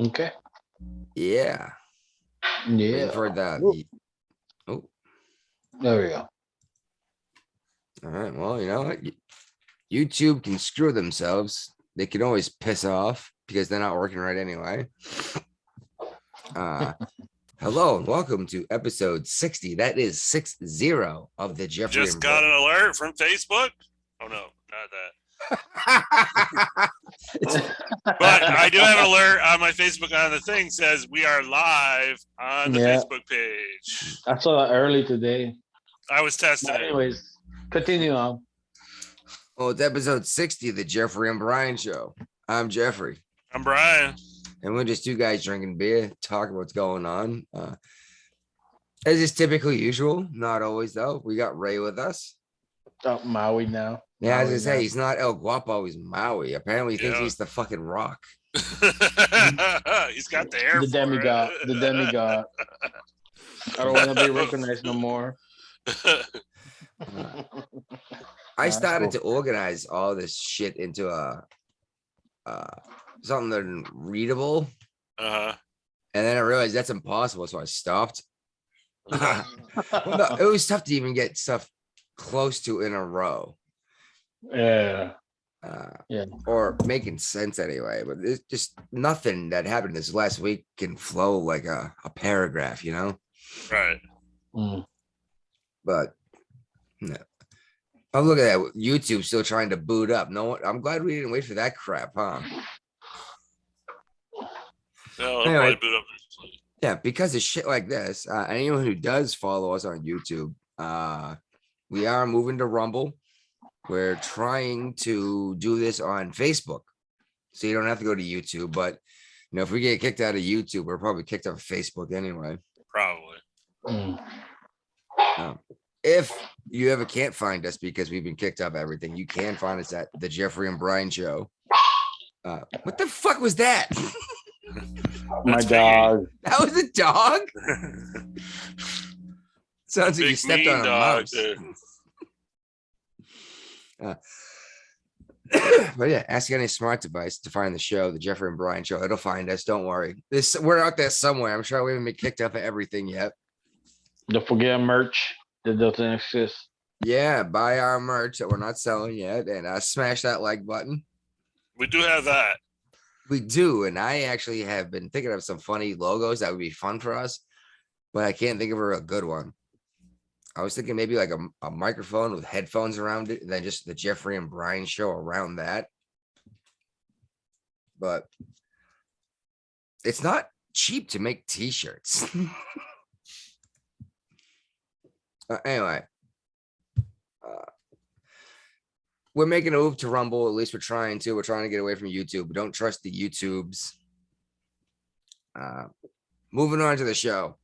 Okay. Yeah. Waiting Yeah. for Whoop. the. Oh, There we go. all right. Well, you know what? YouTube can screw themselves. They can always piss off because they're not working right anyway. Uh, hello and welcome to episode 60. That is 60 of the Jeffrey Just and got Bro. an alert from Facebook. Oh no, not that. But I do have an alert on my Facebook on the thing says we are live on the Yeah. Facebook page. I saw that early today. I was testing But it. anyways, continue on. Well, it's episode 60 of the Jeffrey and Brian show. I'm Jeffrey. I'm Brian. And we're just two guys drinking beer, talking what's going on. As is typically usual, not always though. We got Ray with us. Oh, Maui now. Yeah, as I Maui say, now. he's not El Guapo, he's Maui. Apparently, he thinks Yeah. he's the fucking rock. He's got the hair. The for demigod. it. The demigod. I don't want to be recognized no more. I That's started cool. to organize all this shit into a something that readable, Uh-huh. and then I realized that's impossible, so I stopped. Okay. Well, no, it was tough to even get stuff close to in a row. Yeah. Yeah. Or making sense anyway. But it's just nothing that happened this last week can flow like a paragraph, you know? Right. Mm. But no. Oh, look at that. YouTube still trying to boot up. No one, I'm glad we didn't wait for that crap, huh? No, it'll Anyway. probably boot up. Yeah, because of shit like this, anyone who does follow us on YouTube, we are moving to Rumble. We're trying to do this on Facebook, so you don't have to go to YouTube. But you know, if we get kicked out of YouTube, we're probably kicked off of Facebook anyway. Probably. Mm. If you ever can't find us because we've been kicked off everything, you can find us at the Jeffrey and Brian Show. What the fuck was that? My That's dog. That was a dog? Sounds like you Big stepped mean on a dog, mouse. dude. But yeah, ask any smart device to find the show, the Jeffrey and Brian Show. It'll find us. Don't worry. We're out there somewhere. I'm sure we haven't been kicked off of everything yet. Don't forget merch that doesn't exist. Yeah, buy our merch that we're not selling yet, and smash that like button. We do have that. We do, and I actually have been thinking of some funny logos that would be fun for us, but I can't think of a real good one. I was thinking maybe like a microphone with headphones around it, and then just the Jeffrey and Brian Show around that. But it's not cheap to make t-shirts. Anyway, we're making a move to Rumble. At least we're trying to. We're trying to get away from YouTube. We don't trust the YouTubes. Moving on to the show.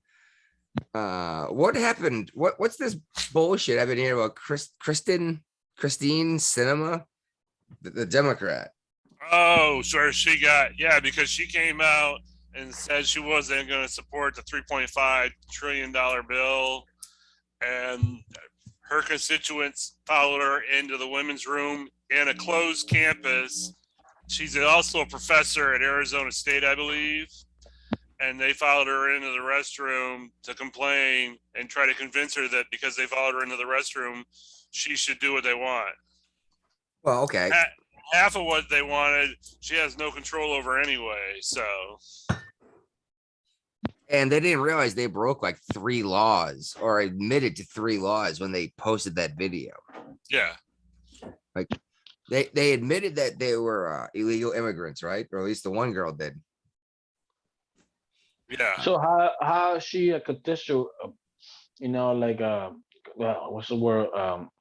What happened? What's this bullshit I've been hearing about? Christine Cinema, the Democrat. Oh, sure. Because she came out and said she wasn't going to support the $3.5 trillion bill. And her constituents followed her into the women's room in a closed campus. She's also a professor at Arizona State, I believe. And they followed her into the restroom to complain and try to convince her that because they followed her into the restroom, she should do what they want. Well, okay. Half of what they wanted, she has no control over anyway. So, and they didn't realize they broke like 3 laws or admitted to 3 laws when they posted that video. yeah. Like they admitted that they were illegal immigrants, right? Or at least the one girl did. Yeah. So how is she a constituent? You know, like what's the word?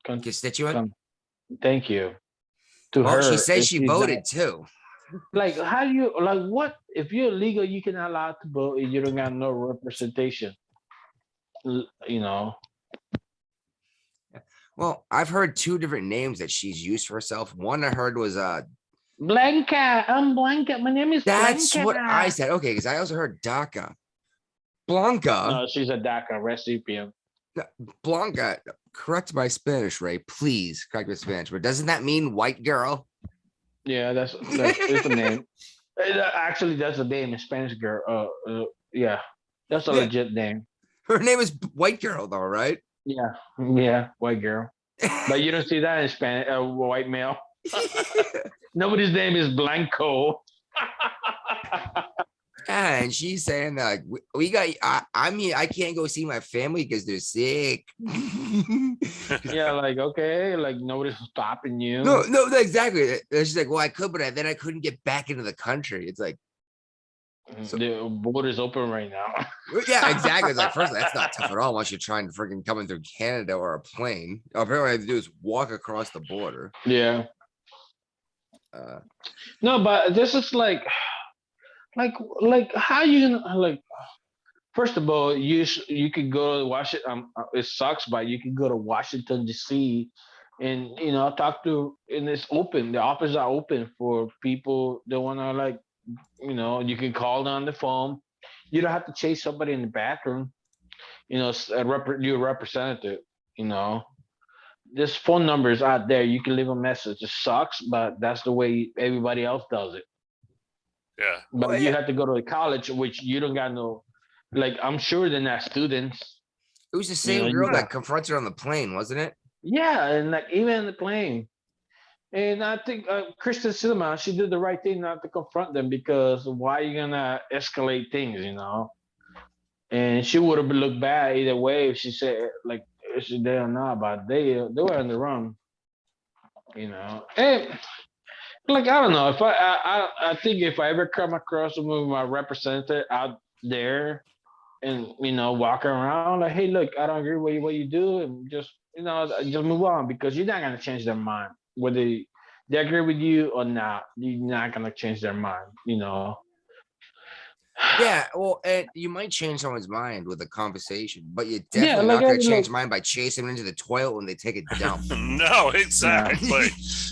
Constituent? Thank you. To Well, her, she said if she she's voted not- too. Like, how do you like what if you're illegal? You cannot allow to vote. And you don't got no representation. You know. Well, I've heard 2 different names that she's used for herself. One I heard was Blanca, I'm Blanca. My name is that's Blanca. what I said. Okay, because I also heard DACA. Blanca. No, she's a DACA recipient. Blanca. Correct my Spanish, Ray. Please correct my Spanish. But doesn't that mean white girl? Yeah, that's the name. Actually, that's a name in Spanish, girl. Yeah, that's a Yeah, legit name. her name is White Girl, though, right? Yeah, yeah, white girl. But you don't see that in Spanish, white male. Nobody's name is Blanco. Yeah, and she's saying that like, we got. I mean, I can't go see my family because they're sick. Yeah, like okay, like nobody's stopping you. No, exactly. She's like, well, I could, but then I couldn't get back into the country. It's like, so, The border's open right now. yeah, exactly. It's like, first, that's not tough at all unless you're trying to freaking come in through Canada or a plane. Apparently, all I have to do is walk across the border. Yeah. Uh, No, but this is like how you gonna like. First of all, you could go to Washington. It sucks, but you can go to Washington D.C. and talk to, and it's open. The offices are open for people that want to like, you can call on the phone. You don't have to chase somebody in the bathroom. Your representative. You know, this phone number is out there. You can leave a message. It sucks, but that's the way everybody else does it. Yeah. well, But you yeah, have to go to the college, which you don't got no. Like I'm sure they're not students. it was the same You girl got that confronts her on the plane, wasn't it? yeah, and like even the plane. And I think Kristen Silverman, she did the right thing not to confront them because why are you gonna escalate things? And she would have looked bad either way if she said like if she did or not, but they were in the wrong. And like I don't know if I think if I ever come across with my representative out there and walking around like, hey, look, I don't agree with what you do, and just move on because you're not gonna change their mind whether they agree with you or not. You're not gonna change their mind. Yeah, well, and you might change someone's mind with a conversation, but you're Yeah, definitely like not I going to like change their mind by chasing them into the toilet when they take a dump. No, exactly.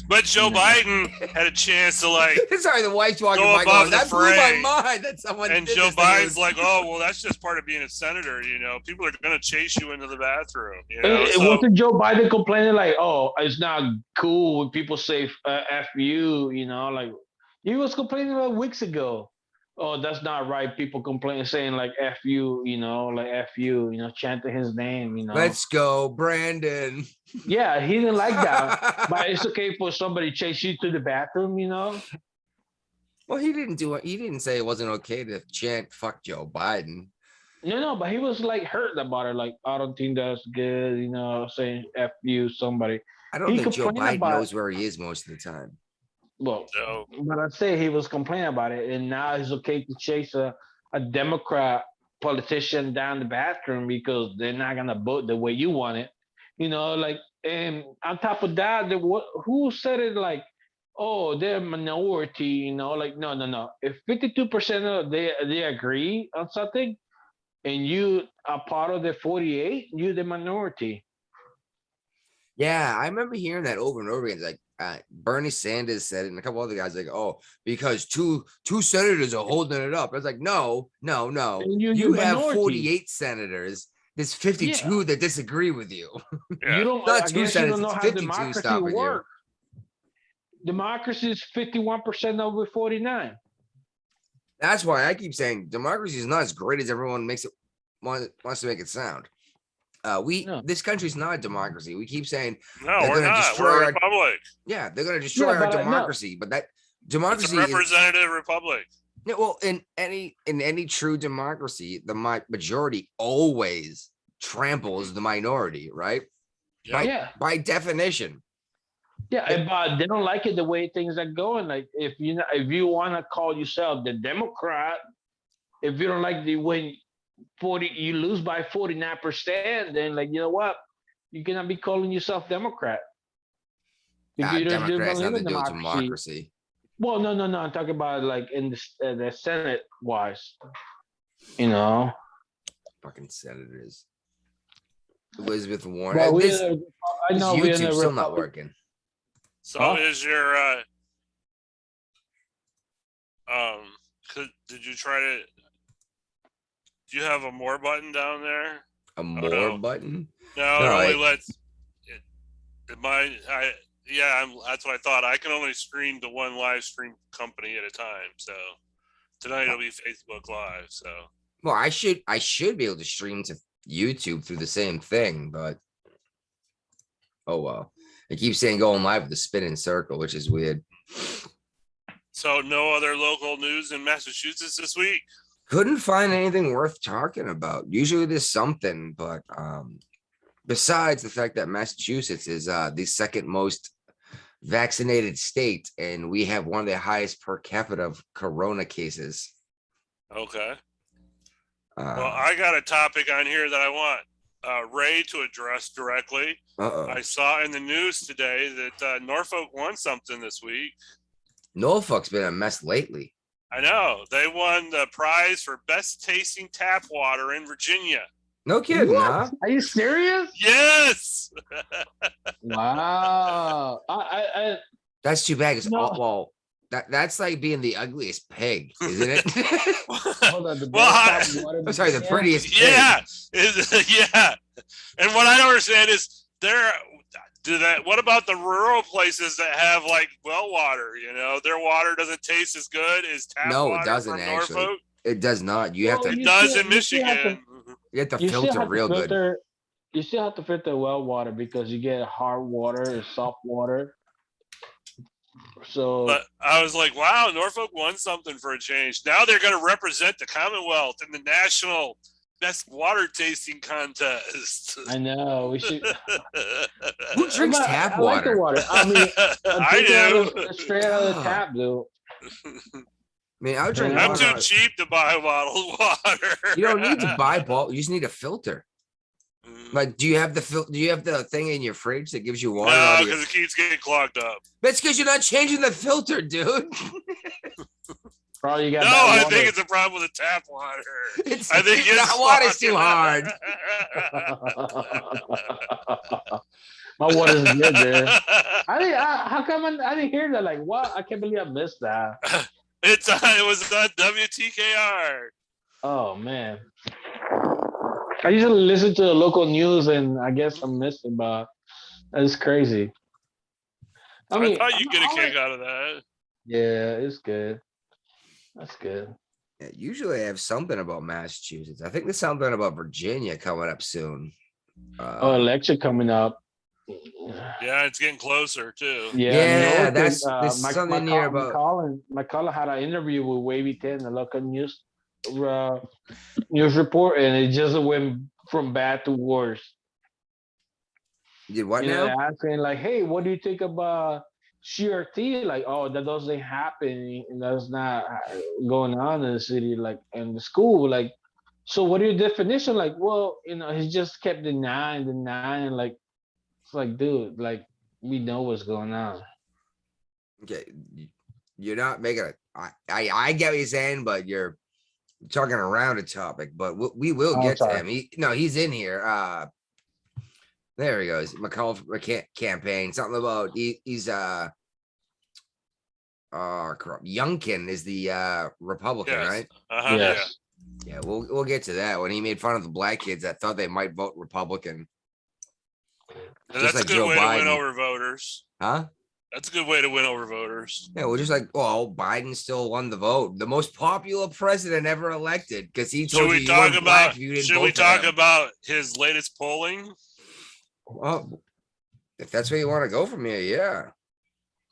But Joe No. Biden had a chance to like Sorry, the wife's walking go by above going, the that blew my fray. mind that someone And did Joe this thing." Biden's like, oh, well, that's just part of being a senator. People are going to chase you into the bathroom. it So wasn't Joe Biden complaining like, oh, it's not cool when people say "f you," like he was complaining about weeks ago. Oh, that's not right. People complain saying like "f you," like "f you," chanting his name. Let's go, Brandon. Yeah, he didn't like that, but it's okay for somebody chase you to the bathroom. Well, he didn't do it. He didn't say it wasn't okay to chant "fuck Joe Biden." No, but he was like hurt about it. Like, I don't think that's good, saying "f you" somebody. I don't He think Joe complained Biden about knows where he is most of the time. well, no. but I say he was complaining about it, and now it's okay to chase a Democrat politician down the bathroom because they're not gonna vote the way you want it. Like, and on top of that, who said it like, oh, they're a minority, like no, no, no. If 52% of they agree on something, and you are part of the 48, you're the minority. Yeah, I remember hearing that over and over again. It's like Bernie Sanders said it, and a couple other guys like, "Oh, because two senators are holding it up." I was like, "No, no, no. And you're You have minority. 48 senators. There's 52 Yeah. that disagree with you. Yeah. You don't. Not I two guess you senators. don't know It's how 52 democracy stopping you." works. Democracy is 51% over 49. That's why I keep saying democracy is not as great as everyone makes it wants to make it sound. No. This country's not a democracy. We keep saying No, they're we're gonna not. destroy We're a our republic. yeah, they're gonna destroy Yeah, our but no. democracy. But that It's democracy a is representative republic. yeah, well, in any true democracy, the majority always tramples the minority, right? Yeah. Yeah. By definition. Yeah, but they don't like it the way things are going. Like if you want to call yourself the Democrat, if you don't like the when 40 you lose by 49%, then like you know what, you cannot be calling yourself Democrat because you don't Democrats live nothing in to do with democracy. democracy. Well, no, no, no. I'm talking about like in the Senate wise. You know. Fucking senators. Elizabeth Warren. Well, This I know we're in YouTube's a still not republic. working. So Huh? is your did you try to do you have a more button down there? A more no. button? No, it No, only I- lets it Yeah, that's what I thought. I can only stream to one live stream company at a time. So tonight it'll be Facebook Live. So Well, I should be able to stream to YouTube through the same thing, but oh well. It keeps saying going live with the spinning circle, which is weird. so no other local news in Massachusetts this week. Couldn't find anything worth talking about. Usually there's something, but besides the fact that Massachusetts is the second most vaccinated state, and we have one of the highest per capita of corona cases. Okay. Well, I got a topic on here that I want Ray to address directly. I saw in the news today that Norfolk won something this week. Norfolk's been a mess lately. I know. They won the prize for best tasting tap water in Virginia. No kidding, What? huh? Are you serious? Yes. Wow. That's too bad. 'Cause, No. well, that's like being the ugliest pig, isn't it? Hold on, the Well, best tap water I'm sorry, the in- prettiest pig. Yeah. Yeah. And what I don't understand is what about the rural places that have like well water? You know, their water doesn't taste as good as tap No, it water doesn't from actually. Norfolk. It does not. You have Well, to It does still- in you still have to- Michigan. you have to You still filter have to real good. filter. You still have to filter well water because you get hard water and soft water. So But I was like, wow, Norfolk won something for a change. Now they're going to represent the Commonwealth in the national best water tasting contest. I know we should. Who drinks But tap I like the water? water. I mean, I do. straight out of the God. tap, dude. I mean, I would drink I'm water. too cheap to buy bottled water. You don't need to buy bottle. You just need a filter. Like, do you have the thing in your fridge that gives you water? No, out of your- because it keeps getting clogged up. That's because you're not changing the filter, dude. Probably you got. No, bad I water. think it's a problem with the tap water. It's, I think it's that water's too hard. My water's good, dude. How come I didn't hear that? Like, what? I can't believe I missed that. It was on WTKR. Oh man. I usually listen to the local news, and I guess I'm missing, but that's crazy. I thought you'd get a I'm kick out of that. Yeah, it's good. That's good. Yeah, usually I have something about Massachusetts. I think there's something about Virginia coming up soon. Election coming up. Yeah, it's getting closer too. Yeah, Norton, there's something near about- McCullough had an interview with Wavy 10, the local news report, and it just went from bad to worse. Did what You know, now? they're asking like, "Hey, what do you think about CRT?" Like, "Oh, that doesn't happen, and that's not going on in the city, like in the school." Like, so what are your definition? Like, well, he just kept denying, like, it's like, dude, like, we know what's going on. Okay, you're not making a. I get what you're saying, but you're talking around a topic. But we will Oh, get to sorry. him. He's in here. There he goes. McCullough campaign. Something about he's corrupt. Youngkin is the Republican, Yes. right? Yes. Yeah, we'll get to that when he made fun of the black kids that thought they might vote Republican. And Just that's like a good Joe way to win Biden. over voters. Huh? That's a good way to win over voters. Yeah, we're just like, well, Biden still won the vote. The most popular president ever elected because he Should told we you talk weren't black about? if you didn't Should we vote for talk him. about his latest polling? Well, if that's where you want to go from here, yeah.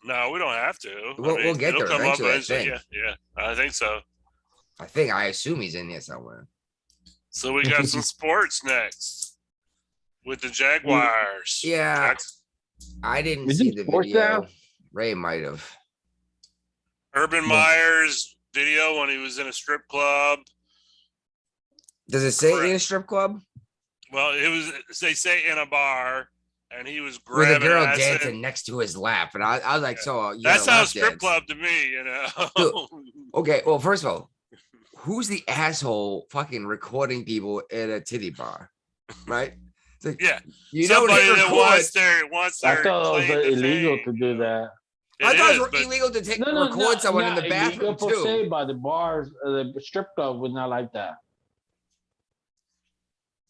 No, we don't have to. We'll get it'll there come up eventually, I think. Yeah, I think so. I assume he's in here somewhere. So we got some sports next with the Jaguars. Yeah, That's- I didn't Is see it the sports video. now? Ray might have. Urban Meyer's video when he was in a strip club. Does it say Correct. in a strip club? Well, they say in a bar, and he was With grabbing a girl acid. dancing next to his lap, and I was like, Yeah. so you That got a sounds lap strip dance. club to me, you know. Dude. Okay, well, first of all, who's the asshole fucking recording people at a titty bar, right? It's like, Yeah, you somebody don't hit that record. wants I their thought it claim was to illegal fame. to do that. I It thought is, it was but illegal to take No, record someone in the bathroom illegal per too. se, but the bars, the strip club would not like that.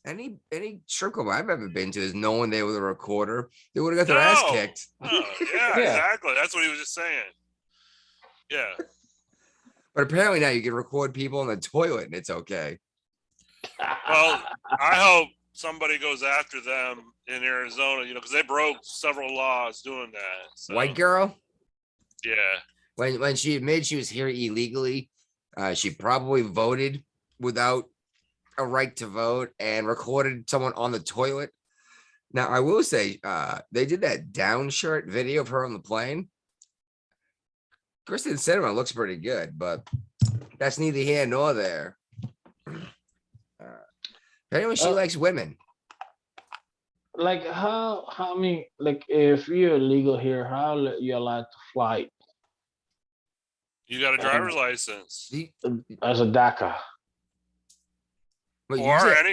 any strip club I've ever been to is knowing they were a recorder, they would have got their ass No. kicked. Oh, yeah, Yeah. exactly. That's what he was just saying. Yeah. But apparently now you can record people in the toilet and it's okay. Well, I hope somebody goes after them in Arizona, because they broke several laws doing that. So, White girl, yeah. when she admitted she was here illegally, she probably voted without a right to vote and recorded someone on the toilet. Now I will say, they did that down shirt video of her on the plane. Kristen Cinema looks pretty good, but that's neither here nor there. Apparently she likes women. Like how I mean, like if you're illegal here, how you allowed to fly You got a driver's license. as a DACA? But you Or said-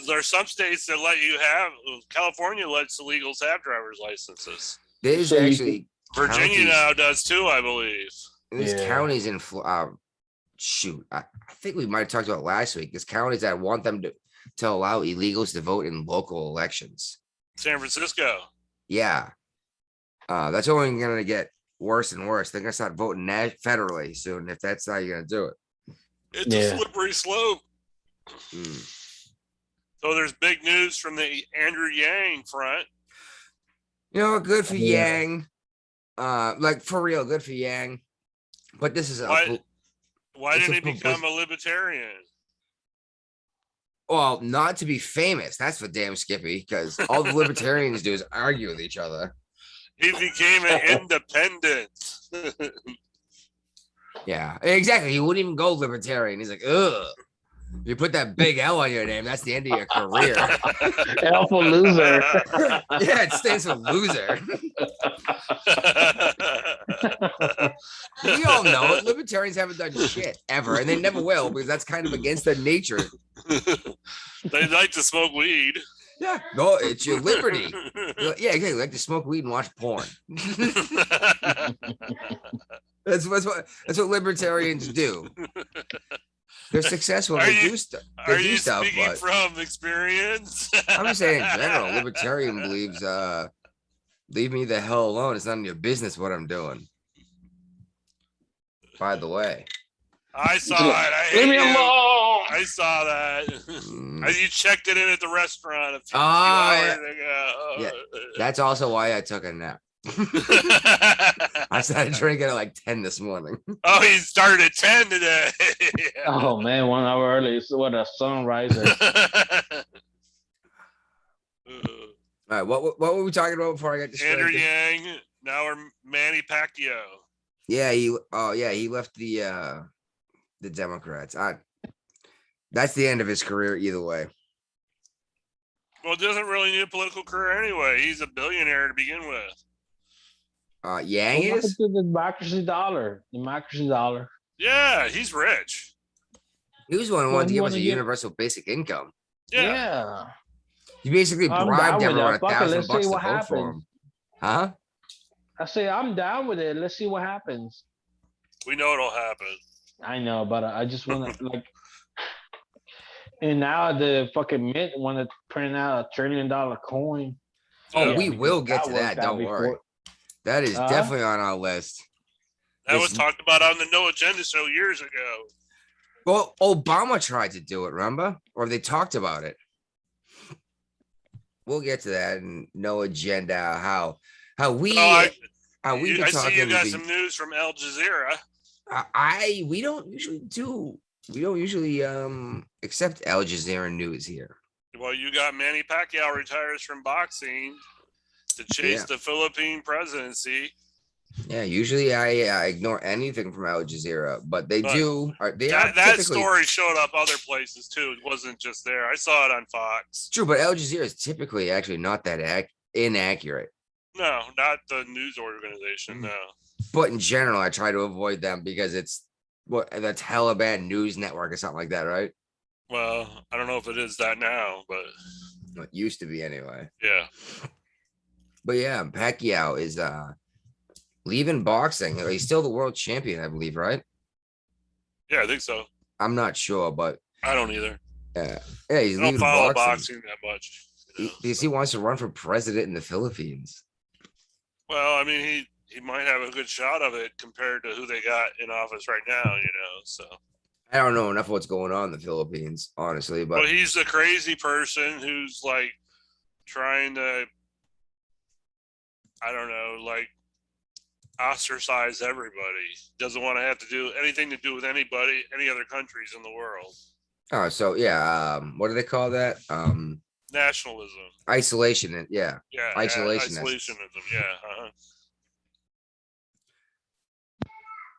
there's some states that let you have, California lets illegals have driver's licenses. there's So you actually Virginia counties- now does too, I believe. There's Yeah. counties in shoot, I think we might have talked about last week. There's counties that want them to allow illegals to vote in local elections. San Francisco. Yeah. That's only gonna get worse and worse. They're gonna start voting federally soon if that's how you're gonna do it. It's Yeah. a slippery slope. So there's big news from the Andrew Yang front. You know, good for Yeah. Yang. Like for real, good for Yang. But this is Why It's didn't a he become a libertarian? well, not to be famous. That's for damn Skippy, because all the libertarians do is argue with each other. He became an independent. Yeah, exactly. He wouldn't even go libertarian. He's like, ugh. If you put that big L on your name, that's the end of your career. L for loser. Yeah, it stands for loser. We all know it. Libertarians haven't done shit ever, and they never will, because that's kind of against their nature. They like to smoke weed. Yeah, no, it's your liberty. Yeah, exactly. Like to smoke weed and watch porn. That's what libertarians do. They're successful. Are They you- do stuff. Are They do you stuff, speaking but from experience? I'm just saying in general, libertarian believes leave me the hell alone. It's none of your business what I'm doing. By the way. I saw it. I hate Leave me you. alone. I saw that. You checked it in at the restaurant a few yeah. hours ago. Yeah. That's also why I took a nap. I started drinking at like 10 this morning. Oh, he started at 10 today. Oh man, 1 hour early. So what a sunriser. All right, what were we talking about before I got Andrew distracted? Yang, now we're Manny Pacquiao. Yeah, he left the Democrats. That's the end of his career either way. Well, doesn't really need a political career anyway. He's a billionaire to begin with. Yang What happened is? to the democracy dollar? Democracy dollar. Yeah, he's rich. He was the one who Well, wanted to he give us a wanted to- universal basic income. Yeah. He basically I'm bribed down with everyone that. Fuck it, $1,000 let's see bucks to what vote for happens. him. Huh? I say I'm down with it. Let's see what happens. We know it'll happen. I know, but I just want to like. And now the fucking mint want to print out $1 trillion coin. Oh, Yeah, we because will get to worked that. out Don't worry. before. That is Huh? definitely on our list. That was This- talked about on the No Agenda show years ago. Well, Obama tried to do it, remember? Or they talked about it. We'll get to that and no agenda. How we Oh, how we can I talk see you into got the- some news from Al Jazeera. we don't usually accept Al Jazeera news here. Well, you got Manny Pacquiao retires from boxing to chase Yeah. the Philippine presidency. Yeah, usually I ignore anything from Al Jazeera, but they But do. They That, are that typically story showed up other places too. It wasn't just there. I saw it on Fox. true, but Al Jazeera is typically actually not that inaccurate. No, not the news organization. No. But in general, I try to avoid them because it's what the Taliban news network or something like that, right? Well, I don't know if it is that now, but It used to be anyway. yeah. But yeah, Pacquiao is leaving boxing. He's still the world champion, I believe, right? Yeah, I think so. I'm not sure, but I don't either. Yeah, he's I don't leaving follow boxing. boxing that much. Because he wants to run for president in the Philippines. Well, I mean, he might have a good shot of it compared to who they got in office right now. So. I don't know enough what's going on in the Philippines, honestly, but Well, he's the crazy person who's like trying to, I don't know, like ostracize everybody. Doesn't want to have to do anything to do with anybody, any other countries in the world. oh, so yeah, what do they call that? Nationalism. Isolation. Yeah, Yeah, isolationist. isolationism. Yeah.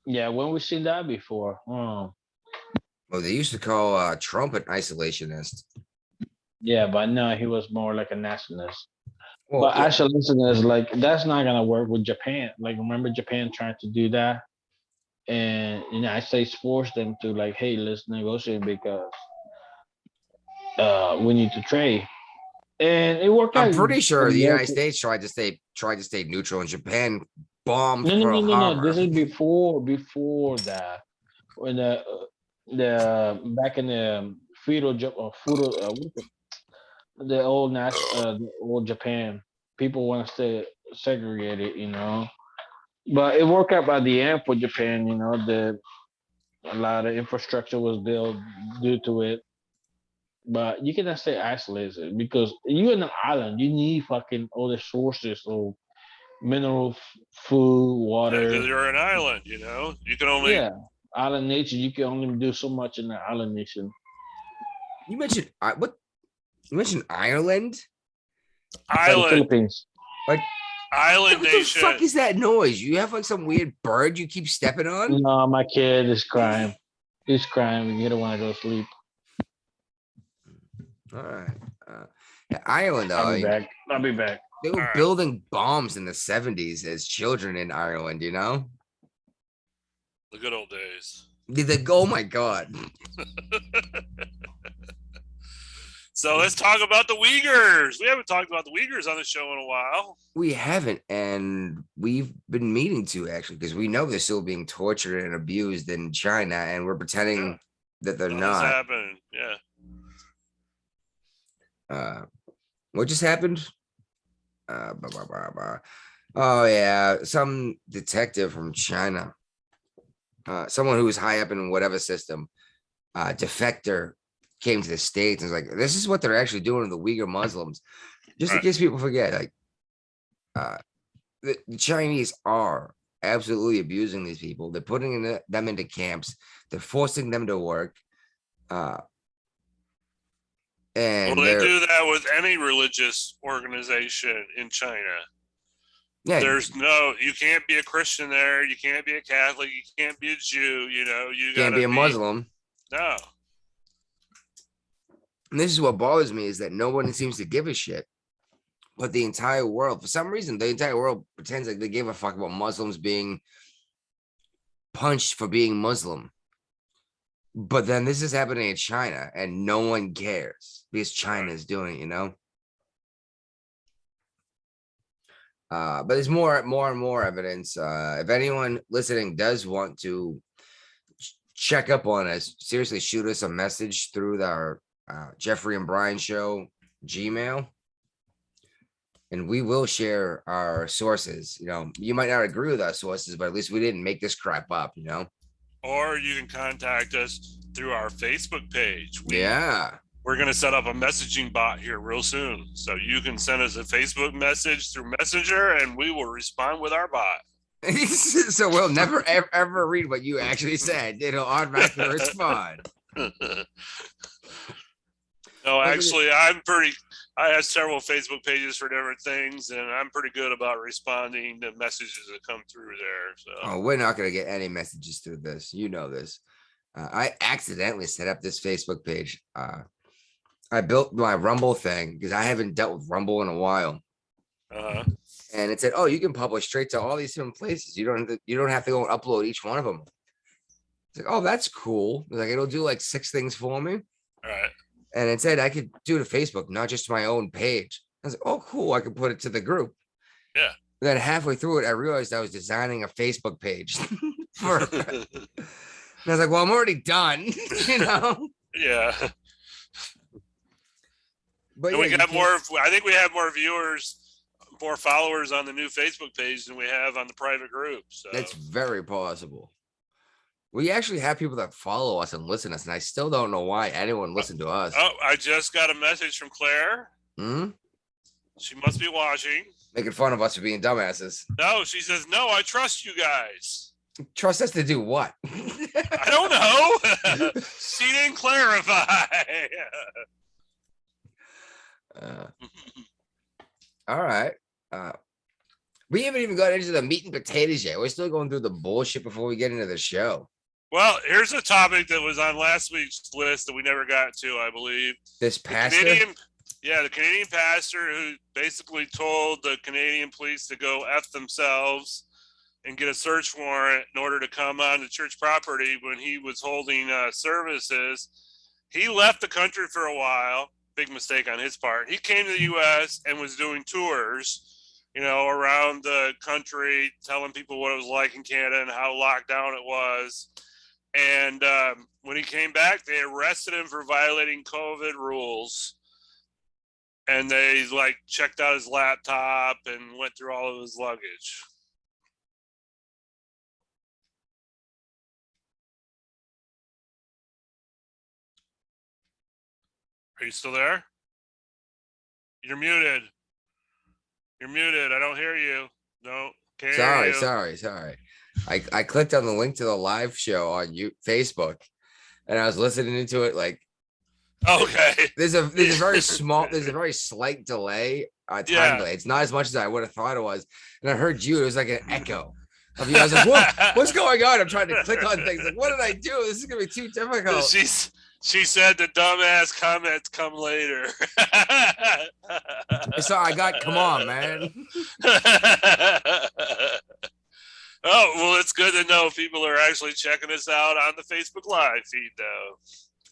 Yeah, when we seen that before? Well, they used to call Trumpet Isolationist. Yeah, but no, he was more like a nationalist. Well, But yeah, isolationist, like that's not gonna work with Japan. Like, remember Japan trying to do that, and the United States forced them to like, hey, let's negotiate because we need to trade, and it worked I'm out pretty for sure the United America. States tried to stay neutral, and Japan bombed No, no, Pearl no, no, no. Harbor. This is before that when the back in the feudal the old the old Japan people want to stay segregated, but it worked out by the end for Japan. A lot of infrastructure was built due to it, but you cannot stay isolated because you're in an island. You need fucking all the sources of mineral, food, Yeah, because water. you're an island. You can only Yeah, island nation. You can only do so much in the island nation. You mentioned what? You mentioned Ireland. Like the island Philippines. Like, island what the fuck nation. is that noise? You have like some weird bird you keep stepping on? No, my kid is crying. He's crying. He don't want to go to sleep. All right. Yeah, Ireland, I'll though, be back. I'll be back. they All were right. building bombs in the 70s as children in Ireland, you know? The good old days. Oh my God. So let's talk about the Uyghurs. We haven't talked about the Uyghurs on the show in a while. We haven't, and we've been meaning to actually, because we know they're still being tortured and abused in China, and we're pretending that they're Nothing's not. happening. Yeah. What just happened? Oh yeah, some detective from China, someone who was high up in whatever system, defector, came to the States and was like, this is what they're actually doing to the Uyghur Muslims. Just in case people forget, like the Chinese are absolutely abusing these people. They're putting them into camps. They're forcing them to work. And Well, they do that with any religious organization in China. Yeah, You can't be a Christian there. You can't be a Catholic. You can't be a Jew. You can't be a Muslim. No. And this is what bothers me is that no one seems to give a shit. But the entire world, for some reason, the entire world pretends like they give a fuck about Muslims being punched for being Muslim. But then this is happening in China and no one cares because China is doing it, but there's more and more evidence. If anyone listening does want to check up on us, seriously, shoot us a message through our Jeffrey and Brian show Gmail, and we will share our sources. You might not agree with our sources, but at least we didn't make this crap up. Or you can contact us through our Facebook page. We're going to set up a messaging bot here real soon. So you can send us a Facebook message through Messenger and we will respond with our bot. So we'll never, ever read what you actually said. It'll automatically respond. No, actually, I have several Facebook pages for different things, and I'm pretty good about responding to messages that come through there. So. Oh, we're not going to get any messages through this. You know this. I accidentally set up this Facebook page. I built my Rumble thing because I haven't dealt with Rumble in a while. And it said, "Oh, you can publish straight to all these different places. You don't have to go and upload each one of them." It's like, "Oh, that's cool." It's like it'll do like 6 things for me. All right. And it said I could do it to Facebook, not just my own page. I was like, "Oh, cool! I could put it to the group." Yeah. And then halfway through it, I realized I was designing a Facebook page. And I was like, "Well, I'm already done." Yeah. But And yeah, we you got can't- more. I think we have more viewers, more followers on the new Facebook page than we have on the private group. So That's very possible. We actually have people that follow us and listen to us, and I still don't know why anyone listened to us. oh, I just got a message from Claire. Hmm? She must be watching. Making fun of us for being dumbasses. No, she says, no, I trust you guys. Trust us to do what? I don't know. She didn't clarify. All right. We haven't even got into the meat and potatoes yet. We're still going through the bullshit before we get into the show. Well, here's a topic that was on last week's list that we never got to, I believe. This pastor. The Canadian pastor who basically told the Canadian police to go F themselves and get a search warrant in order to come on the church property when he was holding services. He left the country for a while. Big mistake on his part. He came to the U.S. and was doing tours, around the country, telling people what it was like in Canada and how locked down it was. And when he came back, they arrested him for violating COVID rules. And they checked out his laptop and went through all of his luggage. Are you still there? You're muted. You're muted. I don't hear you. No, can't hear you. Sorry. I clicked on the link to the live show on Facebook, and I was listening to it like. Okay. There's a very slight delay. Time delay. It's not as much as I would have thought it was. And I heard you. It was like an echo of you. I was like, what's going on? I'm trying to click on things. Like, what did I do? This is gonna be too difficult. She said the dumbass comments come later. So come on, man. Oh, well, it's good to know people are actually checking us out on the Facebook Live feed, though.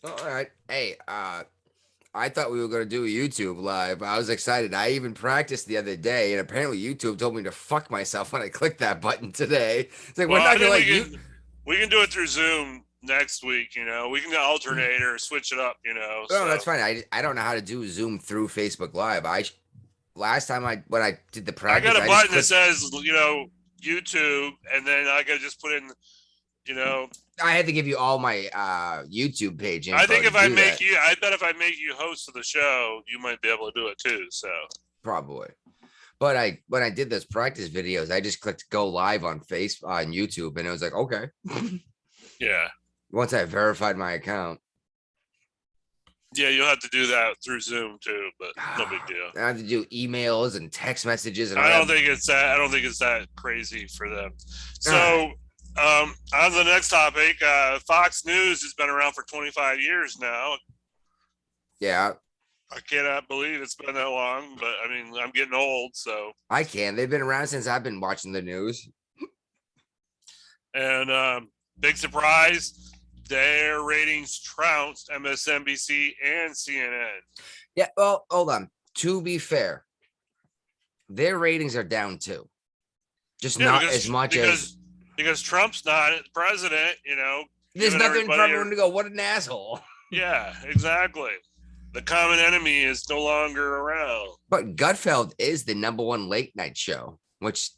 All right. Hey, I thought we were going to do a YouTube live. I was excited. I even practiced the other day, and apparently YouTube told me to fuck myself when I clicked that button today. It's like, we're not going to let we can do it through Zoom next week, we can alternate or switch it up, No, that's fine. I don't know how to do Zoom through Facebook Live. Last time when I did the practice, I got a button that says, YouTube, and then I got to just put in, I had to give you all my YouTube page. I think if I bet if I make you host of the show, you might be able to do it too. So probably. But when I did those practice videos, I just clicked go live on YouTube, and it was like, okay. Yeah. Once I verified my account. Yeah, you'll have to do that through Zoom too, but no big deal. I have to do emails and text messages, and I don't think it's that crazy for them. So on the next topic, Fox News has been around for 25 years now. Yeah. I cannot believe it's been that long, but I mean, I'm getting old, so. I can. They've been around since I've been watching the news. And big surprise, their ratings trounced MSNBC and CNN. Yeah, well, hold on. To be fair, their ratings are down too. Just not as much because Trump's not president, There's nothing for everyone to go, what an asshole. Yeah, exactly. The common enemy is no longer around. But Gutfeld is the #1 late night show, which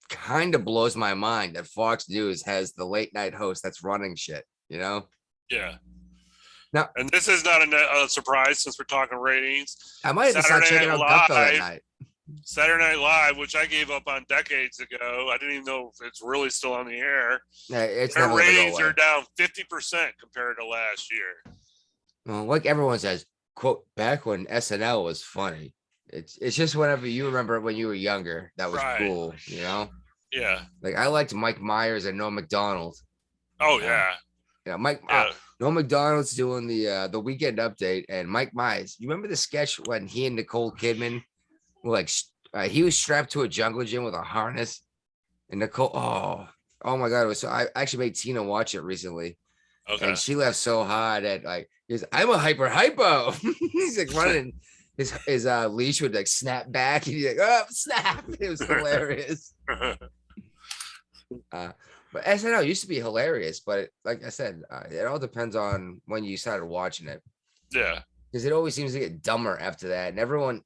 kind of blows my mind that Fox News has the late night host that's running shit, Yeah. Now, and this is not a surprise since we're talking ratings. I might have to start checking out Gutfeld at night. Saturday Night Live, which I gave up on decades ago. I didn't even know if it's really still on the air. Yeah, their ratings are down 50% compared to last year. Well, like everyone says, quote, back when SNL was funny. It's just whenever you remember when you were younger, that was cool, Yeah. Like I liked Mike Myers and Norm Macdonald. Oh yeah. Norm Macdonald's doing the weekend update, and Mike Myers. You remember the sketch when he and Nicole Kidman were he was strapped to a jungle gym with a harness, and Nicole. Oh my god! I actually made Tina watch it recently. Okay. And she laughed so hard at I'm a hypo. He's like running. His leash would snap back, and he's like, oh snap. It was hilarious. But SNL used to be hilarious, but like I said, it all depends on when you started watching it. Yeah. because it always seems to get dumber after that, and everyone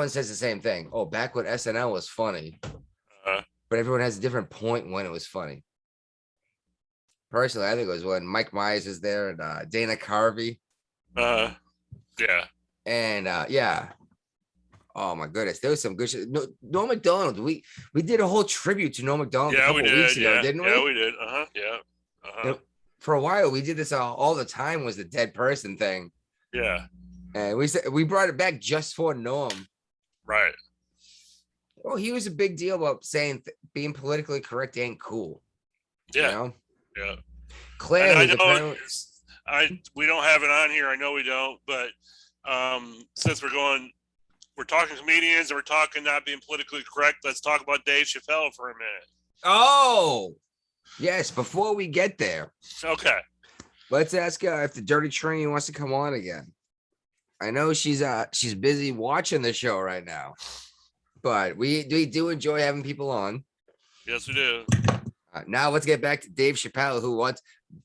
says the same thing. Oh, back when SNL was funny, but everyone has a different point when it was funny. Personally, I think it was when Mike Myers is there and Dana Carvey. Yeah. And yeah. Oh my goodness, there was some good shit. No, Norm Macdonald. We did a whole tribute to Norm Macdonald a Yeah, couple we weeks did. ago, didn't we? Yeah, we did. Yeah. And for a while, we did this all the time. Was the dead person thing, Yeah. and we brought it back just for Norm. Right. Well, he was a big deal about saying being politically correct ain't cool. Yeah. You know? Yeah. Claire, And I who's know apparently we don't have it on here. I know we don't, but since we're talking comedians and we're talking not being politically correct, let's talk about Dave Chappelle for a minute. oh yes, before we get there, Okay. let's ask if the Dirty Trini wants to come on again. I know she's busy watching the show right now, but we do enjoy having people on. Yes, we do. Now let's get back to Dave Chappelle, who once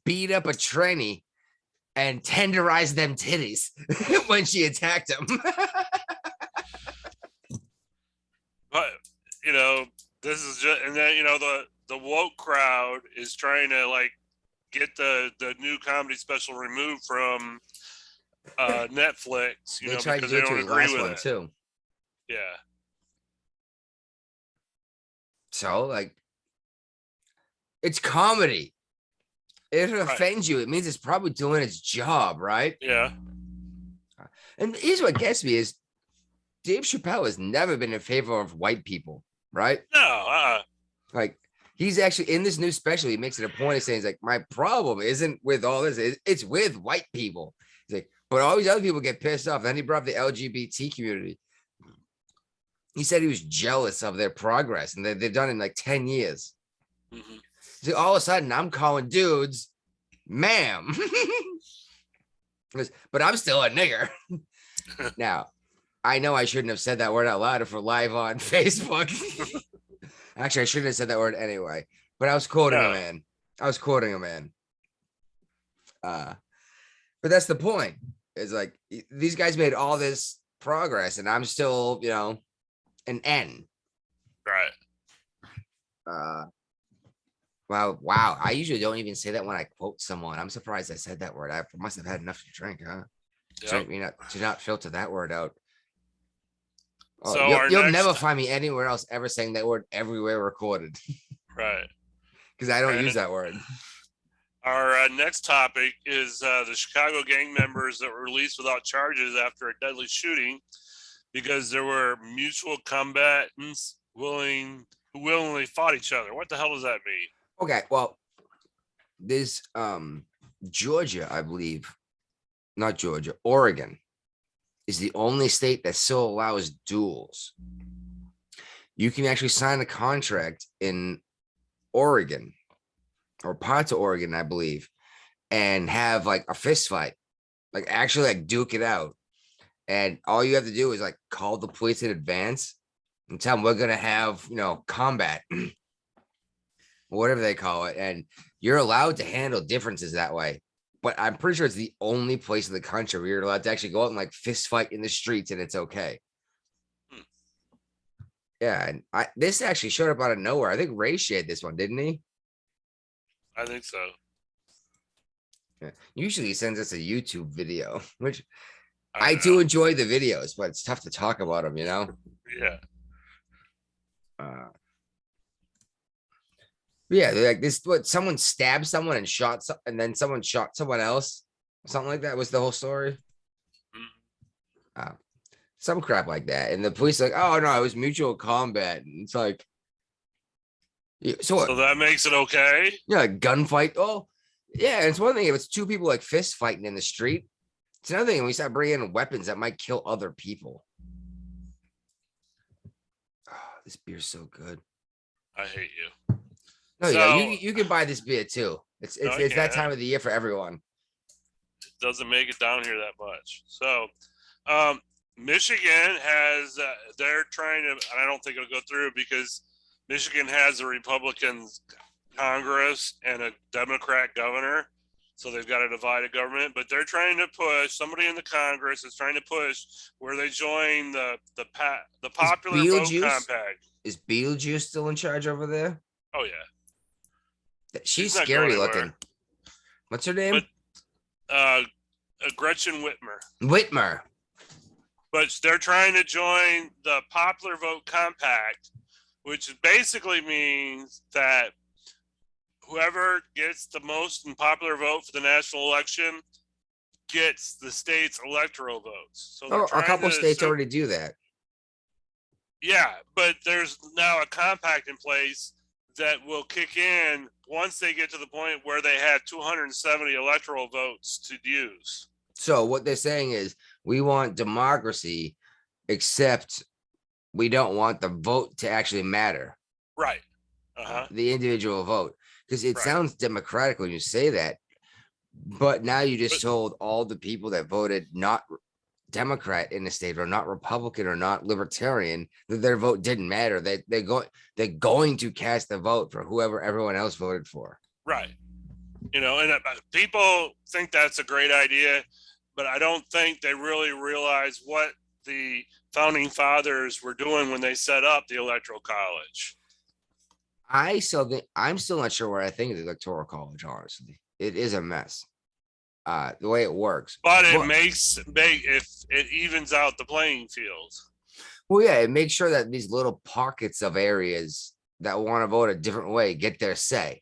beat up a tranny and tenderized them titties when she attacked him. But this is just, and then the woke crowd is trying to like get the new comedy special removed from Netflix. They because tried to do they it don't to his agree last with one it. too. Yeah. So like, it's comedy. If it offends you, it means it's probably doing its job, right? Yeah. And here's what gets me is Dave Chappelle has never been in favor of white people, right? No. Like, he's actually in this new special, he makes it a point of saying, he's like, my problem isn't with all this, it's with white people. He's like, but all these other people get pissed off. Then he brought up the LGBT community. He said he was jealous of their progress and they've done it in like 10 years. Mm-hmm. So all of a sudden, I'm calling dudes, ma'am. But I'm still a nigger. Now, I know I shouldn't have said that word out loud if we're live on Facebook. Actually, I shouldn't have said that word anyway. But I was quoting a man. But that's the point. It's like these guys made all this progress, and I'm still, an N. Right. Wow. I usually don't even say that when I quote someone. I'm surprised I said that word. I must have had enough to drink, huh? Yep. To not filter that word out. Oh, So you'll never find me anywhere else ever saying that word everywhere recorded. Right. Because I don't use that word. Our next topic is the Chicago gang members that were released without charges after a deadly shooting because there were mutual combatants who willingly fought each other. What the hell does that mean? Okay, well, there's Georgia, I believe, not Georgia, Oregon is the only state that still allows duels. You can actually sign a contract in Oregon or parts of Oregon, I believe, and have like a fist fight, like actually like duke it out. And all you have to do is like call the police in advance and tell them we're going to have, combat, whatever they call it. And you're allowed to handle differences that way. But I'm pretty sure it's the only place in the country where you're allowed to actually go out and like fist fight in the streets and it's okay. Yeah, and this actually showed up out of nowhere. I think Ray shared this one, didn't he? I think so. Yeah. Usually he sends us a YouTube video, which I do enjoy the videos, but it's tough to talk about them, Yeah. Yeah, they're like this. What, someone stabbed someone and shot and then someone shot someone else, something like that was the whole story. Some crap like that, and the police are like, oh no, it was mutual combat. And it's like, so that makes it okay. Yeah, gunfight. Oh, yeah, it's one thing if it's two people like fist fighting in the street. It's another thing when we start bringing in weapons that might kill other people. Oh, this beer's so good. I hate you. No, you can buy this beer too. It's that time of the year for everyone. It doesn't make it down here that much. So, Michigan has they're trying to, and I don't think it'll go through because Michigan has a Republican Congress and a Democrat governor. So they've got a divided government, but they're trying to push, somebody in the Congress is trying to push where they join the popular vote compact. Is Beetlejuice still in charge over there? Oh yeah. She's not scary going looking. anywhere. What's her name? But, Gretchen Whitmer. Whitmer. But they're trying to join the popular vote compact, which basically means that whoever gets the most popular vote for the national election gets the state's electoral votes. So a couple states already do that. Yeah, but there's now a compact in place that will kick in once they get to the point where they have 270 electoral votes to use. So what they're saying is we want democracy, except we don't want the vote to actually matter. Right. The individual vote. Because it sounds democratic when you say that. But now you just told all the people that voted not Democrat in the state or not Republican or not Libertarian that their vote didn't matter. They're going to cast a vote for whoever everyone else voted for. Right. And people think that's a great idea, but I don't think they really realize what the founding fathers were doing when they set up the Electoral College. I'm still not sure what I think of the Electoral College, honestly. It is a mess. The way it works. But it evens out the playing field. Well, yeah, it makes sure that these little pockets of areas that want to vote a different way get their say.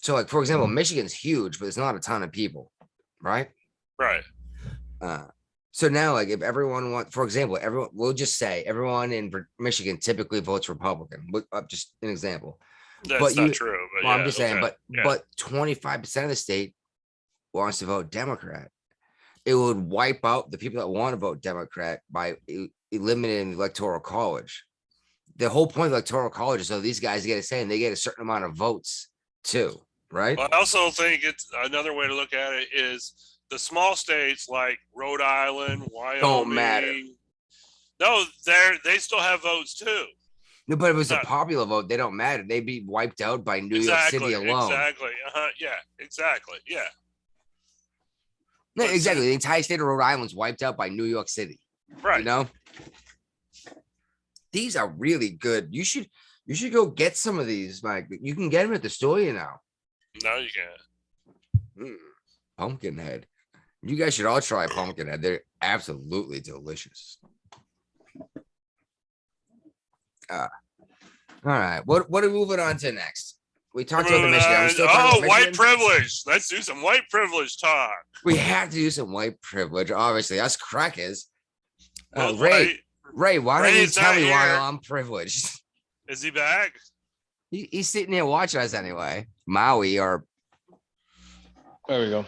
So, like, for example, Michigan's huge, but it's not a ton of people, right? Right. So now, like, if everyone wants, for example, we'll just say everyone in Michigan typically votes Republican. Just an example. That's not true. But I'm just saying, but 25% of the state wants to vote Democrat. It would wipe out the people that want to vote Democrat by eliminating the Electoral College. The whole point of the Electoral College is so these guys get a say and they get a certain amount of votes too, right? Well, I also think it's another way to look at it is the small states like Rhode Island, Wyoming don't matter. No, they still have votes too. No, but if it was a popular vote, they don't matter. They'd be wiped out by New York City alone. Exactly. Yeah. Exactly. Yeah. No, exactly. The entire state of Rhode Island's wiped out by New York City. Right. You know, these are really good. You should go get some of these, Mike. You can get them at the store, now. No, you can't. Pumpkinhead. You guys should all try Pumpkinhead. They're absolutely delicious. All right. What are we moving on to next? We talked about the Michigan. White privilege. Let's do some white privilege talk. We have to do some white privilege. Obviously, us crackers. Well, Ray, why don't you tell me here. why I'm privileged? Is he back? He's sitting here watching us anyway. Maui or there we go.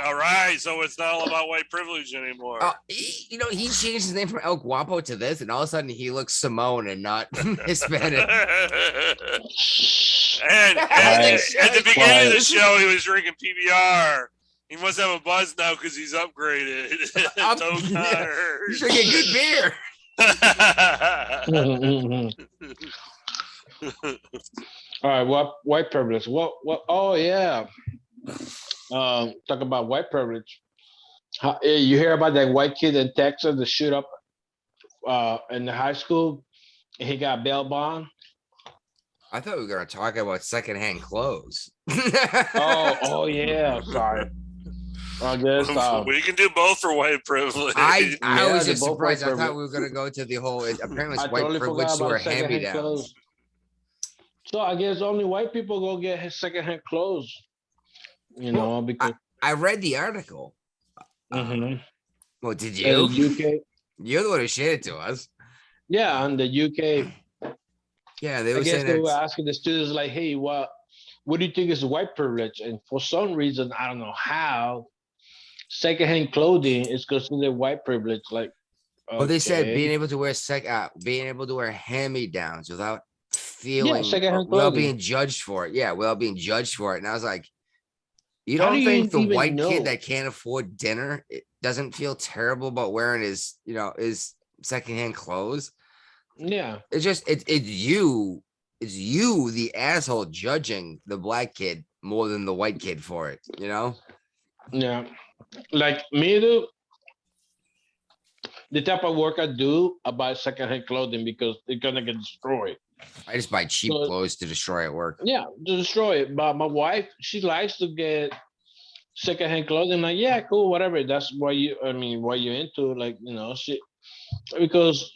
All right, so it's not all about white privilege anymore. He changed his name from El Guapo to this, and all of a sudden he looks Samoan and not Hispanic. and at the beginning of the show, he was drinking PBR. He must have a buzz now because he's upgraded. He's drinking good beer. All right, what white privilege? What? Oh yeah. Talk about white privilege. You hear about that white kid in Texas that shoot up in the high school? He got bail bond. I thought we were going to talk about secondhand clothes. oh yeah. Sorry. I guess we can do both for white privilege. I was just surprised. I thought we were going to go to the whole. Apparently, it's white privilege to wear hand-me-downs. So I guess only white people go get his secondhand clothes. Because I read the article. Well, did you? UK. You're the one who shared it to us. Yeah, on the UK. Yeah, they were asking the students like, "Hey, what do you think is white privilege?" And for some reason, I don't know how, secondhand clothing is considered white privilege. Like, well, they said being able to wear hand-me-downs without feeling, without being judged for it. Yeah, without being judged for it. And I was like, you don't think the white kid that can't afford dinner doesn't feel terrible about wearing his secondhand clothes? Yeah. It's just it's you, the asshole, judging the black kid more than the white kid for it, you know? Yeah. Like me, dude, the type of work I do, I buy secondhand clothing because they're gonna get destroyed. I just buy cheap So clothes to destroy at work. yeah, to destroy it. But my wife, she likes to get secondhand clothing. Like, yeah, cool, whatever. That's why you, I mean, why you into, like, she, because,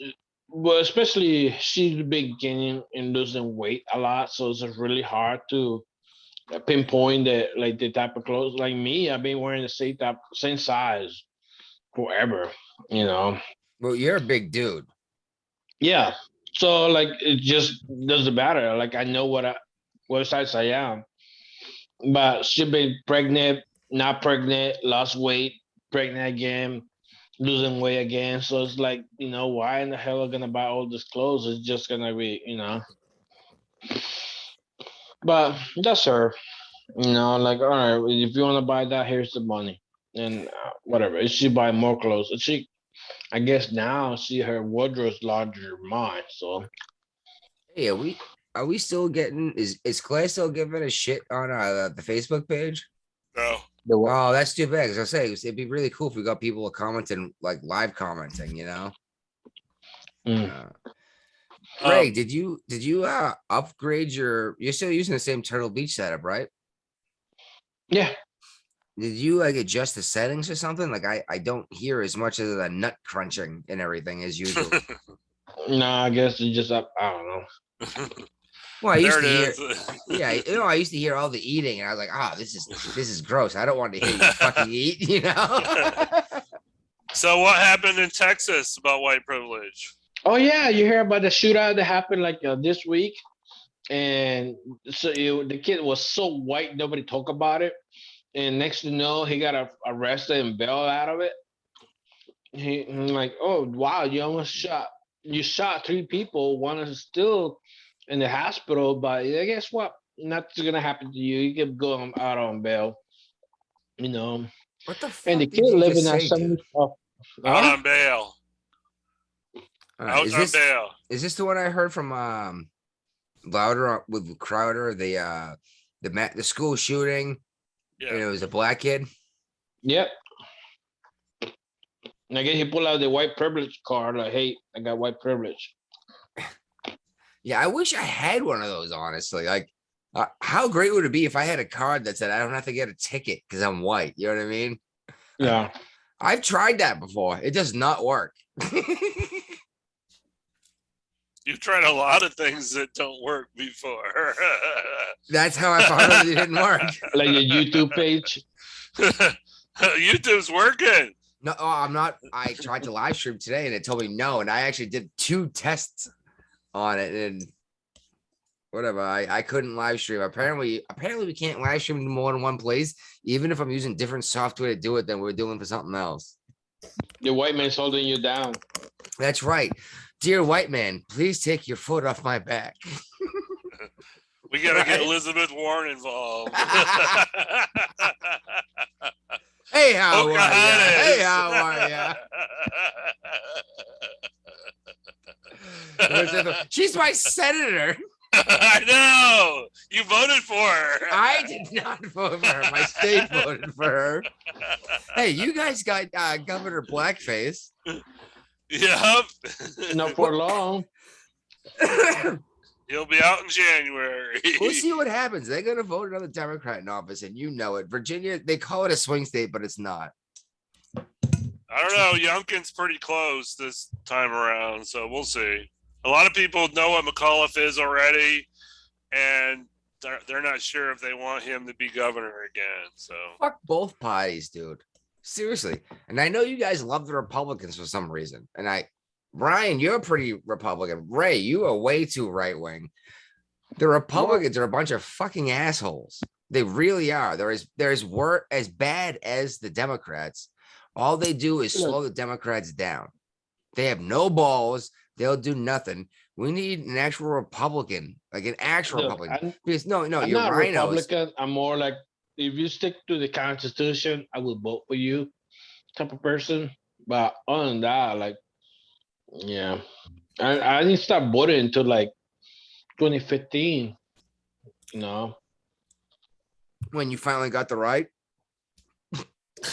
well, especially she's been gaining and losing weight a lot, so it's just really hard to pinpoint that, like, the type of clothes. Like me, I've been wearing the same size forever. You know, Well, you're a big dude. yeah. So like, it just doesn't matter. Like I know what size I am. But she been pregnant, not pregnant, lost weight, pregnant again, losing weight again. So it's like, why in the hell are gonna buy all these clothes? It's just gonna be. But that's her. Like, all right, if you wanna buy that, here's the money, and whatever. If she buy more clothes, I guess now her wardrobe's larger than mine. So Hey, are we still getting is Claire still giving a shit on the Facebook page? No. the what? Oh, that's too bad. As I say, it'd be really cool if we got people commenting, like live commenting, you know? Mm. Ray, Um, did you upgrade you're still using the same Turtle Beach setup, right? Yeah. Did you like adjust the settings or something? Like I don't hear as much of the nut crunching and everything as usual. Nah, I guess it's just up. I don't know. Well, I used there it to hear, is. yeah, I used to hear all the eating, and I was like, this is gross. I don't want to hear you fucking eat, you know? So what happened in Texas about white privilege? Oh yeah, you hear about the shootout that happened like this week, and so the kid was so white nobody talk about it, and next to know he got arrested and bailed out of it. I'm like, oh wow, you shot three people, one is still in the hospital, but yeah, guess what? Nothing's gonna happen to you. You can go out on bail, you know. What the And the fuck kid did you just living at say, dude? 70. Oh, Out huh? on bail. Out Is on bail. this the one I heard from Louder with Crowder, the school shooting, and Yeah. it was a black kid? Yep. And again, he pulled out the white privilege card. Like, hey, I got white privilege. Yeah, I wish I had one of those, honestly. Like, how great would it be if I had a card that said I don't have to get a ticket because I'm white? You know what I mean? Yeah. I've tried that before. It does not work. You've tried a lot of things that don't work before. That's how I found out it didn't work. Like your YouTube page. YouTube's working. No, I'm not. I tried to live stream today and it told me no. And I actually did 2 tests on it and whatever. I couldn't live stream. Apparently we can't live stream in more than one place, even if I'm using different software to do it than we're doing for something else. The white man's holding you down. That's right. Dear white man, please take your foot off my back. We gotta get Right. Elizabeth Warren involved. Hey, how are ya? Pocahontas. Hey, how are ya? She's my senator. I know. You voted for her. I did not vote for her. My state voted for her. Hey, you guys got Governor Blackface. Yep. Not for long. He'll be out in January. We'll see what happens. They're gonna vote another Democrat in office, and you know it. Virginia, they call it a swing state, but it's not. I don't know. Youngkin's pretty close this time around, so we'll see. A lot of people know what McAuliffe is already, and they're not sure if they want him to be governor again. So Fuck both parties, dude. Seriously. And I know you guys love the Republicans for some reason. And Brian, you're pretty Republican. Ray, you are way too right wing. The Republicans are a bunch of fucking assholes. They really are. They're as bad as the Democrats. All they do is slow the Democrats down. They have no balls. They'll do nothing. We need an actual Republican, like an actual Look, Republican. Because no, I'm you're not a rhinos. Republican. I'm more like, if you stick to the Constitution, I will vote for you type of person. But other than that, like, yeah, I didn't start voting until like 2015. You know, When you finally got the right.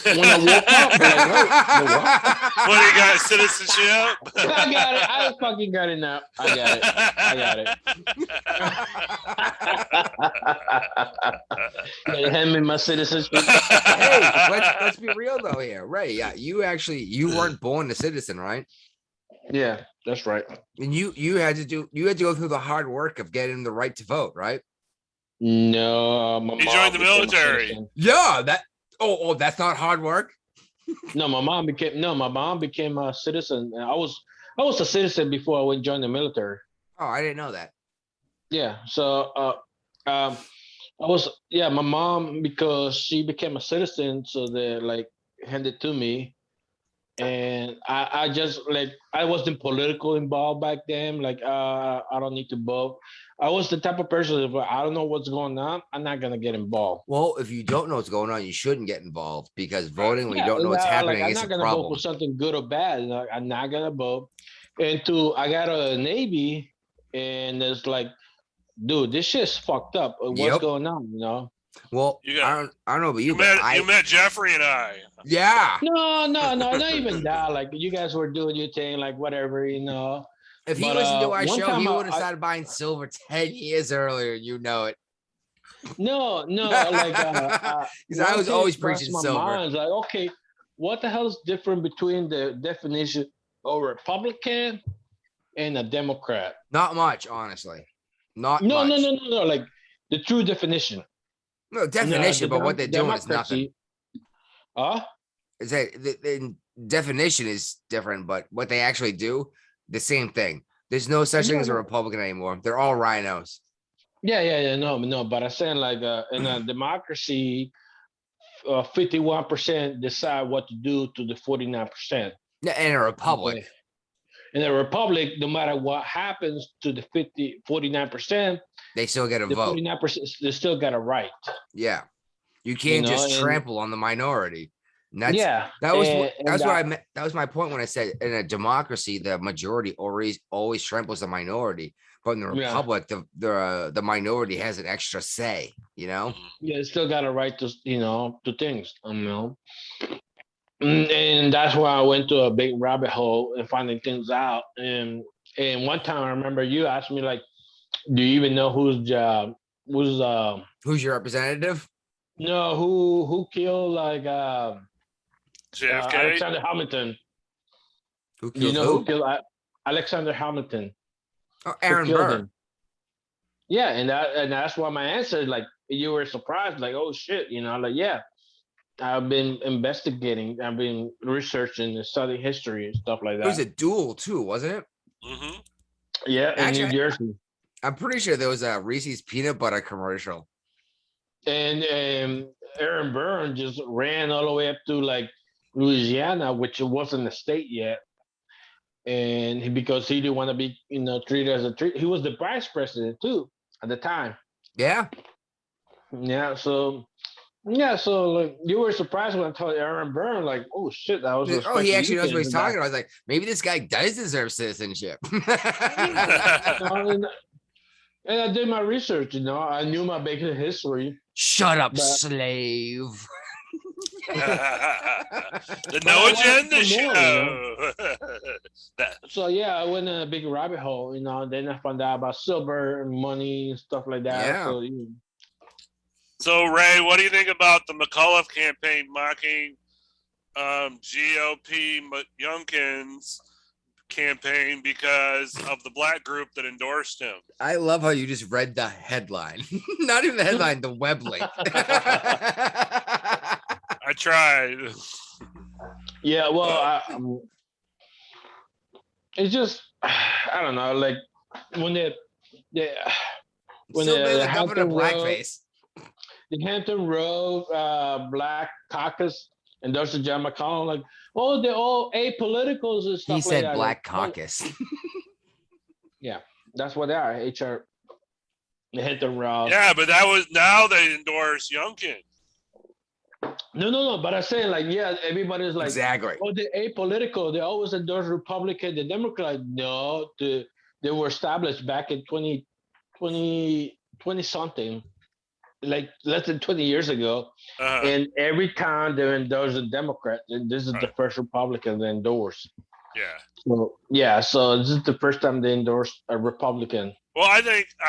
When I woke up, I'm like, wait, the what? What do you got? Citizenship? I got it. I fucking got it now. I got it. They hand me my citizenship. Hey, let's be real though here, Ray. Yeah, you weren't born a citizen, right? Yeah, that's right. And you had to go through the hard work of getting the right to vote, right? No, my He mom joined the became a military. citizen. Yeah, that's not hard work. No, my mom became a citizen. And I was a citizen before I went join the military. Oh, I didn't know that. Yeah, so my mom, because she became a citizen, so they like handed to me, and I just like I wasn't political involved back then. Like I don't need to vote. I was the type of person if I don't know what's going on, I'm not gonna get involved. Well, if you don't know what's going on, you shouldn't get involved because voting when you Yeah, don't know what's happening I'm is not a gonna vote problem. for something good or bad. I'm not gonna vote. And two, I got a Navy, and it's like, dude, this shit's fucked up. What's Yep. going on? You know? Well, You got- I don't know about you, You but met Jeffrey and I. yeah. No, not even that. Like you guys were doing your thing, like whatever, you know. If he But, listened to our one show, time he I- would have started buying silver 10 years earlier. You know it. No, like Because I one was thing always crossed preaching my silver. mind, like, okay, what the hell is different between the definition of Republican and a Democrat? Not much, honestly. Not No, much. no. Like the true definition. No definition, The but what they're doing is nothing. democracy. Huh? Is that the definition is different, but what they actually do, the same thing. There's no such thing as a No. Republican anymore. They're all rhinos. Yeah, no. But I'm saying like in a democracy, 51% decide what to do to the 49%. Yeah, and a republic. Okay. In a republic, no matter what happens to the 49%, They still get a the vote. 49% they still got a right. Yeah. You can't know, just and- trample on the minority. And that's Yeah, that was and- what and that's what I that- meant. That was my point when I said in a democracy, the majority always tramples the minority. But in the Yeah. republic, the minority has an extra say, you know? Yeah, they still got a right to to things. And that's why I went to a big rabbit hole and finding things out. And one time I remember you asked me like, "Do you even know who's Who's your representative? no who killed like JFK. Alexander Hamilton? Who Do you killed know who? who killed Alexander Hamilton? Oh, Who Aaron killed Burr. him? Yeah, and that's why my answer like you were surprised, like, oh shit, like, yeah. I've been investigating, I've been researching and studying history and stuff like It was that. a duel too, wasn't it? Mm-hmm. Yeah, in Actually, New Jersey. I'm pretty sure there was a Reese's peanut butter commercial. And Aaron Burr just ran all the way up to like Louisiana, which it wasn't a state yet. And because he didn't want to be, treated as he was the vice president too at the time. Yeah. Yeah, so like you were surprised when I told Aaron Burr, like, oh shit, that was. Oh, he actually knows what he's talking about. about. I was like, maybe this guy does deserve citizenship. And I did my research. I knew my basic history. Shut up, But- slave. The But No I wanted Agenda to Show. know, That- So yeah, I went in a big rabbit hole. Then I found out about silver and money and stuff like that. Yeah. So, So Ray, what do you think about the McAuliffe campaign mocking GOP Youngkin's campaign because of the black group that endorsed him? I love how you just read the headline. Not even the headline, the web link. I tried. yeah. Well, it's just I don't know. Like when when Still the being the governor Hampton Road, blackface. the Hampton Road Black Caucus endorsed John McConnell, like, oh, they're all apoliticals and stuff He like said that. black Like, oh, caucus. yeah, that's what they are. HR, the Hampton Road. Yeah, but that was now they endorse Youngkin. No. But I'm saying, like, yeah, everybody's like, Exactly. oh, they're apolitical. They always endorse Republican, the Democrat. No, they were established back in 20 something. like less than 20 years ago. Uh, And every time they endorse a Democrat, this is the right. first Republican they endorse. Yeah. So yeah, so this is the first time they endorsed a Republican. Well, I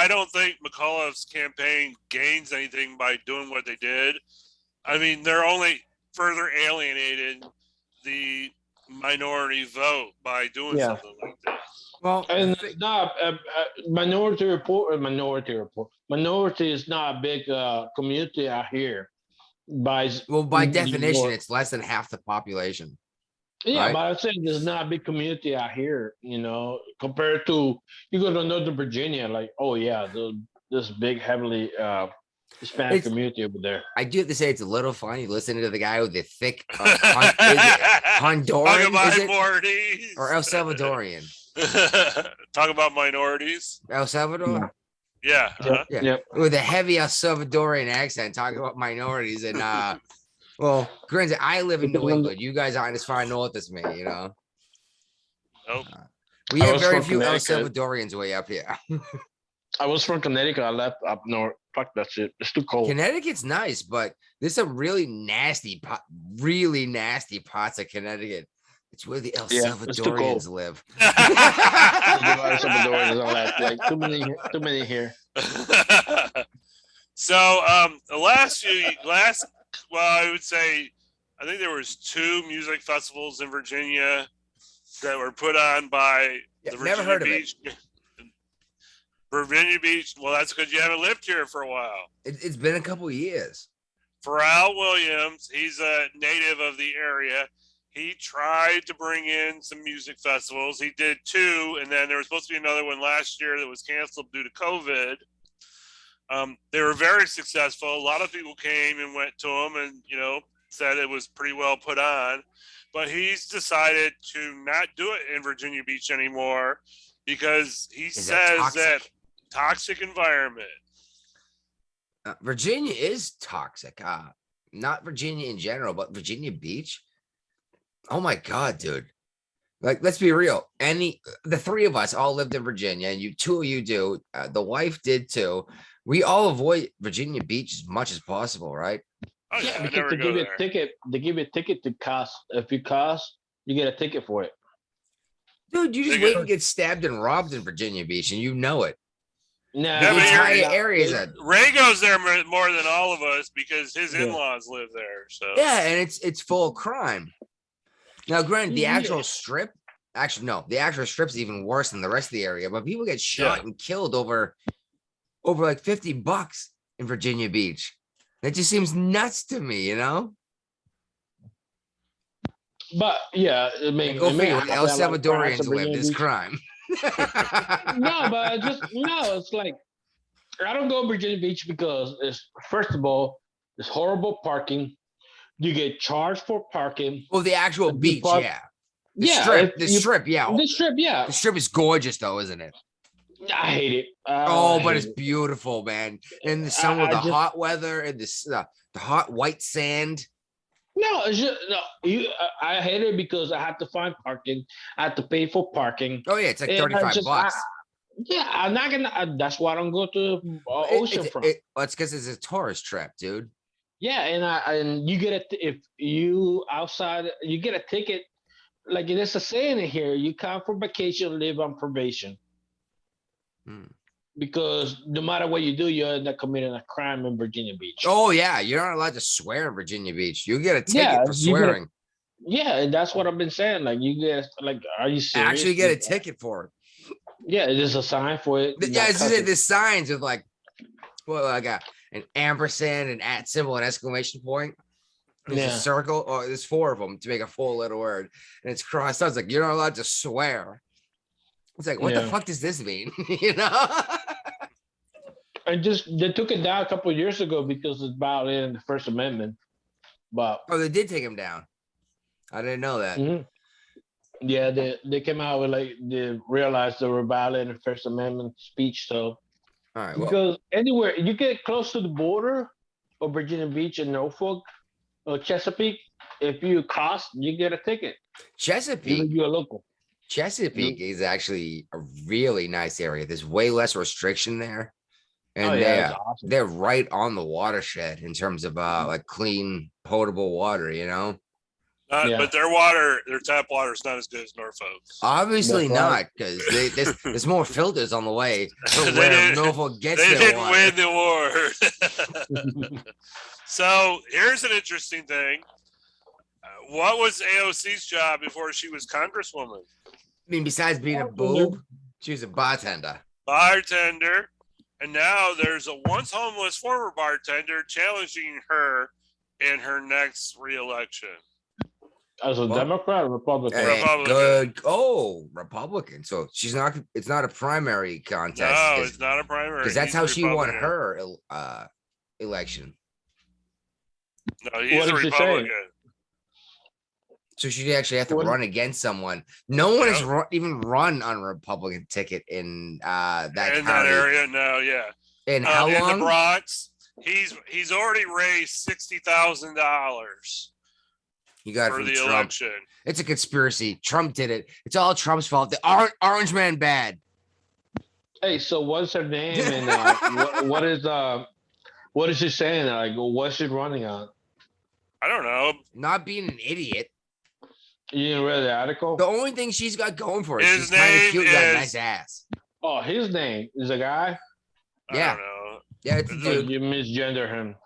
don't think McAuliffe's campaign gains anything by doing what they did. I mean, they're only further alienated the minority vote by doing Yeah. something like this. Well, And it's not Minority is not a big community out here. By by definition, it's less than half the population. yeah, right? but I'm saying there's not a big community out here, compared to you go to Northern Virginia, like, oh yeah, this big heavily Hispanic It's- community over there. I do have to say it's a little funny listening to the guy with the thick is it Talk Honduran about is it? minorities. Or El Salvadorian? Talk about minorities. El Salvador? Yeah. Yep. Yeah. Yep. With a heavy El Salvadorian accent talking about minorities and well, granted, I live in New England. You guys aren't as far north as me, you know. Nope. We I have was very from few El Connecticut. Salvadorians way up here. I was from Connecticut. I left up north. Fuck that shit. It's too cold. Connecticut's nice, but there's some really nasty parts of Connecticut. It's where the El Yeah, it's too cold. Salvadorians live. Like too many here. So the last well, I would say I think there was 2 music festivals in Virginia that were put on by Yeah, the never Virginia heard of it. Beach. Virginia Beach. Well, that's because you haven't lived here for a while. It's been a couple years. Pharrell Williams, he's a native of the area. He tried to bring in some music festivals. He did 2, and then there was supposed to be another one last year that was canceled due to COVID. They were very successful. A lot of people came and went to them and, said it was pretty well put on. But he's decided to not do it in Virginia Beach anymore because he says that toxic environment. Virginia is toxic. Not Virginia in general, but Virginia Beach. Oh my God, dude. Like, let's be real. The 3 of us all lived in Virginia, and 2 of you do. The wife did too. We all avoid Virginia Beach as much as possible, right? Oh, yeah, I because never they go give you there. a ticket. They give you a ticket to cost. If you cost, you get a ticket for it. Dude, you just They wait get- and get stabbed and robbed in Virginia Beach, and you know it. Nah, Yeah, The but entire you're- area is a Ray goes there more than all of us because his Yeah. in-laws live there. So yeah, and it's full of crime. Now, granted, the Yeah. actual strip, the actual strip's even worse than the rest of the area. But people get shot Yeah. and killed over like $50 in Virginia Beach. That just seems nuts to me, you know. but yeah, I mean, And go it may figure, happen El a lot of crimes Salvadorians in live. Virginia There's Beach. crime. No, but it's like I don't go to Virginia Beach because it's first of all, it's horrible parking. You get charged for parking. Well, the actual The beach, park- yeah. if The you- strip, yeah. The strip, yeah. The strip is gorgeous, though, isn't it? I hate it. Oh, I but hate it's it. beautiful, man. In the summer, I the just- hot weather and the hot white sand. No, it's just no. I hate it because I have to find parking. I have to pay for parking. Oh yeah, it's like And I $35. just- Yeah, I'm not gonna. That's why I don't go to oceanfront. It's because it's a tourist trap, dude. Yeah, and you get if you outside, you get a ticket. Like there's a saying in here: you come for vacation, live on probation. Hmm. Because no matter what you do, you end up committing a crime in Virginia Beach. Oh yeah, you're not allowed to swear in Virginia Beach. You get a ticket Yeah, for you get a- swearing. Yeah, and that's what I've been saying. Like you get, are you serious? Actually, get a ticket for it. Yeah, there's a sign for it. Yeah, Not it's cussing. the signs with like, well, like an ampersand, an at symbol, an exclamation point. There's a Yeah. circle, or there's 4 of them to make a 4-letter word, and it's crossed out. It's like you're not allowed to swear. It's like, what the Yeah. fuck does this mean? You know? And they took it down a couple of years ago because it's violating the First Amendment. But Oh, they did take him down. I didn't know that. mhm. Yeah, they came out with they realized they were violating the First Amendment speech. So All right. Well, because anywhere you get close to the border of Virginia Beach and Norfolk or Chesapeake, if you cost, you get a ticket. Even Chesapeake. if you're a local. Chesapeake is actually a really nice area. There's way less restriction there. and yeah, that's awesome. they're right on the watershed in terms of like clean potable water, you know. Yeah. But their tap water is not as good as Norfolk's. Obviously That's right. not, because there's more filters on the way to They where didn't- Norfolk gets They their didn't water. win the war. So here's an interesting thing. What was AOC's job before she was Congresswoman? I mean, besides being a boob, she was a bartender. Bartender. And now there's a once homeless former bartender challenging her in her next reelection. As a Well, Democrat or Republican? Hey, Republican. good. Oh, Republican. So she's not. It's not a primary contest. No, it's not a primary. Because that's He's how she won Republican. her election. No, he's What a did she say? Republican. So she actually have to What- run against someone. No one has Yep. even run on a Republican ticket in that In county. that area, no, yeah. And how In the long? Bronx, he's already raised $60,000 You got it for from the Trump. election. It's a conspiracy. Trump did it. It's all Trump's fault. The orange man bad. Hey, so what's her name and what is she saying? Like, what's she running on? I don't know. Not being an idiot. You didn't read the article? The only thing she's got going for her, His she's kind of name cute. Got a is- nice ass. Oh, his name is a guy. I Yeah. don't know. Yeah, it's a Is So dude. you misgender him.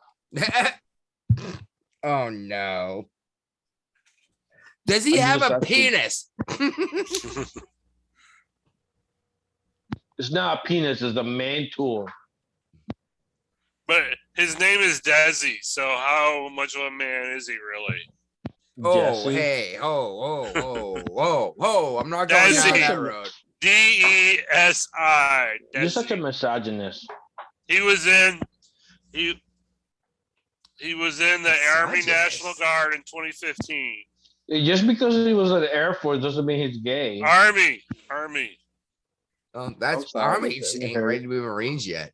Oh no. Does he I'm have just a asking. penis? It's not a penis. It's the main tool. But his name is Desi, so how much of a man is he really? Oh, Jesse. hey, oh, I'm not going down Desi. that road. DESI. You're such a Desi. misogynist. He was in the Army Misogynist. National Guard in 2015. Just because he was in the Air Force doesn't mean he's gay. Army. That's sorry, Army okay, ain't okay. ready to be Marines yet.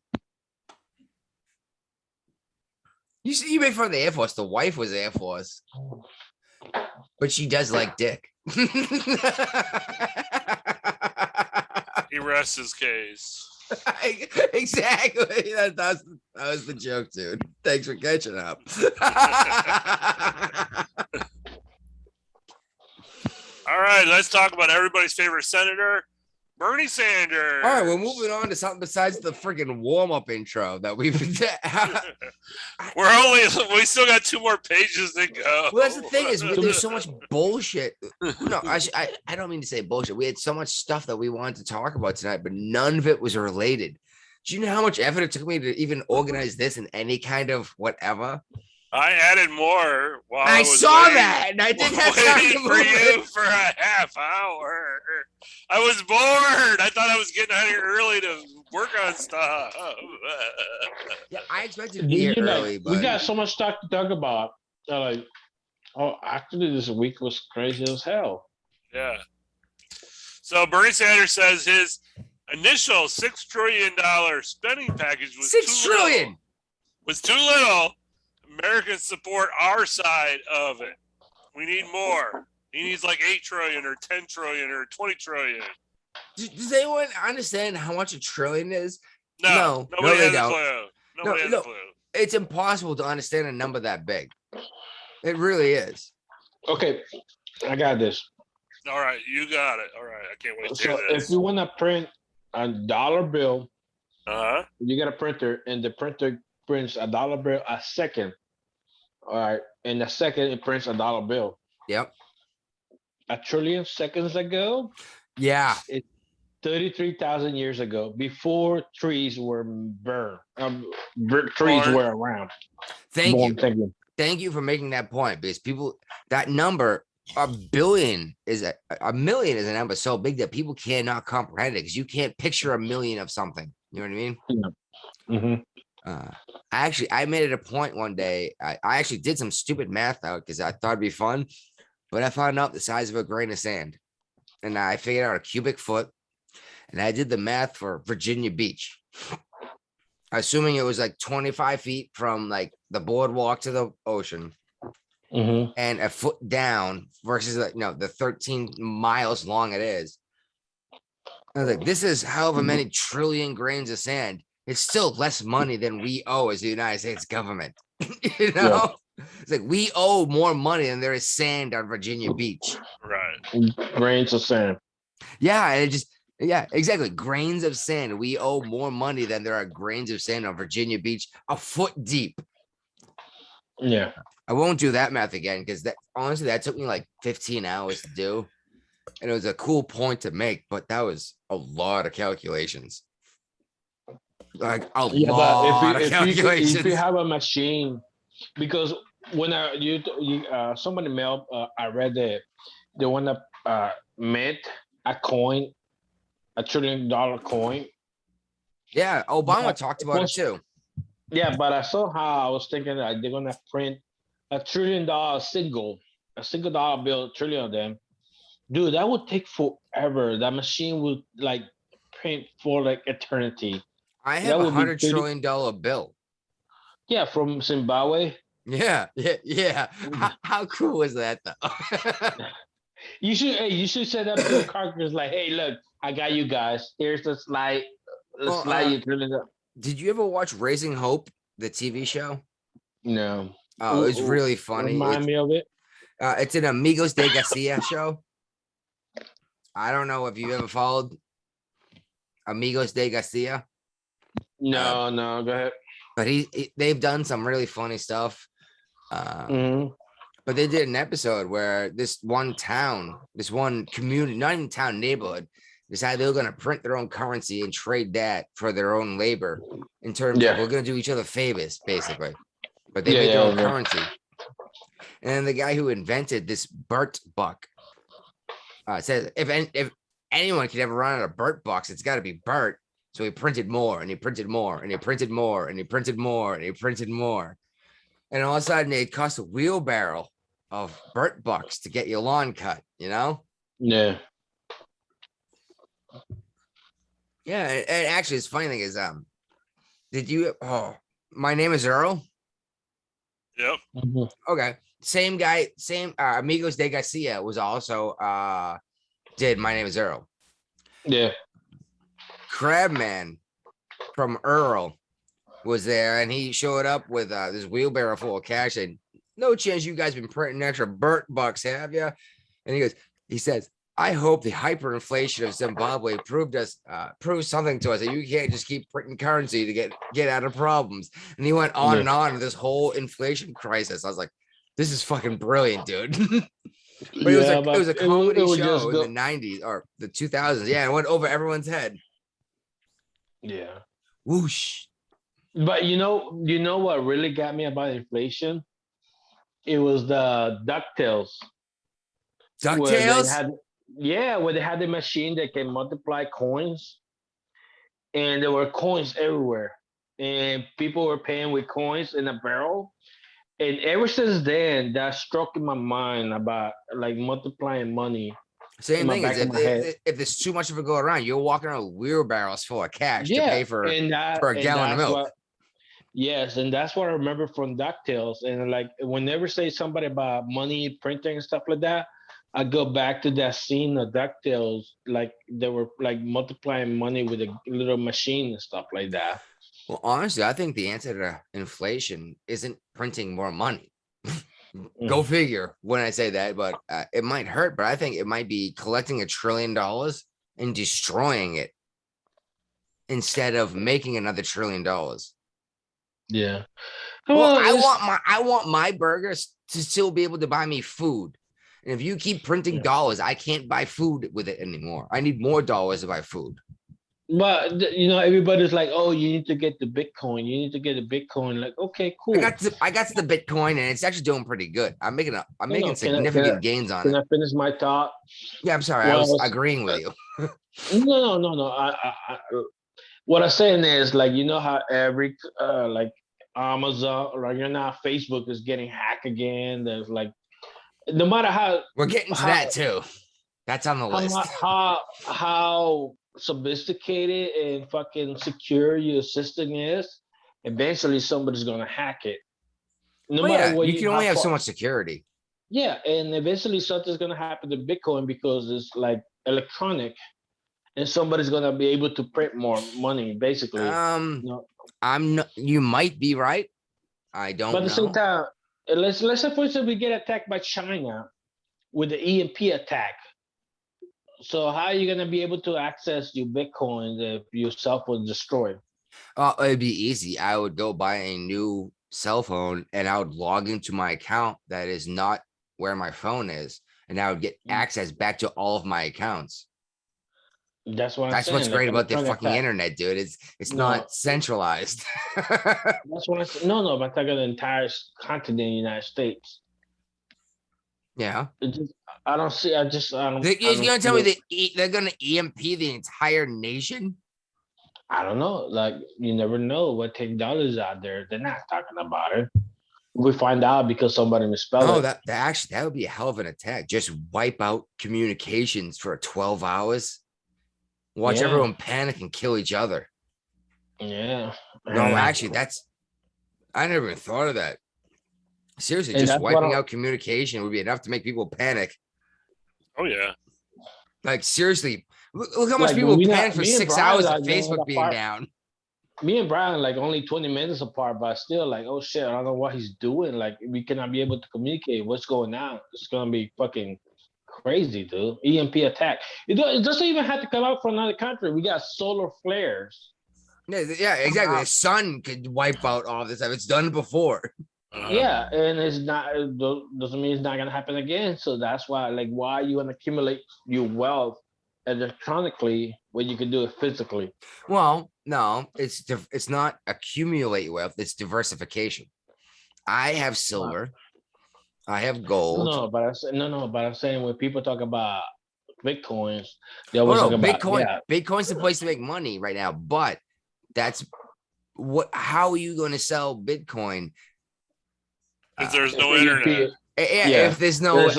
You see, you made fun of the Air Force. The wife was Air Force, but she does like dick. He rests his case. Exactly. That was the joke, dude. Thanks for catching up. All right, let's talk about everybody's favorite senator, Bernie Sanders. All right, we're moving on to something besides the freaking warm-up intro that we've. We still got 2 more pages to go. Well, that's the thing is there's so much bullshit. No, I don't mean to say bullshit. We had so much stuff that we wanted to talk about tonight, but none of it was related. Do you know how much effort it took me to even organize this in any kind of whatever? I added more while I was saw waiting- that, and I didn't have time to waiting move for it. you for a half hour. I was bored. I thought I was getting out here early to work on stuff. Yeah, I expected to be here You know, early, we but got so much stuff to talk about. Actually, this week was crazy as hell. Yeah. So Bernie Sanders says his initial $6 trillion spending package was $6 too trillion. little. Was too little. Americans support our side of it. We need more. He needs like 8 trillion or 10 trillion or 20 trillion. Does anyone understand how much a trillion is? No, No, nobody they has a don't. clue. Nobody has no. a clue. It's impossible to understand a number that big. It really is. Okay, I got this. All right, you got it. All right, I can't wait to So hear if this. you want to print a dollar bill, Uh-huh. you get a printer, and the printer prints a dollar bill a second. All right, in a second it prints a dollar bill. Yep. A trillion seconds ago, Yeah. 33,000 years ago, before trees were burned, trees Born. were around. Thank you. Thank you. Thank you for making that point, because people, that number, a million is a million is a number so big that people cannot comprehend it, because you can't picture a million of something. You know what I mean? Mhm. I made it a point one day. I actually did some stupid math out because I thought it'd be fun, but I found out the size of a grain of sand, and I figured out a cubic foot, and I did the math for Virginia Beach, assuming it was like 25 feet from like the boardwalk to the ocean Mhm. and a foot down versus like, the 13 miles long it is. I was like, this is however many trillion grains of sand. it's still less money than we owe as the United States government. You Yeah. know, it's like we owe more money than there is sand on Virginia Beach. Right. Grains of sand. Yeah, and it just yeah, exactly. Grains of sand. We owe more money than there are grains of sand on Virginia Beach, a foot deep. Yeah. I won't do that math again because that honestly that took me like 15 hours to do. And it was a cool point to make, but that was a lot of calculations. Like a Yeah, but lot of if calculations. you have a machine, because when somebody mailed, I read the one that mint a coin, $1 trillion coin. Yeah, Obama But talked about it too. Yeah, but I saw how I was thinking that they're gonna print $1 trillion a single dollar bill, trillion of them. Dude, that would take forever. That machine would like print for like eternity. I have That a would be $100 pretty. trillion bill. Yeah, from Zimbabwe. Yeah. How cool is that though? You should set up your carcass like, hey, look, I got you guys. Here's the slide. The Well, slide you turn it up. Did you ever watch Raising Hope, the TV show? No. Oh, it was really funny. Remind me of it. It's an Amigos de Garcia show. I don't know if you ever followed Amigos de Garcia. No, go ahead. But they've done some really funny stuff. Mhm. But they did an episode where this one community, not even town, neighborhood, decided they were going to print their own currency and trade that for their own labor in terms Yeah. of we're going to do each other favors, basically. But they Yeah, made their own yeah. currency. And the guy who invented this Burt buck says if anyone could ever run out of Burt bucks, it's got to be Burt. So he printed more and he printed more and he printed more and he printed more and he printed more. And all of a sudden it cost a wheelbarrow of Burt bucks to get your lawn cut, you know? Yeah. Yeah. And actually, it's funny thing is, my name is Earl. Yep. Mhm. Okay. Same guy, same Amigos de Garcia was also did My Name is Earl. Yeah. Crabman from Earl was there and he showed up with this wheelbarrow full of cash and no chance you guys been printing extra Burt bucks, have you? And he says, I hope the hyperinflation of Zimbabwe proves something to us that you can't just keep printing currency to get out of problems. And he went on and on this whole inflation crisis. I was like, this is fucking brilliant, dude. But it was a comedy show in the 90s or the 2000s. Yeah, it went over everyone's head. Yeah. Whoosh. But you know what really got me about inflation? It was the DuckTales. DuckTales? Where they had the machine that can multiply coins. And there were coins everywhere. And people were paying with coins in a barrel. And ever since then, that struck in my mind about like multiplying money. Same thing back is of my head. if there's too much of it go around, you're walking around with wheelbarrows full of cash to pay for a gallon of milk. Yes, and that's what I remember from DuckTales. And like whenever say somebody about money printing and stuff like that, I go back to that scene of DuckTales, like they were like multiplying money with a little machine and stuff like that. Well, honestly, I think the answer to inflation isn't printing more money. Go figure when I say that, but it might hurt, but I think it might be collecting $1 trillion and destroying it instead of making another $1 trillion. Yeah. Well, I want my burgers to still be able to buy me food. And if you keep printing dollars, I can't buy food with it anymore. I need more dollars to buy food. But everybody's like, "Oh, you need to get the Bitcoin. You need to get a Bitcoin." Like, okay, cool. I got the Bitcoin, and it's actually doing pretty good. I'm making significant gains on it. Can I finish my thought? Yeah, I'm sorry. I was agreeing with you. No. What I'm saying is, like, you know how every like Amazon or Facebook is getting hacked again. There's like, no matter how we're getting to that too. That's on the list. How sophisticated and fucking secure your system is, eventually somebody's gonna hack it. No matter what, you can only have so much security. Yeah, and eventually something's gonna happen to Bitcoin because it's like electronic. and somebody's gonna be able to print more money, basically. You know? I'm not, you might be right. I But don't at the same know. time, let's suppose that we get attacked by China with the EMP attack. So how are you gonna be able to access your Bitcoin if your cell phone is destroyed? It'd be easy. I would go buy a new cell phone and I would log into my account that is not where my phone is, and I would get access back to all of my accounts. That's what I'm That's what's saying. Like great about the electronic fucking attack. internet, dude. It's No, not centralized. that's what I said. No, but I'm talking the entire continent, United States. Yeah. It just, I don't see. You're I don't gonna see tell me it. they're gonna EMP the entire nation? I don't know. Like you never know what $10 out there. They're not talking about it. We find out because somebody misspelled Oh, it. that would be a hell of an attack. Just wipe out communications for 12 hours. Watch Yeah, everyone panic and kill each other. yeah. No, And, actually, I never even thought of that. Seriously, and just that's what wiping out communication would be enough to make people panic. Oh yeah. Like, seriously, look how much like people we panic not for me and 6 Brian hours like of man Facebook being apart. down. Me and Brian like only 20 minutes apart, but still like, oh shit, I don't know what he's doing. Like we cannot be able to communicate what's going on. It's gonna be fucking crazy, dude. EMP attack. It doesn't even have to come out from another country. We got solar flares. Yeah, exactly. The sun could wipe out all this stuff. It's done before. Yeah, and it's not doesn't mean it's not gonna happen again. So that's why, like, why you want to accumulate your wealth electronically when you can do it physically? Well, no, it's not accumulate wealth. It's diversification. I have silver. I have gold. But I'm saying when people talk about bitcoins, they Oh always no, talk about Bitcoin's the place to make money right now. But that's how are you going to sell Bitcoin? If there's no EMP. internet. Yeah, if there's There's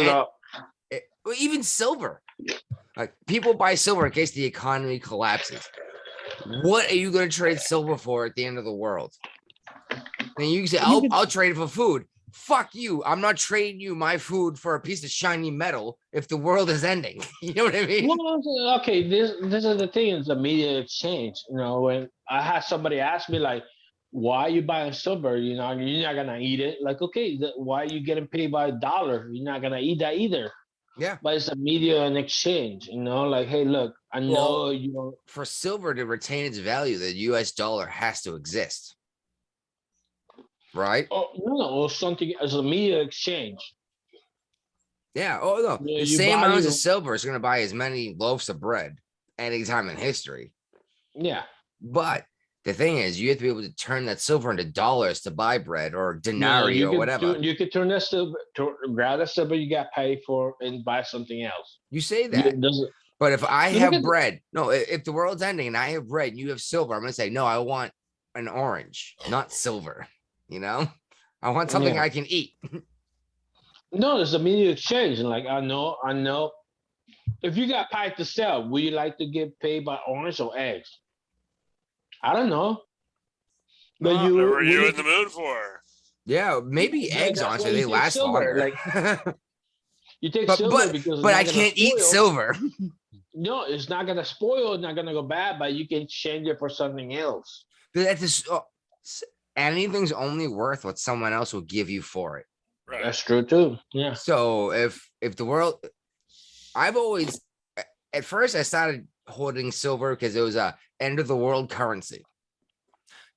even silver. Like people buy silver in case the economy collapses. What are you going to trade silver for at the end of the world? Then you can say, I'll trade it for food. Fuck you. I'm not trading you my food for a piece of shiny metal if the world is ending. You know what I mean? Well, okay, this is the thing, it's a media exchange. You know, when I had somebody ask me like, why are you buying silver? You know, you're not gonna eat it. Like, okay, why are you getting paid by a dollar? You're not gonna eat that either. Yeah. But it's a media and exchange, you know, like, hey, look, I know you know. For silver to retain its value, the US dollar has to exist. Right? Oh no, or something as a media exchange. Yeah. Oh no. You know, The you same amount value, of silver is going to buy as many loaves of bread anytime in history. yeah. But the thing is, you have to be able to turn that silver into dollars to buy bread or denarii or whatever. You could turn that silver, grab that silver you got paid for, and buy something else. You say that. But if I have bread, no, if the world's ending and I have bread and you have silver, I'm going to say, no, I want an orange, not silver. You know, I want something I can eat. No, it's a media exchange. And like, I know. If you got pie to sell, would you like to get paid by orange or eggs? I don't know. But What were you in the mood for? Yeah, maybe eggs, honestly, they last silver. longer. Like, you take silver because but I can't eat silver. No, it's not gonna spoil. It's not gonna go bad. But you can change it for something else. Anything's only worth what someone else will give you for it. Right. That's true too. Yeah. So if the world, I've always, at first I started holding silver because it was a end of the world currency.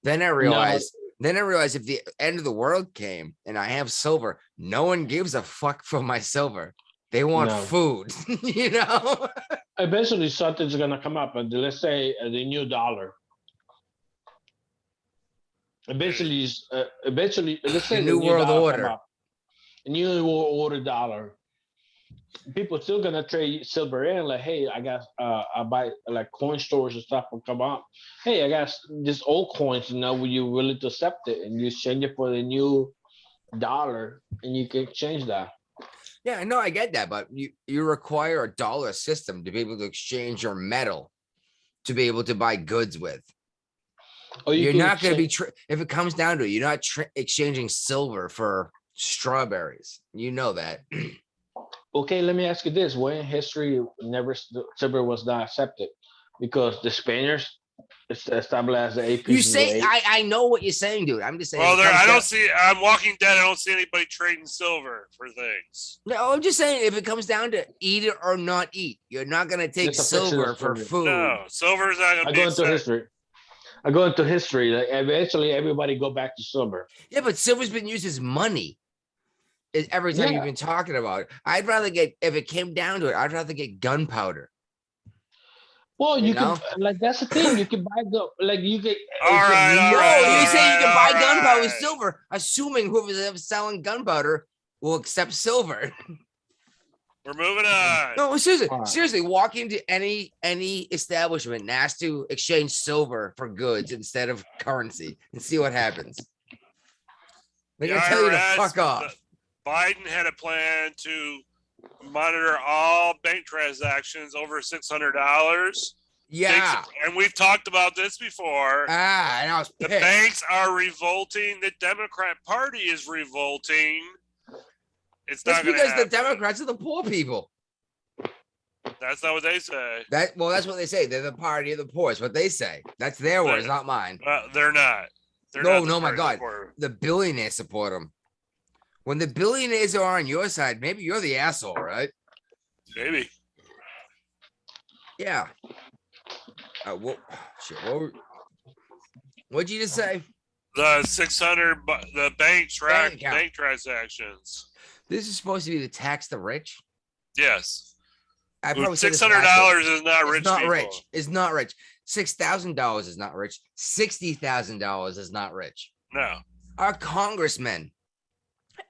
Then I realized if the end of the world came and I have silver, no one gives a fuck for my silver. They want food, you know? Eventually something's gonna come up, and let's say the new dollar. Eventually, let's say the new world order. A new world order dollar. People still gonna trade silver in, like, hey, I got I buy like coin stores and stuff will come up. Hey, I got this old coins, you know, will you willing to accept it? And you exchange it for the new dollar and you can change that. Yeah, no, I get that, but you require a dollar system to be able to exchange your metal to be able to buy goods with. Or you're not going to be, if it comes down to it, you're not exchanging silver for strawberries. You know that. Okay, let me ask you this: when in history silver was not accepted? because the Spaniards established the eight You pieces of say eight. I know what you're saying, dude. I'm just saying. Well, it there comes I down- don't see. I'm Walking Dead. I don't see anybody trading silver for things. No, I'm just saying if it comes down to eat it or not eat, you're not gonna take Just a picture silver of for silver. food. No, silver's not going I to go be into accepted. history. I go into history. Like eventually, everybody go back to silver. Yeah, but silver's been used as money. Every time Yeah. you've been talking about it. I'd rather get, if it came down to it, I'd rather get gunpowder. Well, You you know? can like that's the thing. You can buy the like you get. All right, No, all right, you all say you can right, buy all gunpowder with right. silver, assuming whoever's ever selling gunpowder will accept silver. We're moving on. No, seriously, All right. seriously, walk into any establishment and ask to exchange silver for goods instead of currency and see what happens. They're The gonna tell you to IRS, fuck off. Biden had a plan to monitor all bank transactions over $600. Yeah. And we've talked about this before. And I was The pissed. banks are revolting. The Democrat Party is revolting. It's That's not going to because the happen. Democrats are the poor people. That's not what they say. That's what they say. They're the party of the poor. It's what they say. That's their words, not mine. They're not. They're No, not the no, my party God. support. The billionaires support them. When the billionaires are on your side, maybe you're the asshole, right? Maybe. Yeah. Shit, what'd you just say? The 600, the bank account. bank transactions. This is supposed to be to tax the rich. Yes. I probably said this $600 last week. is not rich. It's not people. rich. It's not rich. $6,000 is not rich. $60,000 is not rich. No. Our congressman,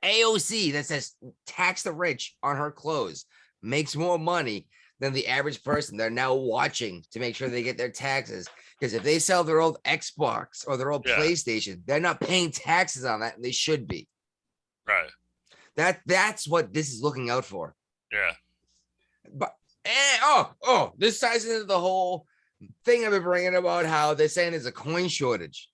AOC, that says tax the rich on her clothes, makes more money than the average person. They're now watching to make sure they get their taxes. Because if they sell their old Xbox or their old PlayStation, they're not paying taxes on that, and they should be. Right. That's what this is looking out for. Yeah. But this ties into the whole thing I've been bringing about how they're saying there's a coin shortage.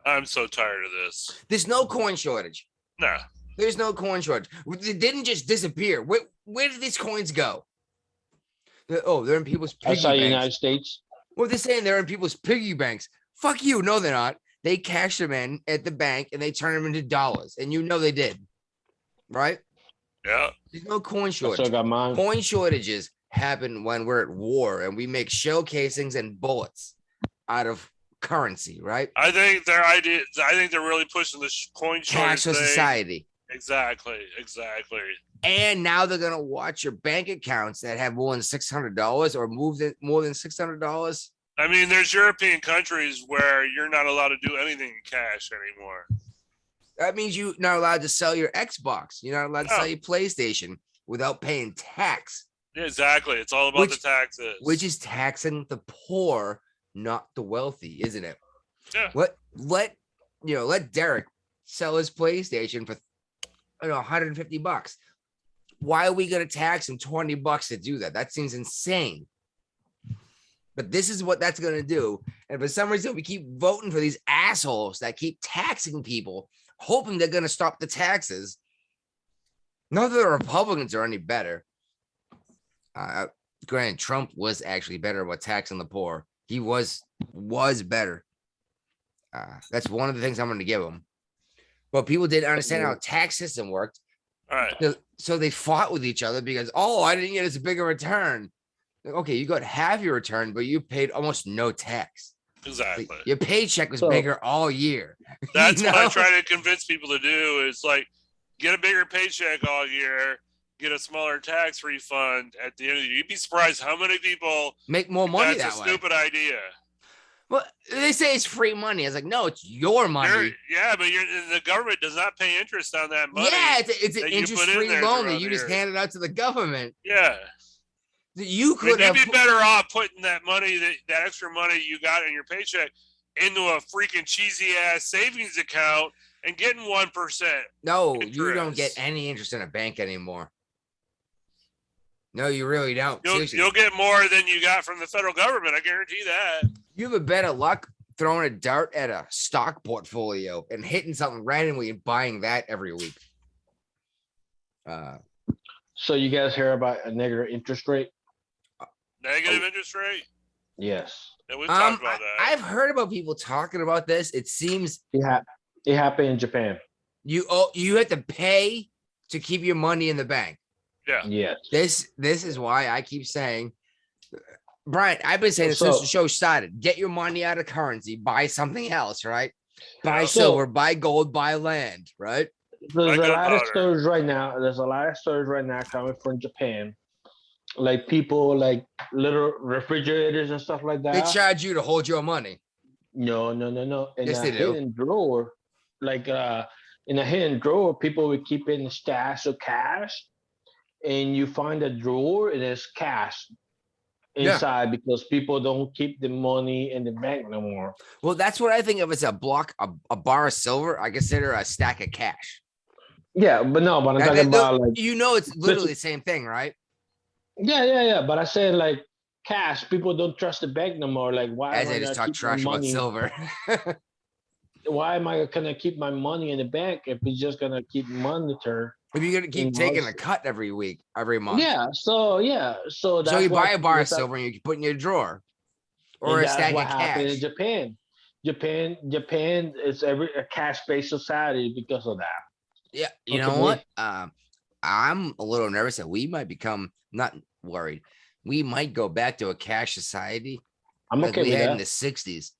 I'm so tired of this. There's no coin shortage. No. There's no coin shortage. It didn't just disappear. Where did these coins go? They're in people's piggy Outside the banks. United States. Well, they're saying they're in people's piggy banks. Fuck you. No, they're not. They cash them in at the bank and they turn them into dollars. And you know they did. Right? Yeah. There's no coin I still shortage. got mine. Coin shortages happen when we're at war and we make shell casings and bullets out of currency, right? I think they're really pushing the coin shortage Cash for thing. society. Exactly. And now they're gonna watch your bank accounts that have more than $600 or moved it more than $600. I mean, there's European countries where you're not allowed to do anything in cash anymore. That means you're not allowed to sell your Xbox. You're not allowed to No. sell your PlayStation without paying tax, Yeah, exactly. It's all about the taxes. which is taxing the poor, not the wealthy, isn't it? Yeah. Let Derek sell his PlayStation for $150. Why are we gonna tax him $20 to do that? That seems insane. But this is what that's gonna do. And for some reason, we keep voting for these assholes that keep taxing people, hoping they're gonna stop the taxes. Not that the Republicans are any better. Granted, Trump was actually better about taxing the poor. He was better. That's one of the things I'm going to give him. But people didn't understand how the tax system worked. All right. So they fought with each other because, I didn't get as big a return. Like, okay, you got half your return, but you paid almost no tax. Exactly. Like, your paycheck was So- bigger all year. That's You what I know? try to convince people to do is like get a bigger paycheck all year, get a smaller tax refund at the end of the year. You'd be surprised how many people Make more money that's that a way. stupid idea. Well, they say it's free money. I was like, no, it's your money. But the government does not pay interest on that money. Yeah, it's an that you put in interest-free there loan that throughout you the just year. handed out to the government. Yeah. You I mean, could have you'd be better off putting that money, that extra money you got in your paycheck, into a freaking cheesy ass savings account and getting 1%. No, you don't get interest. any interest in a bank anymore. No, you really don't. You'll Seriously. get more than you got from the federal government. I guarantee that. You have a better luck throwing a dart at a stock portfolio and hitting something randomly and buying that every week. So you guys hear about a negative interest rate? Negative interest rate. Yes. Yeah, we've talked about that. I've heard about people talking about this. It seems It happened in Japan. you have to pay to keep your money in the bank. Yeah. Yes. This is why I keep saying, Brian, I've been saying this So- since the show started. Get your money out of currency, buy something else, right? Buy Yeah. silver, buy gold, buy land, right? There's Like a lot of gunpowder. stories right now. There's a lot of stories right now coming from Japan. Like people like little refrigerators and stuff like They that. charge you to hold your money. No. In Yes, a they do. hidden drawer, like in a hidden drawer, people would keep in a stash of cash, and you find a drawer and there's cash Yeah. inside because people don't keep the money in the bank no more. Well, that's what I think of as a bar of silver. I consider a stack of cash. Yeah, but no, but I'm That- talking that- about like it's literally the same thing, right? yeah. But I said like cash. People don't trust the bank no more. Like why As am I I just gonna talk keep my trash about money? silver. Why am I gonna keep my money in the bank if it's just gonna keep monitor? If you're gonna keep In taking a house. cut every week, every month. So that's So you what- buy a bar of that's what- silver and you put in your drawer. Or and a that's stack what of happened cash. in Japan. Japan is a cash-based society because of that. Yeah, you Okay, know wait. what? I'm a little nervous that we might become not worried. We might go back to a cash society I'm like okay we with had in that. the 60s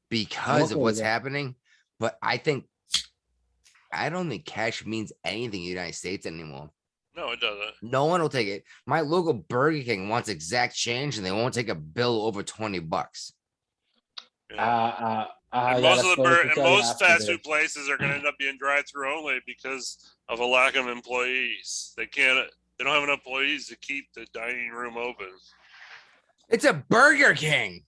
because okay of with what's that. happening. But I don't think cash means anything in the United States anymore. No, it doesn't. No one will take it. My local Burger King wants exact change and they won't take a bill over $20. Yeah. I And got most a of the story to and tell you most after fast this. food places are going to end up being drive-through only because of a lack of employees. They don't have enough employees to keep the dining room open. It's a Burger King.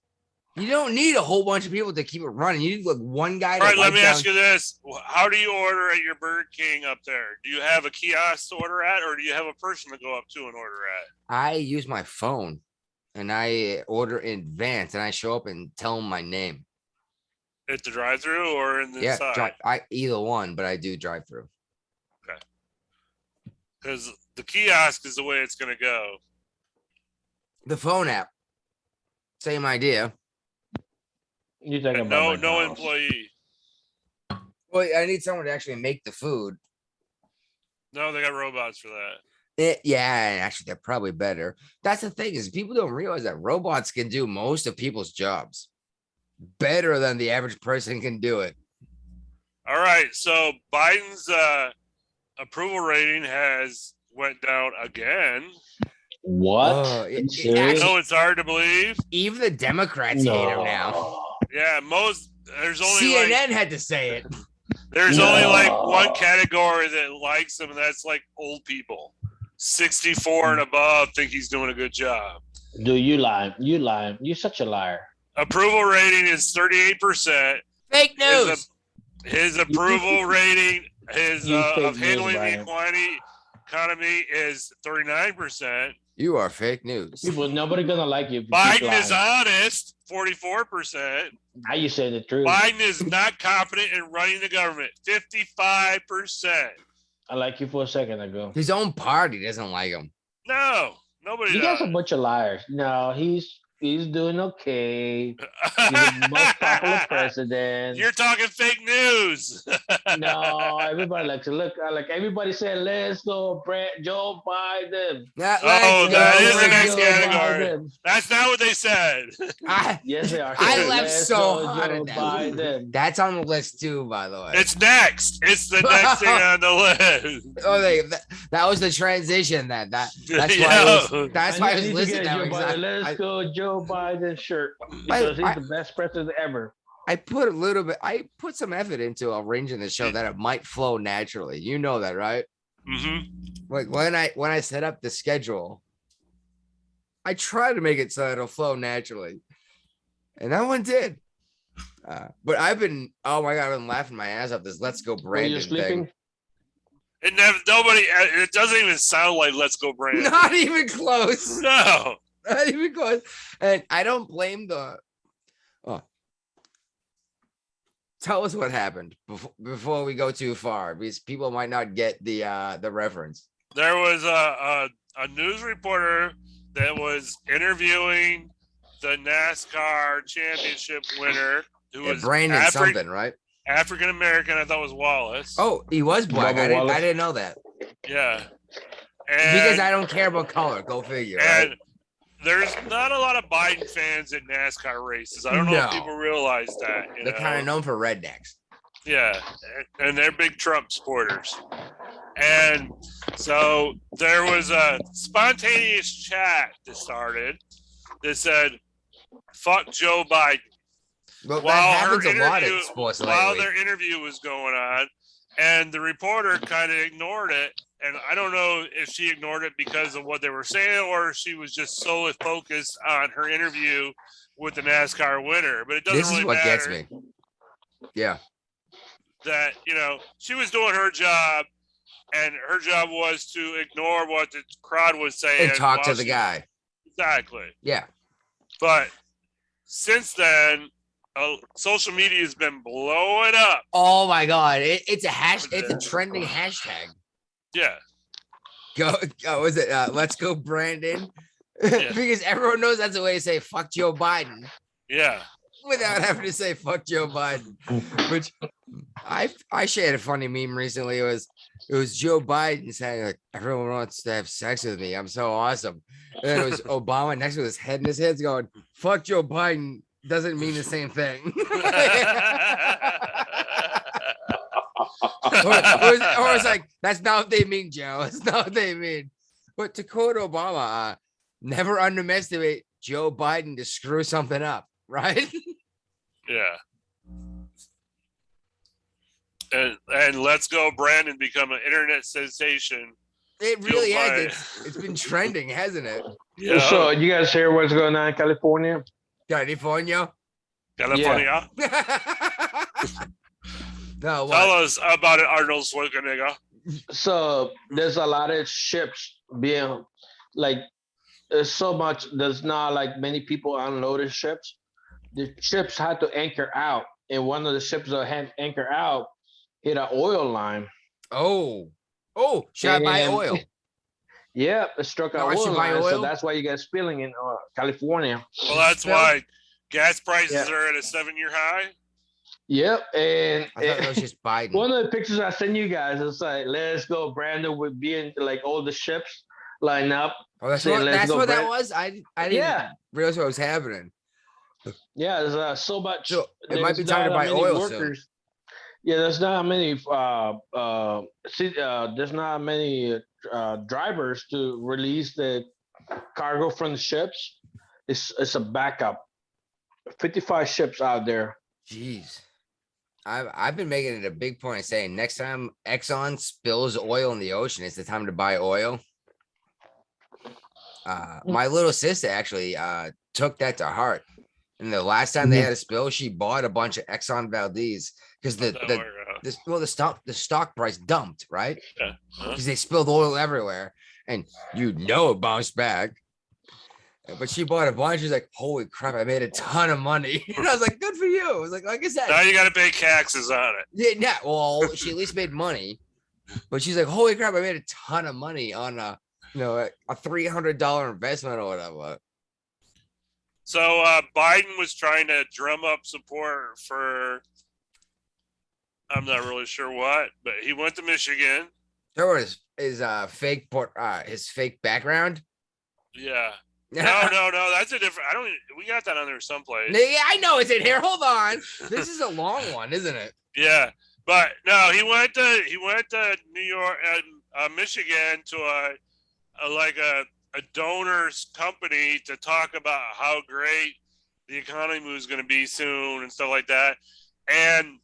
You don't need a whole bunch of people to keep it running. You need like one guy. All right, let wipe me down- ask you this: how do you order at your Burger King up there? Do you have a kiosk to order at, or do you have a person to go up to and order at? I use my phone and I order in advance and I show up and tell them my name. At the drive-through or in the Yeah, inside? either one, but I do drive through. Because the kiosk is the way it's going to go. The phone app, same idea. You talking And about no McDonald's. employee. Well, I need someone to actually make the food. No, they got robots for that. Yeah, actually, they're probably better. That's the thing is people don't realize that robots can do most of people's jobs better than the average person can do it. All right, so Biden's approval rating has went down again. What? Oh, Are you it serious? I know it's hard to believe. Even the Democrats hate him now. Yeah, there's only CNN like had to say it. there's only like No. one category that likes him, and that's like old people. 64 and above think he's doing a good job. Dude, you lying. You lying. You're such a liar. Approval rating is 38%. Fake news. His approval rating You fake of news, handling the Brian. economy is 39%. You are fake news. People, nobody gonna like you. If you keep Biden is lying. honest, 44%. Now you say the truth. Biden is not competent in running the government, 55%. I like you for a second ago. His own party doesn't like him. No, nobody You does. guys are a bunch of liars. No, he's doing okay. He's the most popular president. You're talking fake news. No, everybody likes to look. Like everybody said, let's go, Joe Biden. Oh, that is the Let's next go, category. Biden. That's not what they said. Yes, they are. I saying, laughed "Let's so go, hard Joe at that. Biden. That's on the list too, by the way. It's next. It's the next thing on the list. Oh, that was the transition. That's why Yeah. that's I why I need was to get listening. to Joe him, 'cause Biden. Let's I, go, Joe Biden shirt because I- he's the best president ever. I put a little bit. I put some effort into arranging the show that it might flow naturally. You know that, right? Hmm. Like when I set up the schedule, I try to make it so it'll flow naturally, and that one did. But I've been, oh my god, I've been laughing my ass off this "Let's Go Were you Brandon" sleeping? thing. It doesn't even sound like "Let's Go Brandon." Not even close. No. Not even close. And I don't blame the. Oh. Tell us what happened before we go too far, because people might not get the reference. There was a news reporter that was interviewing the NASCAR championship winner, who Yeah, was Brandon something, right? African American. I thought was Wallace. Oh, he was black. Bubba I Wallace. didn't know that. Yeah. Because And, I don't care about color. Go figure, right? and there's not a lot of Biden fans at NASCAR races. I don't know No. if people realize that. They're kind of known for rednecks. Yeah, and they're big Trump supporters. And so there was a spontaneous chat that started that said, "Fuck Joe Biden." Well, While that happens her a lot in interview- sports While lately. their interview was going on, and the reporter kind of ignored it. And I don't know if she ignored it because of what they were saying, or she was just solely focused on her interview with the NASCAR winner. But it doesn't This really is what matter. gets me. Yeah. That she was doing her job, and her job was to ignore what the crowd was saying And talk to while the she- guy. Exactly. Yeah. But since then, social media has been blowing up. Oh my God. It's a trending hashtag. Yeah. Is it let's go Brandon? Yeah. Because everyone knows that's the way to say fuck Joe Biden Yeah. without having to say fuck Joe Biden. Which I shared a funny meme recently. It was Joe Biden saying like everyone wants to have sex with me. I'm so awesome. And then it was Obama next with his head in his hands going, fuck Joe Biden doesn't mean the same thing. or it's like, that's not what they mean, Joe. That's not what they mean. But to quote Obama, never underestimate Joe Biden to screw something up, right? Yeah. And let's go, Brandon, become an internet sensation. It really Joe has. Biden. It's been trending, hasn't it? Yeah. So you guys hear what's going on in California? California. California. No, what? Tell us about it, Arnold Schwarzenegger. So there's a lot of ships being like there's so much. There's not like many people unloaded ships. The ships had to anchor out, and one of the ships that had anchor out hit an oil line. Oh, should I buy And- oil? Yeah, it struck an Oh, I should oil buy line, so oil? that's why you get spilling in California. Well, that's Spill? why gas prices Yeah. are at a 7-year high. Yep, and I thought it was just Biden. one of the pictures I sent you guys is like, let's go, Brandon, with being like all the ships line up. Oh, that's saying, what let's go, that Brett. was. I didn't Yeah, realize what was happening. yeah. There's so much. So it might be there's time to not buy many oil soon. Yeah, there's not many. There's not many drivers to release the cargo from the ships. It's a backup. 55 ships out there. Jeez. I've been making it a big point of saying next time Exxon spills oil in the ocean, it's the time to buy oil. My little sister actually took that to heart. And the last time they had a spill, she bought a bunch of Exxon Valdez because the stock price dumped, right? Yeah. Huh? Because they spilled oil everywhere, and it bounced back. But she bought a bunch. She's like, "Holy crap! I made a ton of money." And I was like, "Good for you." I was like I said, Now you got to pay taxes on it. yeah. Well, she at least made money. But she's like, "Holy crap! I made a ton of money on a $300 investment or whatever." So Biden was trying to drum up support for, I'm not really sure what, but he went to Michigan. There was his fake background. Yeah. No, that's a different. We got that on there someplace. Yeah, I know it's in here. Hold on. This is a long one, isn't it? Yeah, but no, he went to New York and Michigan to a donor's company to talk about how great the economy was going to be soon and stuff like that. And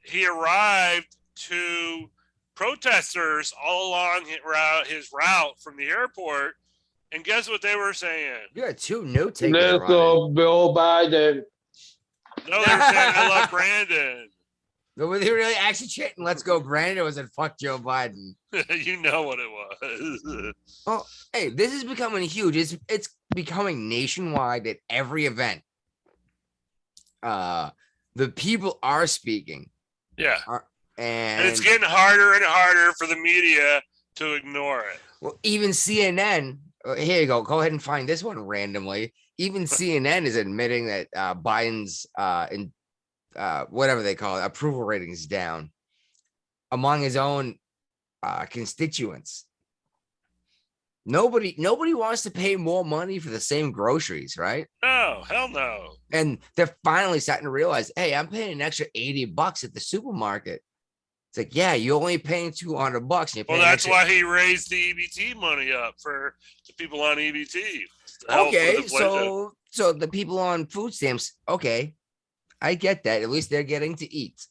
he arrived to protesters all along his route from the airport. And guess what they were saying? You got two note takers. Let's go, Bill Biden. No, they were saying, I love Brandon. Were they really actually chanting "Let's go, Brandon"? Or was it "Fuck Joe Biden"? You know what it was. Oh, hey, this is becoming huge. It's becoming nationwide at every event. The people are speaking. Yeah. And And it's getting harder and harder for the media to ignore it. well, even CNN Here you go. Go ahead and find this one randomly. Even CNN is admitting that Biden's whatever they call it, approval ratings down among his own constituents. Nobody wants to pay more money for the same groceries, right? No, hell no. And they're finally starting to realize, hey, I'm paying an extra $80 at the supermarket. It's like, yeah, you're only paying $200. Well, that's why he raised the EBT money up for the people on EBT. Okay, so the people on food stamps, okay, I get that. At least they're getting to eat,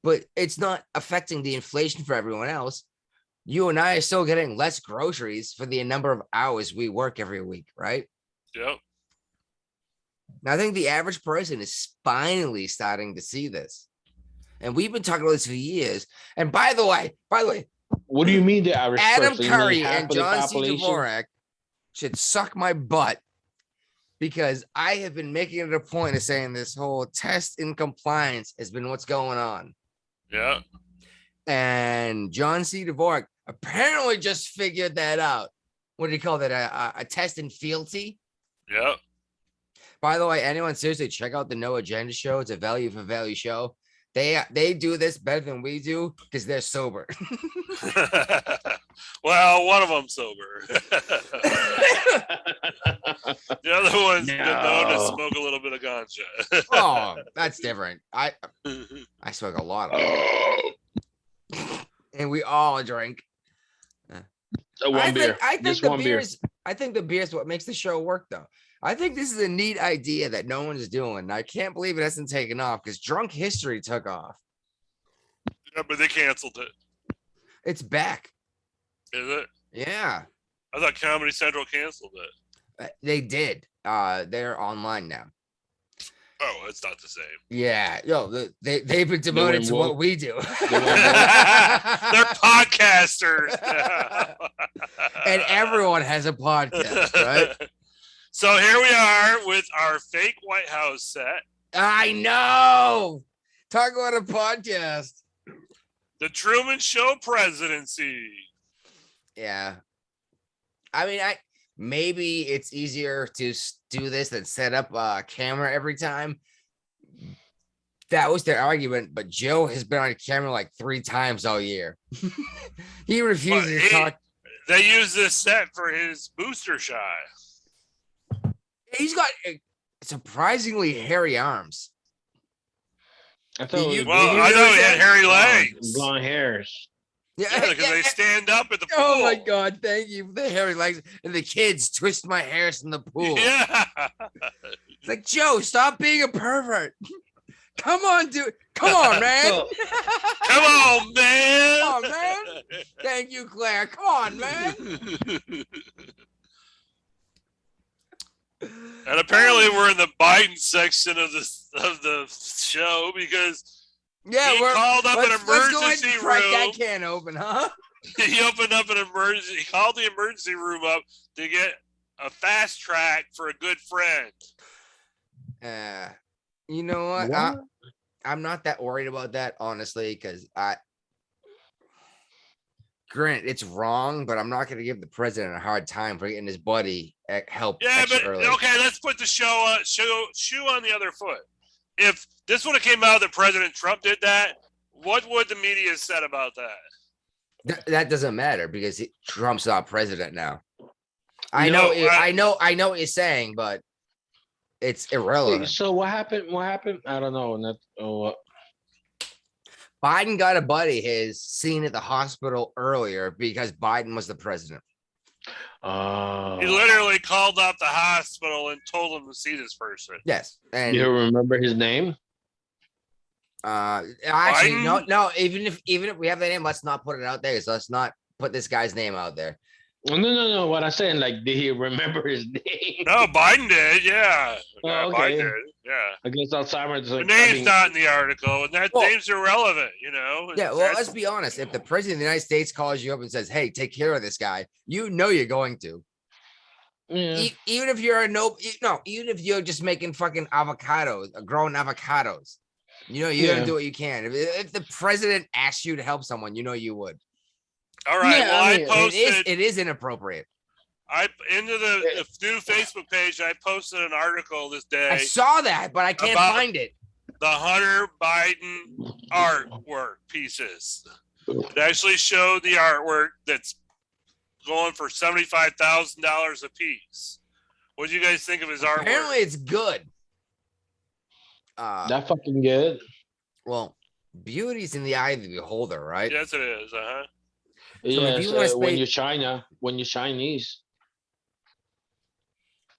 but it's not affecting the inflation for everyone else. You and I are still getting less groceries for the number of hours we work every week, right? Yep. Now, I think the average person is finally starting to see this. And we've been talking about this for years. And by the way, what do you mean the average Adam person? You mean Curry half and of the John C. population? Dvorak should suck my butt, because I have been making it a point of saying this whole test in compliance has been what's going on. Yeah. And John C. Dvorak apparently just figured that out. What do you call that? A test in fealty? Yep. By the way, anyone seriously check out the No Agenda show. It's a value for value show. They do this better than we do because they're sober. Well, one of them sober. The other one's been known to smoke a little bit of ganja. Oh, that's different. I smoke a lot of it. And we all drink. One beer. I think Just the one beer. beers. I think the beer is what makes the show work, though. I think this is a neat idea that no one's doing. I can't believe it hasn't taken off because Drunk History took off. Yeah, but they canceled it. It's back. Is it? Yeah, I thought Comedy Central canceled it. they did. They're online now. Oh, it's not the same. Yeah, they've been demoted to what we do. They're podcasters. And everyone has a podcast, right? So here we are with our fake White House set. I know. Talk about a podcast. The Truman Show presidency. Yeah. I mean, maybe it's easier to do this than set up a camera every time. That was their argument, but Joe has been on camera like 3 times all year. He refuses to talk. They use this set for his booster shot. He's got surprisingly hairy arms. I thought I know he had hairy legs. Blonde hairs. Yeah, because they stand up at the pool. Oh my God, thank you for the hairy legs. And the kids twist my hairs in the pool. Yeah. It's like, Joe, stop being a pervert. Come on, dude. Come on, man. Come on, man. Come on, man. Thank you, Claire. Come on, man. And apparently we're in the Biden section of the show because he called up an emergency room. Crack that can open, huh? He opened up an emergency. He called the emergency room up to get a fast track for a good friend. You know what? What? I'm not that worried about that, honestly, because granted, it's wrong, but I'm not going to give the president a hard time for getting his buddy help. Yeah, but early. okay, let's put the shoe on the other foot. If this would have came out that President Trump did that, what would the media have said about that? That doesn't matter because Trump's not president now. I You know what you're saying, but it's irrelevant. So what happened? What happened? I don't know. Biden got a buddy his seen at the hospital earlier because Biden was the president. He literally called up the hospital and told him to see this person. Yes, and You remember his name? actually, Biden? no. Even if we have that name, let's not put it out there. So let's not put this guy's name out there. No. What I'm saying, like, did he remember his name? No, Biden did. Yeah. Oh, Yeah, okay. Biden did. Yeah. I guess Alzheimer's. The name's not in the article, and that name's irrelevant, you know? Yeah, well, let's be honest. If the president of the United States calls you up and says, "Hey, take care of this guy," you know you're going to. Yeah. Even if you're even if you're just making fucking avocados, growing avocados, you know you're gonna do what you can. If the president asks you to help someone, you know you would. All right. Yeah, well, I I mean, posted. It is inappropriate. I into the new Facebook page. I posted an article this day. I saw that, but I can't About- find it. The Hunter Biden artwork pieces. It actually showed the artwork that's going for $75,000 a piece. What do you guys think of his artwork? Apparently, it's good. That fucking good. Well, beauty's in the eye of the beholder, right? Yes, it is. Yeah, if you wanna when spend- you're China, when you're Chinese.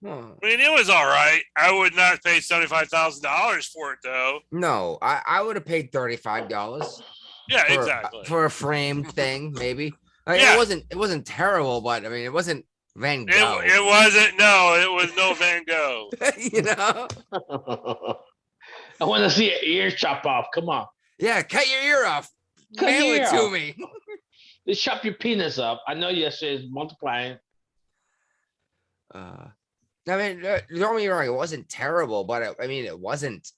Huh. I mean, it was all right. I would not pay $75,000 for it, though. No, I would have paid $35 Yeah, for, exactly. for a framed thing, maybe. Like, Yeah. It wasn't terrible, but I mean, it wasn't Van It, Gogh. it wasn't. No, it was no Van Gogh. You know? I want to see an ear chop off. Come on. Yeah, cut your ear off. Cut Mail your it ear to off. me. Just chop your penis up. I know you say it's multiplying. I mean, don't get me wrong, it wasn't terrible, but it wasn't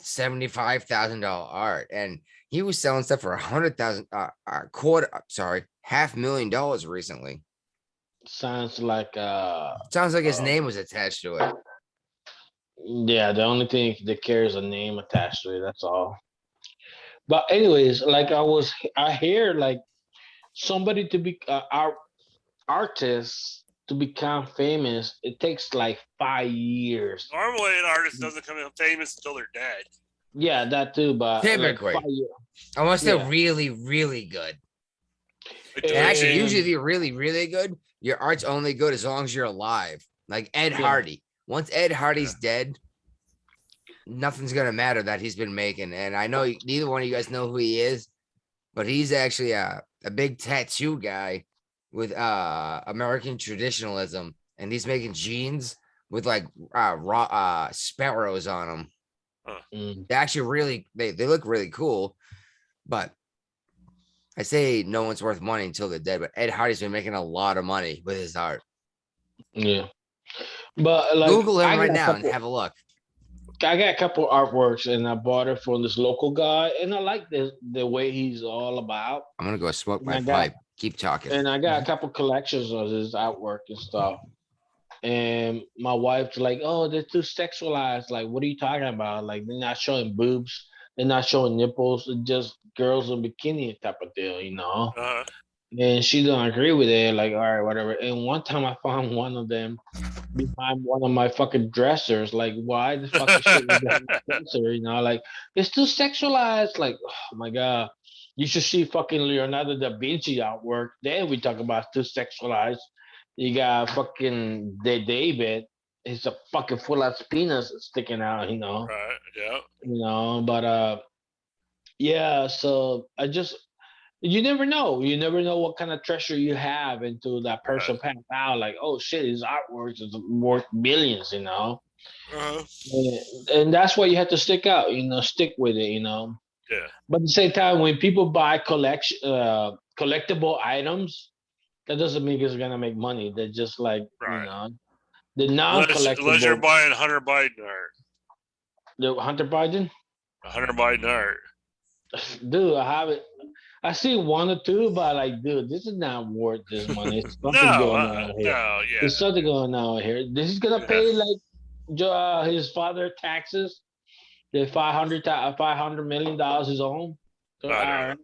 $75,000 art, and he was selling stuff for $500,000 recently. Sounds like Sounds like his name was attached to it. yeah, the only thing that carries a name attached to it, that's all. But anyways, like I hear like somebody to be artists to become famous, it takes like 5 years. Normally, an artist doesn't become famous until they're dead. Yeah, that too, but like Typically. 5 years. Unless they're Yeah. really, really good. Like, And actually, And- usually if you're really, really good, your art's only good as long as you're alive. Like Ed Yeah. Hardy. Once Ed Hardy's dead, nothing's gonna matter that he's been making. And I know neither one of you guys know who he is, but he's actually a big tattoo guy with American traditionalism, and he's making jeans with like raw sparrows on them. Mm. They actually really they look really cool, but I say no one's worth money until they're dead. But Ed Hardy's been making a lot of money with his art. Yeah. But like Google him I right got a now and couple- have a look. I got a couple artworks and I bought it from this local guy, and I like the way he's all about. I'm gonna go smoke my I got- pipe. Keep talking. And I got a couple collections of his artwork and stuff. And my wife's like, "Oh, they're too sexualized. Like, what are you talking about? Like, they're not showing boobs, they're not showing nipples, it's just girls in bikini type of deal, you know?" And she don't agree with it. Like, all right, whatever. And one time I found one of them behind one of my fucking dressers. Like, why the fuck is shit behind my dresser? You know, like it's too sexualized. Like, oh my god, you should see fucking Leonardo da Vinci artwork. Then we talk about too sexualized. You got fucking David. He's a fucking full ass penis sticking out. You know. Right. Yeah. You know, but yeah. So I just. You never know. You never know what kind of treasure you have into that person pass out. Like, oh shit, his artwork is worth millions, you know. And that's why you have to stick out, you know, stick with it, you know. Yeah. But at the same time, when people buy collectible items, that doesn't mean it's gonna make money. They're just like, Right. you know, the non-collectible. Unless you're buying Hunter Biden art. The Hunter Biden, Hunter Biden art. dude, I have it. I see one or two, but like, dude, this is not worth this money. It's something No, going on here. no, yeah. There's something going on here. This is gonna pay like his father taxes. The $500 million his own. So, I don't alright.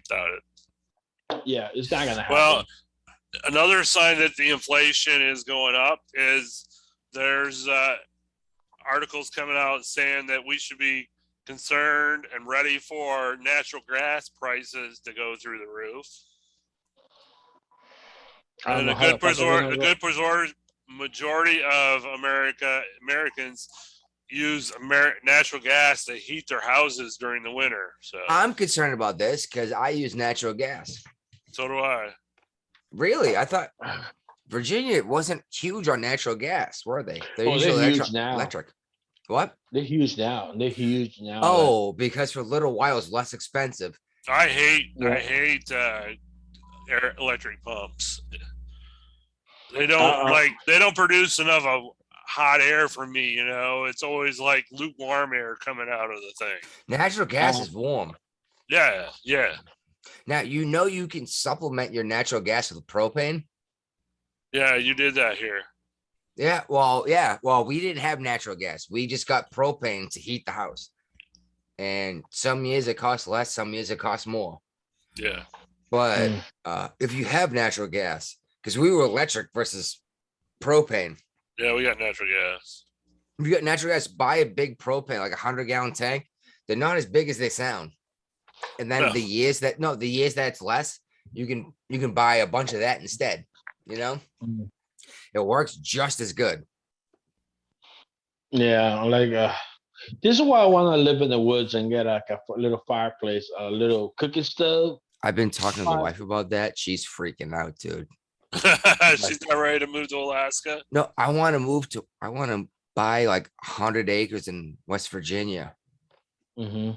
Doubt it. Yeah, it's not gonna happen. Well, another sign that the inflation is going up is there's articles coming out saying that we should be concerned and ready for natural gas prices to go through the roof. I don't And know a how good the fuck they're gonna majority of Americans use natural gas to heat their houses during the winter. So I'm concerned about this because I use natural gas. so do I. Really? I thought Virginia wasn't huge on natural gas, were they? They're Oh, they're usually huge now. electric. What? They're huge now. They're huge now. Oh, because for a little while it's less expensive. I hate Yeah. electric pumps. They don't produce enough of hot air for me, you know. It's always like lukewarm air coming out of the thing. Natural gas Oh. is warm. Yeah. Now you know you can supplement your natural gas with propane. Yeah, you did that here. Yeah, well, we didn't have natural gas. We just got propane to heat the house. And some years it costs less, some years it costs more. Yeah. But if you have natural gas, because we were electric versus propane. Yeah, we got natural gas. If you got natural gas, buy a big propane, like 100-gallon tank. They're not as big as they sound. And then No. the years that it's less, you can buy a bunch of that instead. You know, it works just as good. Yeah, like this is why I want to live in the woods and get like a little fireplace, a little cooking stove. I've been talking to the Fine. wife about that. She's freaking out, dude. She's not ready to move to Alaska. No, I want to buy like 100 acres in West Virginia. Mm-hmm.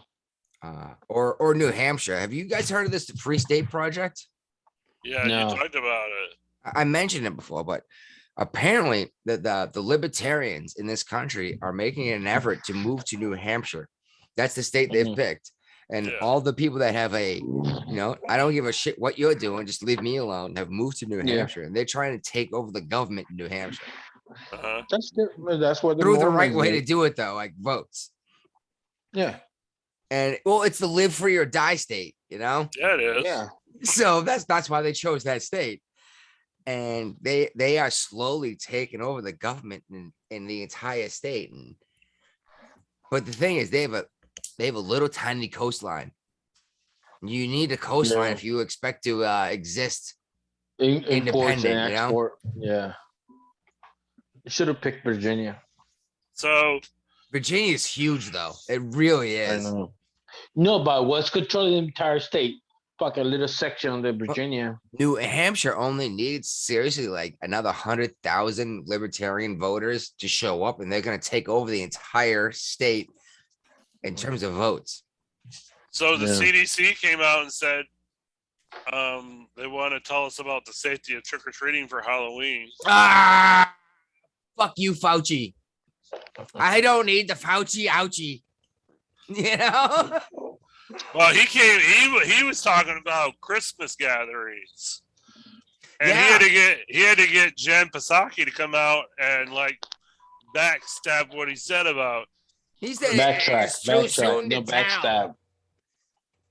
Or New Hampshire. Have you guys heard of this Free State Project? Yeah, No. you talked about it. I mentioned it before, but apparently the libertarians in this country are making an effort to move to New Hampshire. That's the state they've picked. And Yeah. all the people that have I don't give a shit what you're doing, just leave me alone, have moved to New Hampshire. And they're trying to take over the government in New Hampshire. Uh-huh. That's good. That's what Through the right Mormons way do. to do it, though, like votes. Yeah. And well, it's the live free or die state, you know? Yeah, it is. Yeah. So that's why they chose that state. And they are slowly taking over the government in the entire state. But the thing is, they have a little tiny coastline. You need a coastline if you expect to exist Imports independent, and you know? export. Yeah. Should have picked Virginia. So Virginia is huge, though. It really I is. know. No, but what's controlling the entire state? Fuck a little section of the Virginia. New Hampshire only needs seriously like another 100,000 libertarian voters to show up, and they're going to take over the entire state in terms of votes. So the Yeah. CDC came out and said they want to tell us about the safety of trick or treating for Halloween. Fuck you, Fauci. I don't need the Fauci ouchie. You know? Well, he was talking about Christmas gatherings. And Yeah. he had to get Jen Psaki to come out and like backstab what he said about. He said Backtrack. it's too soon to No tell. backstab.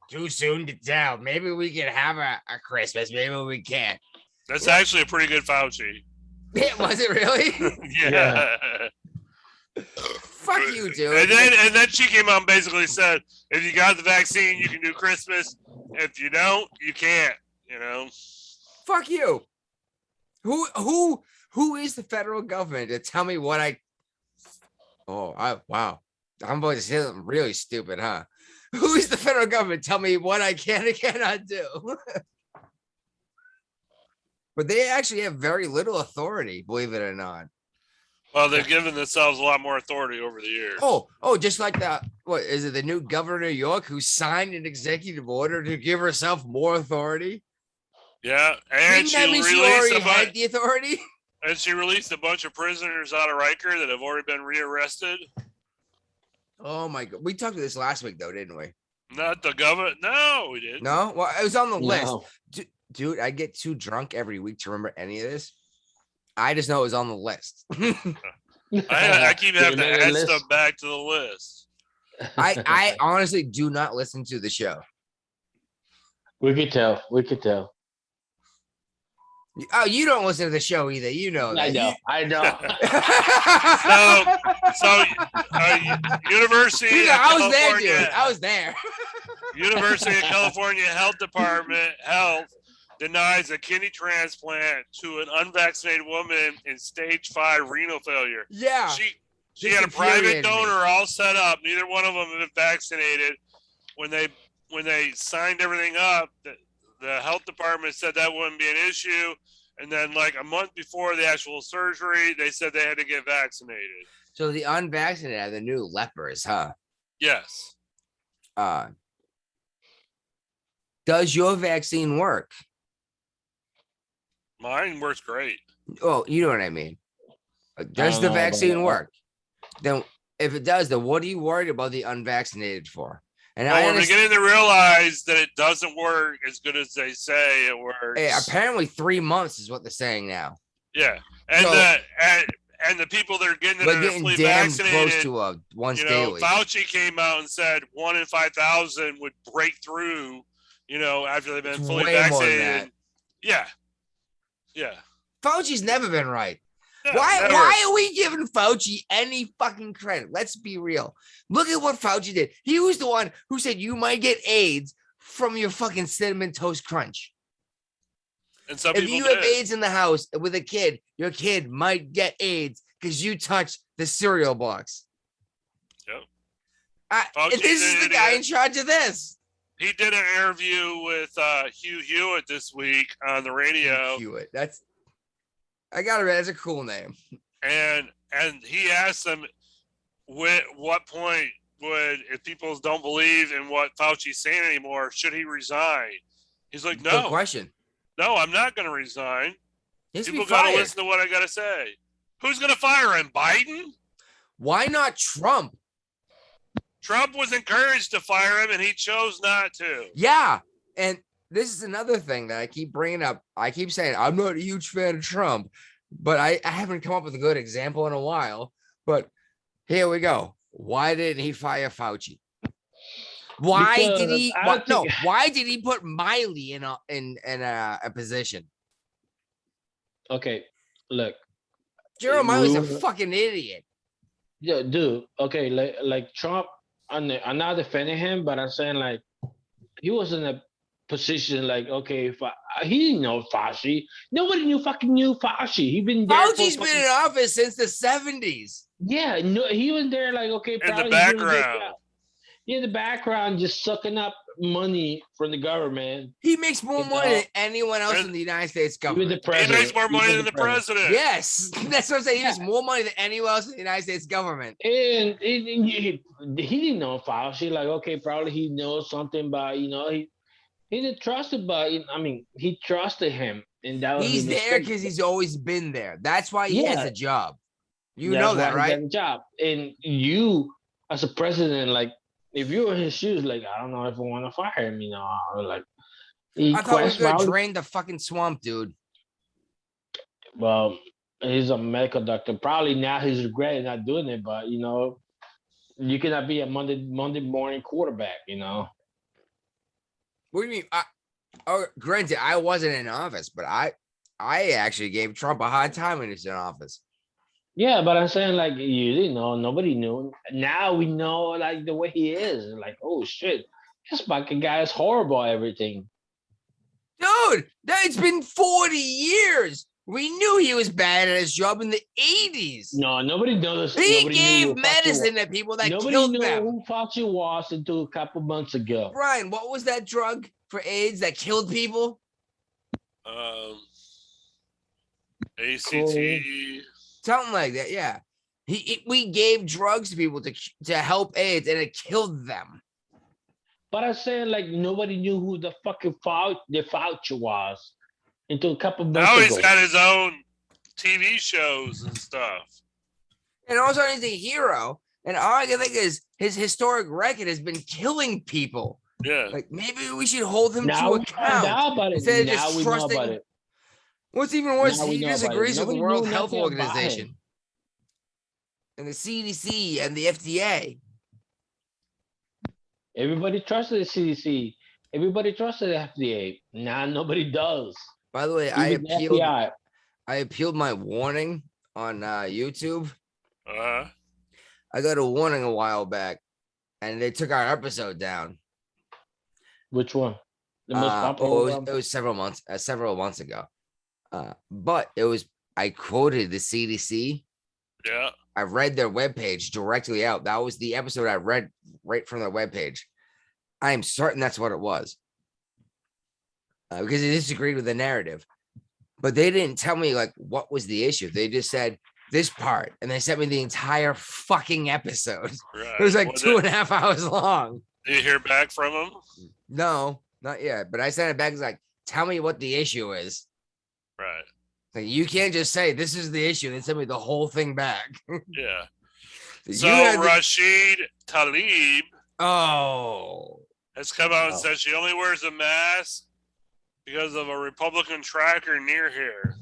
Too soon to tell. Maybe we can have a Christmas. Maybe we can't. That's actually a pretty good Fauci. Was it really? Yeah. Fuck you, dude. And then she came out and basically said, if you got the vaccine, you can do Christmas. If you don't, you can't. You know. Fuck you. Who is the federal government to tell me what I? Wow. I'm about to say something really stupid, huh? Who is the federal government to tell me what I can and cannot do? But they actually have very little authority, believe it or not. Well, they've given themselves a lot more authority over the years. Oh, just like what is it? The new governor of New York who signed an executive order to give herself more authority. Yeah, and Didn't that mean she already had the authority? And she released a bunch of prisoners out of Riker that have already been rearrested. Oh my God, we talked about this last week though, didn't we? Not the government. No, we didn't. No, well, it was on the list. No. Dude, I get too drunk every week to remember any of this. I just know it was on the list. I keep having to Made a add list. stuff back to the list. I honestly do not listen to the show. We could tell. Oh, you don't listen to the show either. You know that. I know. University of I was there, California, dude. I was there. University of California Health Department Health denies a kidney transplant to an unvaccinated woman in stage 5 renal failure. Yeah. She had a private donor all set up. Neither one of them have been vaccinated. When they signed everything up, the health department said that wouldn't be an issue. And then like a month before the actual surgery, they said they had to get vaccinated. So the unvaccinated are the new lepers, huh? Yes. Does your vaccine work? Mine works great. Oh, you know what I mean. Does don't the know about vaccine that. work? Then if it does, then what are you worried about the unvaccinated for? And Well, we're beginning to realize that it doesn't work as good as they say it works. Hey, apparently 3 months is what they're saying now. Yeah, and So- the people that are getting it We're are getting fully damn close vaccinated. to once You know, daily. Fauci came out and said 1 in 5,000 would break through. You know, after they've been It's fully way more than vaccinated. that. Yeah, yeah. Fauci's never been right. No, Why never. are we giving Fauci any fucking credit? Let's be real. Look at what Fauci did. He was the one who said you might get AIDS from your fucking cinnamon toast crunch. And some If people you have did. AIDS in the house with a kid, your kid might get AIDS because you touched the cereal box. Yep. And this is the guy in charge of this. He did an interview with Hugh Hewitt this week on the radio. Hewitt. I got it. That's a cool name. And he asked them what point would, if people don't believe in what Fauci's saying anymore, should he resign? He's like, Good no, question. I'm not going to resign. He's People got to listen to what I got to say. Who's going to fire him? Biden? Why not Trump? Trump was encouraged to fire him and he chose not to. Yeah. And this is another thing that I keep bringing up. I keep saying I'm not a huge fan of Trump, but I haven't come up with a good example in a while. But here we go. Why didn't he fire Fauci? Why did he? Why did he put Miley in a position? Okay, look. Jerome Miley's a fucking idiot. Yeah, dude. Okay, like Trump. I'm not defending him, but I'm saying like he was in a position like, okay, he didn't know Fauci. Nobody fucking knew Fauci. He been there. Fauci's been in office since the 70s. Yeah, no, he was there like, okay, in the background. In the background, just sucking up money from the government. He makes more money than anyone else in the United States government. Even the president. He makes more money than the president. Yes, that's what I'm saying. He makes more money than anyone else in the United States government. And he didn't know Fauci. Like, okay, probably he knows something, but he didn't trust it. But I mean, he trusted him, and that was he's there because he's always been there. That's why he has a job. You know that, right? A job, and you as a president, like. If you were in his shoes, like, I don't know if I want to fire him, like. I thought we were going to drain the fucking swamp, dude. Well, he's a medical doctor. Probably now he's regretting not doing it, but, you cannot be a Monday morning quarterback, What do you mean? Granted, I wasn't in office, but I actually gave Trump a hard time when he was in office. Yeah, but I'm saying like you didn't know, nobody knew. Now we know like the way he is. Like, oh shit, this fucking guy is horrible at everything. Dude, it's been 40 years. We knew he was bad at his job in the 80s. No, nobody knows. He gave medicine to people that killed them. Nobody knew who Fauci was until a couple months ago. Brian, what was that drug for AIDS that killed people? ACT. Cool. Something like that, yeah. We gave drugs to people to help AIDS, and it killed them. But I'm saying like nobody knew who the fucking Fauci was until a couple months ago. Now he's got his own TV shows and stuff. And also he's a hero. And all I can think is his historic record has been killing people. Yeah. Like maybe we should hold him now to account instead of just trusting. What's even worse, he disagrees with the World Health Organization and the CDC and the FDA. Everybody trusted the CDC. Everybody trusted the FDA. Now nobody does. By the way, I appealed my warning on YouTube. I got a warning a while back, and they took our episode down. Which one? The most popular one? It was several months ago. But I quoted the CDC. Yeah. I read their webpage directly out. That was the episode I read right from their webpage. I am certain that's what it was. Because it disagreed with the narrative. But they didn't tell me like what was the issue. They just said this part, and they sent me the entire fucking episode. Right. It was like 2.5 hours long. Did you hear back from them? No, not yet. But I sent it back. It's like, tell me what the issue is. Right. Like, you can't just say this is the issue and then send me the whole thing back. Yeah. So Rashid Tlaib has come out and said she only wears a mask because of a Republican tracker near her.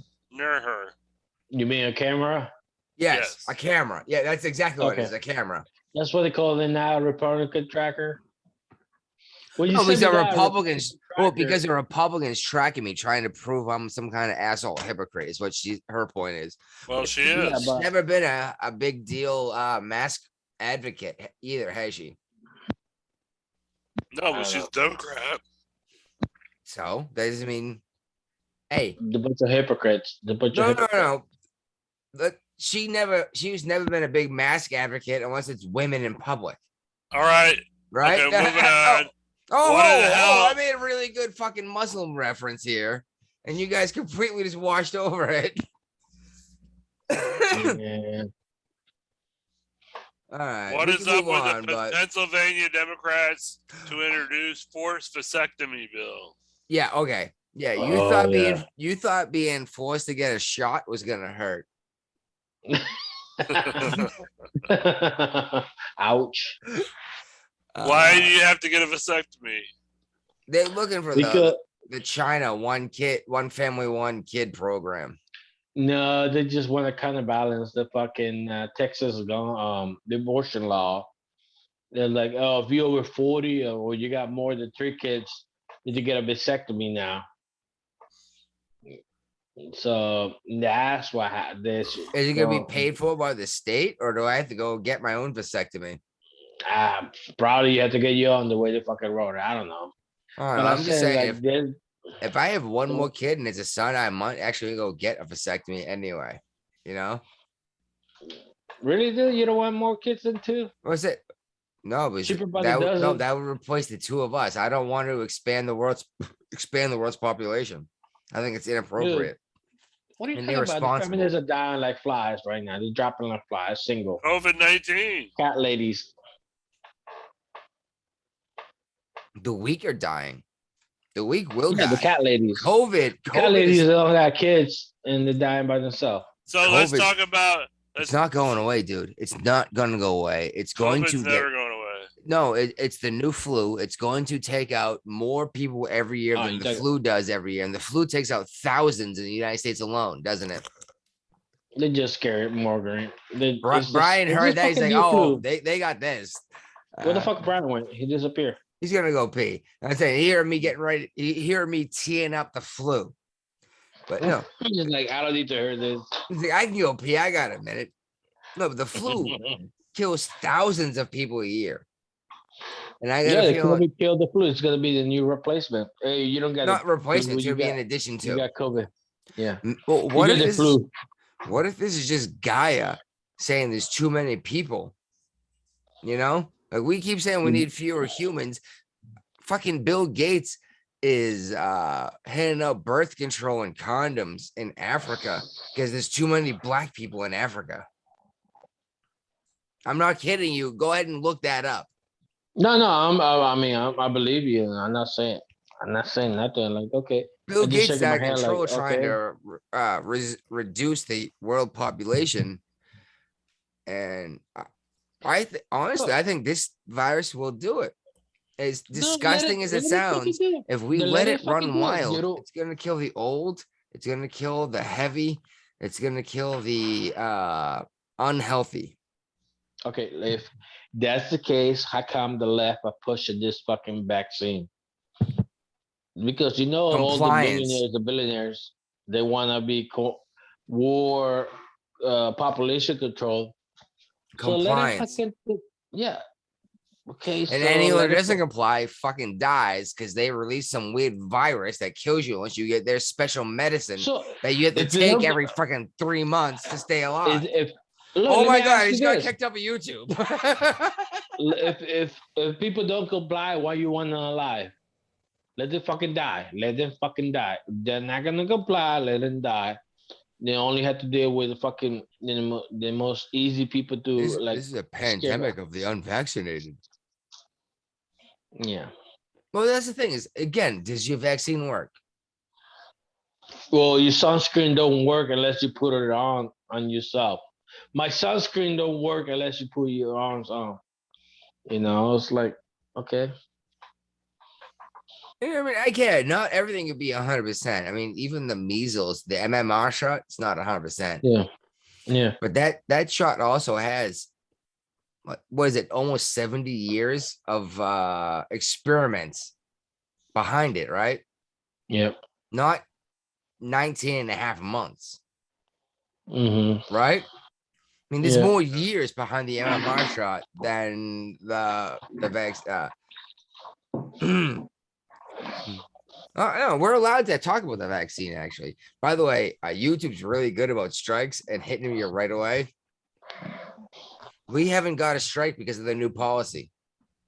You mean a camera? Yes, a Yes. camera. Yeah, that's exactly what it Okay. is, a camera. That's what they call it now, Republican tracker. Well, you No, sent because me the that Republicans, well, tracker. because the Republicans tracking me, trying to prove I'm some kind of asshole hypocrite is what her point is. Well, she Yeah, is. but Never been a big deal mask advocate either, has she? No, I but don't she's know. a Democrat. So that doesn't mean, hey, The bunch of hypocrites. The bunch of no, no, hypocrites. no. But she's never been a big mask advocate unless it's women in public, All right. right? Okay, moving oh, on. oh, What in the I hell? made a really good fucking Muslim reference here, and you guys completely just washed over it. Yeah. All right, What we is can up move with on, the but Pennsylvania Democrats to introduce forced vasectomy bill? yeah, okay, yeah. Oh, yeah. You thought being forced to get a shot was gonna hurt. Ouch. Why do Uh, you have to get a vasectomy? they're looking for Because the China one family, one kid program. no, they just want to kind of balance the fucking Texas the abortion law. They're like, oh, if you're over 40 or you got more than 3 kids, you need to get a vasectomy now. So that's why this. Is it gonna be paid for by the state, or do I have to go get my own vasectomy? Probably you have to get you on the way to fucking road. I don't know. I don't But know, I'm I'm just saying saying, like this. if I have one more kid and it's a son, I might actually go get a vasectomy anyway. You know, Really, dude? You don't want more kids than 2? what's it? No, because Cheaper by the dozen. that would replace the 2 of us. I don't want to expand the world's population. I think it's inappropriate What are you and talking about? The irresponsible. feminists are dying like flies right now. They're dropping like flies. Single COVID-19. cat ladies. The weak are dying. The weak will Yeah, the die. cat ladies. COVID Cat ladies is don't have kids and they're dying by themselves. So let's COVID. talk about. It's not going away, dude. It's not gonna go away. It's going COVID's to never going away. no, it's the new flu. It's going to take out more people every year Oh, than you the take- flu does every year. And the flu takes out thousands in the United States alone, doesn't it? They just scare Morgan. Brian heard that. He's like, oh, they got this. Where the fuck Brian went? He disappeared. He's gonna go pee. I'm saying, hear me getting ready, hear me teeing up the flu. But no, He's just like, I don't need to hear this. he's like, I can go pee. I got a minute. No, but the flu kills thousands of people a year. And I got Yeah, a it's gonna feeling be kill the flu. It's gonna be the new replacement. Hey, you don't get not it. replacement, it's You gonna be got- in addition You to. got COVID. Yeah. Well, You get the flu. what if this is just Gaia saying there's too many people? You know, like we keep saying we Mm. need fewer humans. Fucking Bill Gates is handing out birth control and condoms in Africa because there's too many black people in Africa. I'm not kidding you. Go ahead and look that up. No, I believe you. I'm not saying nothing. Like, okay. Bill I just Gates is shaking my out of head control like, trying okay. to reduce the world population. And honestly, I think this virus will do it. As disgusting as it sounds, if we let it run wild, it's going to kill the old, it's going to kill the heavy, it's going to kill the unhealthy. Okay, if that's the case, how come the left are pushing this fucking vaccine? Because you know all the Compliance. millionaires, the billionaires, they want to be war population control. Compliance. So let it fucking, yeah. Okay. And so anyone let who it- doesn't comply fucking dies because they release some weird virus that kills you unless you get their special medicine So that you have to if they take don't- every fucking 3 months to stay alive. look, Oh let my me god, ask he's you got this. kicked up a YouTube. If people don't comply, why you want them alive? Let them fucking die. Let them fucking die. They're not gonna comply. Let them die. They only have to deal with the fucking the most easy people to This is a pandemic of the unvaccinated. Yeah. Well, that's the thing is, again, does your vaccine work? Well, your sunscreen don't work unless you put it on yourself. My sunscreen don't work unless you put your arms on. You know, it's like, okay. I mean, I get it. Not everything could be 100%. I mean, even the measles, the MMR shot, it's not 100%. Yeah. Yeah. But that shot also has, what is it, almost 70 years of experiments behind it, right? Yep. Not 19 and a half months, Mm-hmm. right? I mean, there's Yeah. more years behind the MMR shot than the vaccine. Oh, no, we're allowed to talk about the vaccine, actually. By the way, YouTube's really good about strikes and hitting you right away. We haven't got a strike because of the new policy,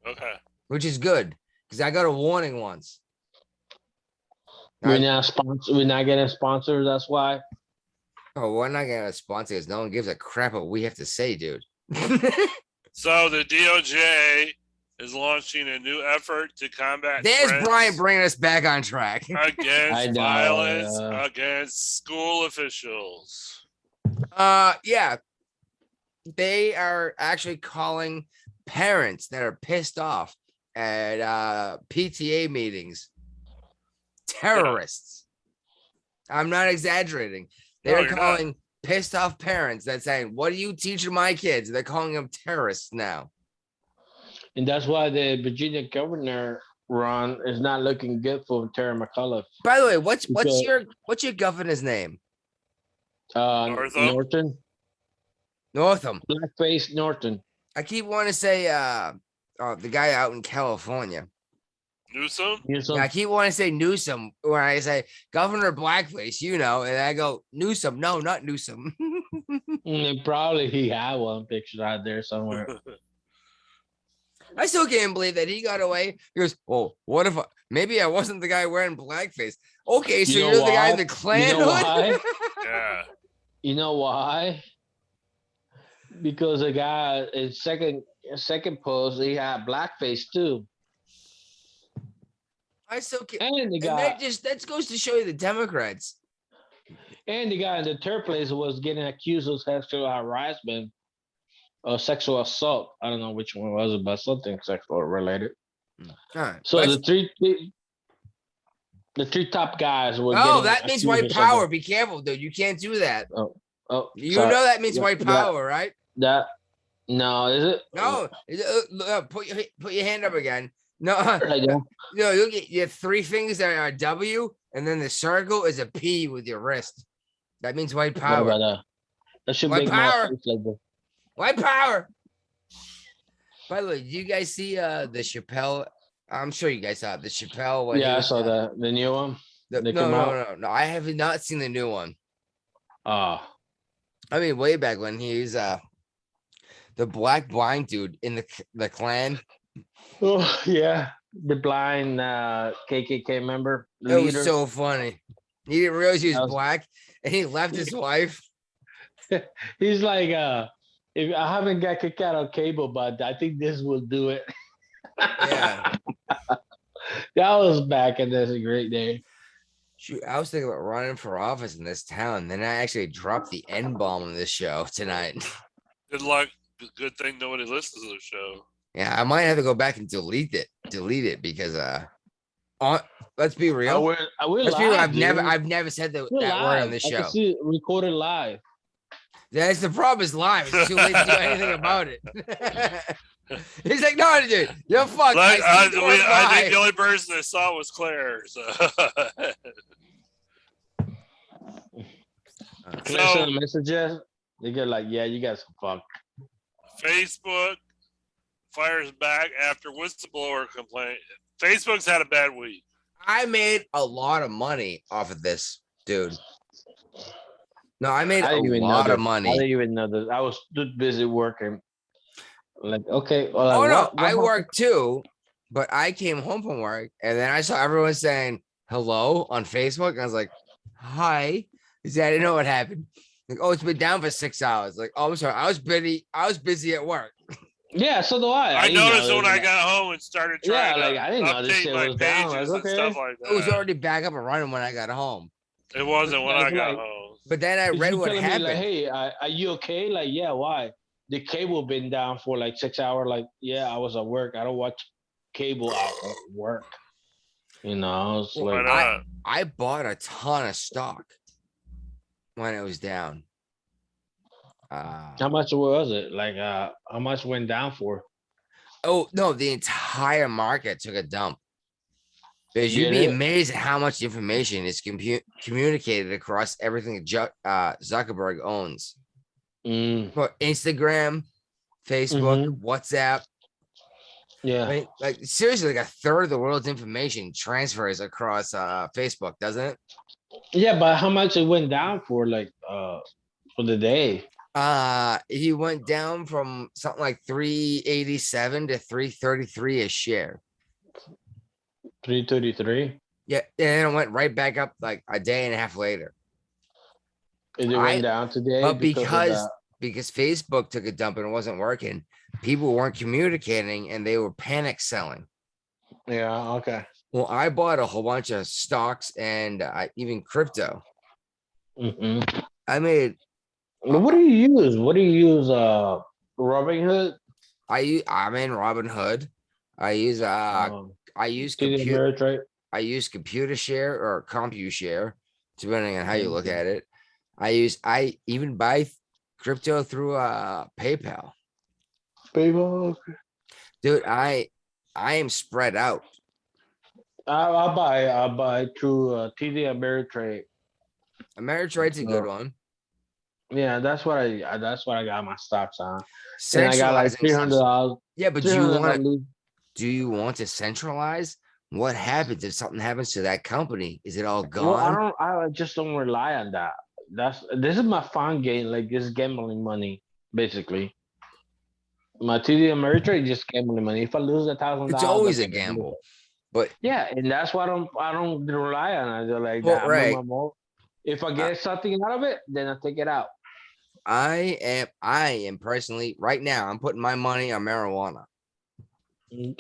Okay. which is good because I got a warning once. We're not getting sponsors. That's why. Oh, we're not getting a sponsor because no one gives a crap what we have to say, dude. So the DOJ is launching a new effort to combat There's threats Brian bringing us back on track. I against know, violence yeah. against school officials. Yeah. They are actually calling parents that are pissed off at PTA meetings terrorists. I'm not exaggerating. They're you're not. calling pissed off parents that saying, "What are you teaching my kids?" They're calling them terrorists now. And that's why the Virginia governor Ron is not looking good for Terry McAuliffe. By the way, what's Because- your governor's name? Northam? Norton, Northam. blackface Norton. I keep wanting to say the guy out in California. Newsom? Yeah, I keep wanting to say Newsom when I say Governor Blackface, and I go Newsom. No, not Newsom. Probably he had one picture out there somewhere. I still can't believe that he got away. He goes, "Well, what if maybe I wasn't the guy wearing blackface?" Okay, so You know you're the guy in why? the Klan You know hood? why? Yeah. You know why? Because the guy in second post, he had blackface too. I still can't. And the And guy that goes to show you the Democrats. in the third place was getting accused of sexual harassment or sexual assault. I don't know which one was it, but something sexual related. All right. So the three top guys were. Oh, getting that means accused white of power. something. Be careful, dude. You can't do that. Oh, You sorry. know that means white That- power, right? That no, is it? No, put your hand up again. No, I don't. no, you get your three fingers that are a W, and then the circle is a P with your wrist. That means white What power. about that? That should White make power. more sense like that. White power. By the way, do you guys see the Chappelle? I'm sure you guys saw it, the Chappelle. When he Yeah, I was, saw the new one. no, they no, come no, no. I have not seen the new one. Ah, I mean, way back when he's the black blind dude in the Klan. oh yeah, the blind KKK member, It was leader. so funny. He didn't realize he was That was- black, and he left his wife. He's like, if I haven't got kicked out on cable, but I think this will do it. Yeah. That was back in this great day. Shoot, I was thinking about running for office in this town. Then I actually dropped the N bomb on this show tonight. Good luck. Good thing nobody listens to the show. Yeah, I might have to go back and delete it because let's be real. I will Let's be real. live, I've never said that We're word live. on this I can show. see it recorded live. That's the problem. Is live. It's too late to do anything about it. He's like, no, dude, you're fucked. Like, I see you I think live." the only person that saw it was Claire. So. Can I send a messages? They get like, yeah, you guys are fucked. Facebook fires back after whistleblower complaint. Facebook's had a bad week. I made a lot of money off of this, dude. No, I made I a didn't even lot know of that. money. I didn't even know that. I was too busy working. Like, okay, well, Oh like, no, what I happened? work too, but I came home from work and then I saw everyone saying hello on Facebook. And I was like, hi. He said, I didn't know what happened. Like, oh, it's been down for 6 hours. Like, oh, I'm sorry. I was busy at work. Yeah, so do I. I didn't know noticed it when was I like- got home and started Yeah, trying like, to I didn't know this update shit my was down. pages Like, and stuff like that. It was already back up and running when I got home. It wasn't when Like, I got like- home. But then I If read you what telling me, happened. like, hey, are you okay? Like, yeah, why? The cable been down for like 6 hours. Like, yeah, I was at work. I don't watch cable at work. You know, it's Well, Why like not? I bought a ton of stock when it was down. how much was it? Like how much went down for? Oh no, the entire market took a dump. Because you'd Get be it? amazed at how much information is communicated across everything that Zuckerberg owns. Mm. But Instagram, Facebook, Mm-hmm. WhatsApp. Yeah. Right? Like seriously, like a third of the world's information transfers across Facebook, doesn't it? Yeah, but how much it went down for the day? He went down from something like 387 to 333 a share. 333. Yeah, and then it went right back up like a day and a half later. It went down today But because of that. because Facebook took a dump and it wasn't working, people weren't communicating and they were panic selling. Yeah, okay. Well, I bought a whole bunch of stocks and even crypto. Mm-hmm. I made What do you use? What do you use? Robinhood? I'm in Robinhood. I use TD Ameritrade? I use computer share or CompuShare, depending on how you look Okay. at it. I even buy crypto through PayPal. PayPal? Okay. Dude, I am spread out. I buy through TD Ameritrade. Ameritrade's a good So, one. yeah, that's what I got my stocks on. And I got like Centralizing stuff. $300. Yeah, but $300. do you want to centralize? What happens if something happens to that company? Is it all Well, gone? I just don't rely on that. This is my fun game, like this gambling money, basically. My TD Ameritrade just gambling money. If I lose It's $1,000, always that's a a gamble. gamble. But Yeah, and that's why I don't rely on it. They're like well, that. right. If I I, get something out of it, then I take it out. I am personally right now. I'm putting my money on marijuana.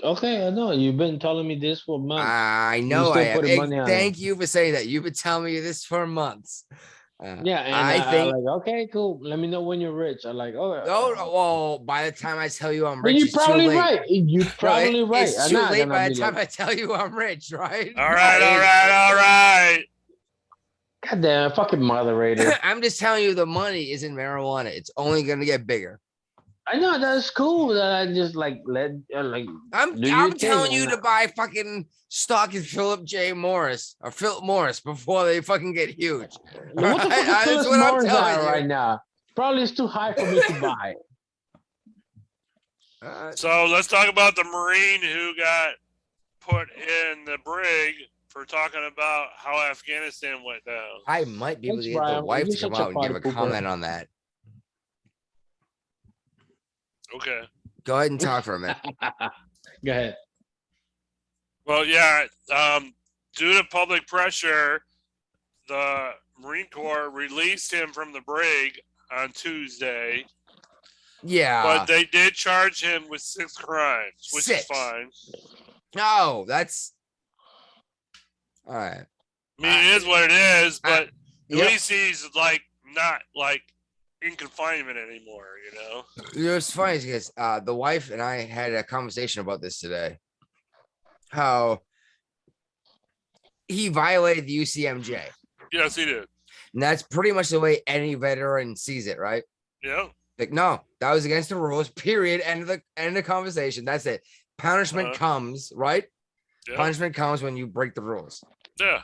Okay, I know. You've been telling me this for months. I You know I still have. putting money on it. Thank you for saying that. You've been telling me this for months. Yeah, and I I think. like, okay, cool. Let me know when you're rich. I'm like, oh, Oh well, by the time I tell you I'm then rich, you're it's too probably late. right. You're No, probably right. it's I'm too not late gonna by be the like, time I tell you I'm rich, right? All right, all right, all right. goddamn, fucking moderator. I'm just telling you the money is in marijuana. It's only gonna get bigger. I know that's cool. That I just like do your I'm thing. telling you to buy fucking stock in Philip J. Morris or Philip Morris before they fucking get huge. What the fuck is That's Phyllis what I'm Morris telling at you. right now? Probably it's too high for me to buy. So let's talk about the Marine who got put in the brig for talking about how Afghanistan went down. I might be able Thanks, to get the Brian. wife You're to come such a out and give party a pooper. comment on that. Okay. Go ahead and talk for a minute. Go ahead. Well, yeah. Due to public pressure, the Marine Corps released him from the brig on Tuesday, Yeah. but they did charge him with 6 crimes, which is 6. fine. No, that's all right. I mean, it is what it is, but at Yep. least he's like not like in confinement anymore, you know? You know, it's funny because the wife and I had a conversation about this today. How he violated the UCMJ. Yes, he did. And that's pretty much the way any veteran sees it, right? Yeah. Like, no, that was against the rules, period. End of the conversation. That's it. Punishment comes, right? Yeah. Punishment comes when you break the rules. Yeah.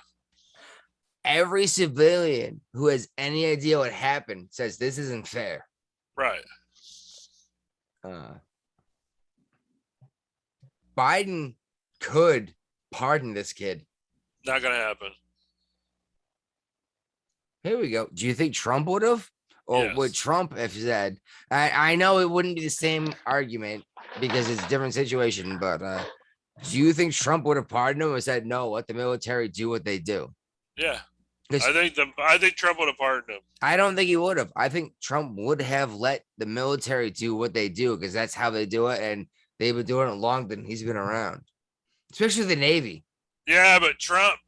Every civilian who has any idea what happened says this isn't fair. Right. Biden could pardon this kid. Not gonna happen. Here we go. Do you think Trump would have? Or Yes. would Trump have said, I know it wouldn't be the same argument because it's a different situation, but do you think Trump would have pardoned him or said, no, let the military do what they do? Yeah. 'Cause I think Trump would have pardoned him. I don't think he would have. I think Trump would have let the military do what they do because that's how they do it. And they've been doing it longer than he's been around, especially the Navy. Yeah, but Trump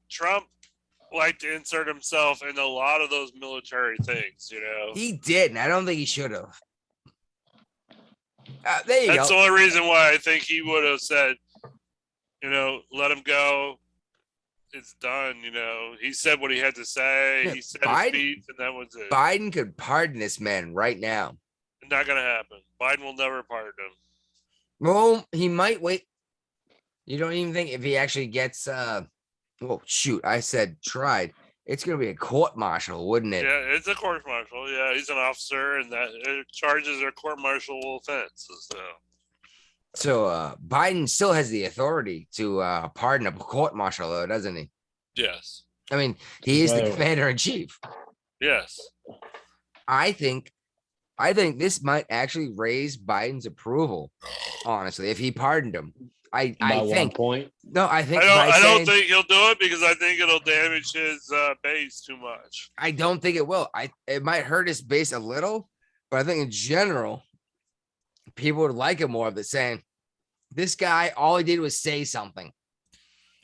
liked to insert himself in a lot of those military things, you know. He did, and I don't think he should have. There you That's go. the only reason why I think he would have said, you know, let him go. it's done. You know, he said what he had to say. Yeah, He said his Biden- speech, and that was it. Biden could pardon this man right now. Not gonna happen. Biden will never pardon him. Well, he might wait. You don't even think if he actually gets well, shoot, I said tried. It's gonna be a court martial, wouldn't it? Yeah, it's a court martial. Yeah, he's an officer, and that charges are court martial offenses. So Biden still has the authority to pardon a court martial, though, doesn't he? Yes, I mean, he is the Right. commander in chief. yes. I think this might actually raise Biden's approval, honestly, if he pardoned him. By I one think point. no, I think I don't saying- think he'll do it because I think it'll damage his base too much. I don't think it will. It might hurt his base a little, but I think in general, people would like him more of it saying, this guy, all he did was say something.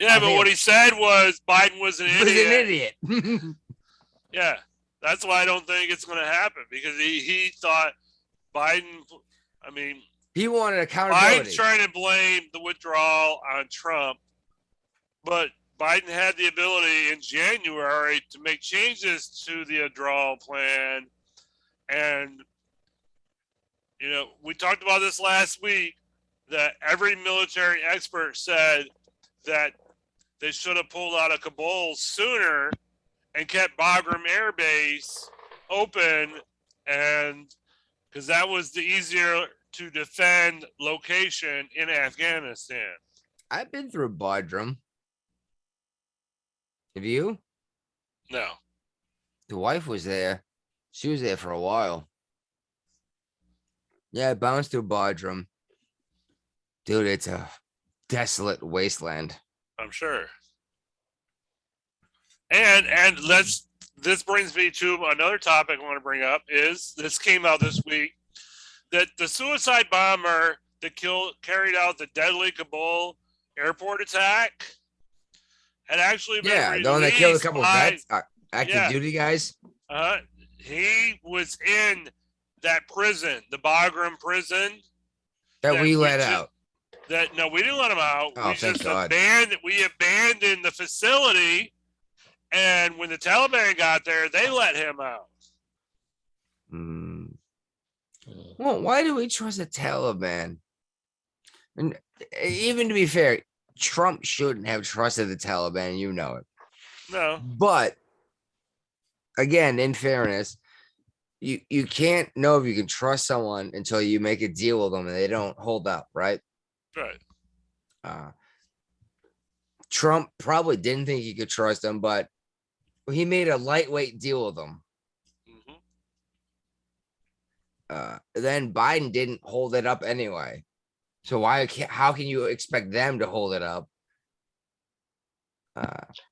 Yeah, I but think what he said was Biden was an He was idiot. an idiot. Yeah, that's why I don't think it's going to happen because he thought Biden. I mean, He wanted Biden's accountability. trying to blame the withdrawal on Trump, but Biden had the ability in January to make changes to the withdrawal plan. And, you know, we talked about this last week that every military expert said that they should have pulled out of Kabul sooner and kept Bagram Air Base open, and because that was the easier to defend location in Afghanistan. I've been through Bodrum. Have you? No. The wife was there. She was there for a while. Yeah, I bounced through Bodrum. Dude, it's a desolate wasteland. I'm sure. And this brings me to another topic I want to bring up is this came out this week that the suicide bomber that carried out the deadly Kabul airport attack had actually been Yeah, the one that killed a released couple by- vets, active yeah. duty guys. He was in that prison, the Bagram prison. That that we let just- out. That no, we didn't let him out. Oh, we thank just God. abandoned the facility, and when the Taliban got there, they let him out. Hmm. Well, why do we trust the Taliban? And even to be fair, Trump shouldn't have trusted the Taliban. You know it. No, But again, in fairness, you can't know if you can trust someone until you make a deal with them and they don't hold up, right? right. Trump probably didn't think he could trust them, but he made a lightweight deal with them. hmm Then Biden didn't hold it up anyway. So how can you expect them to hold it up?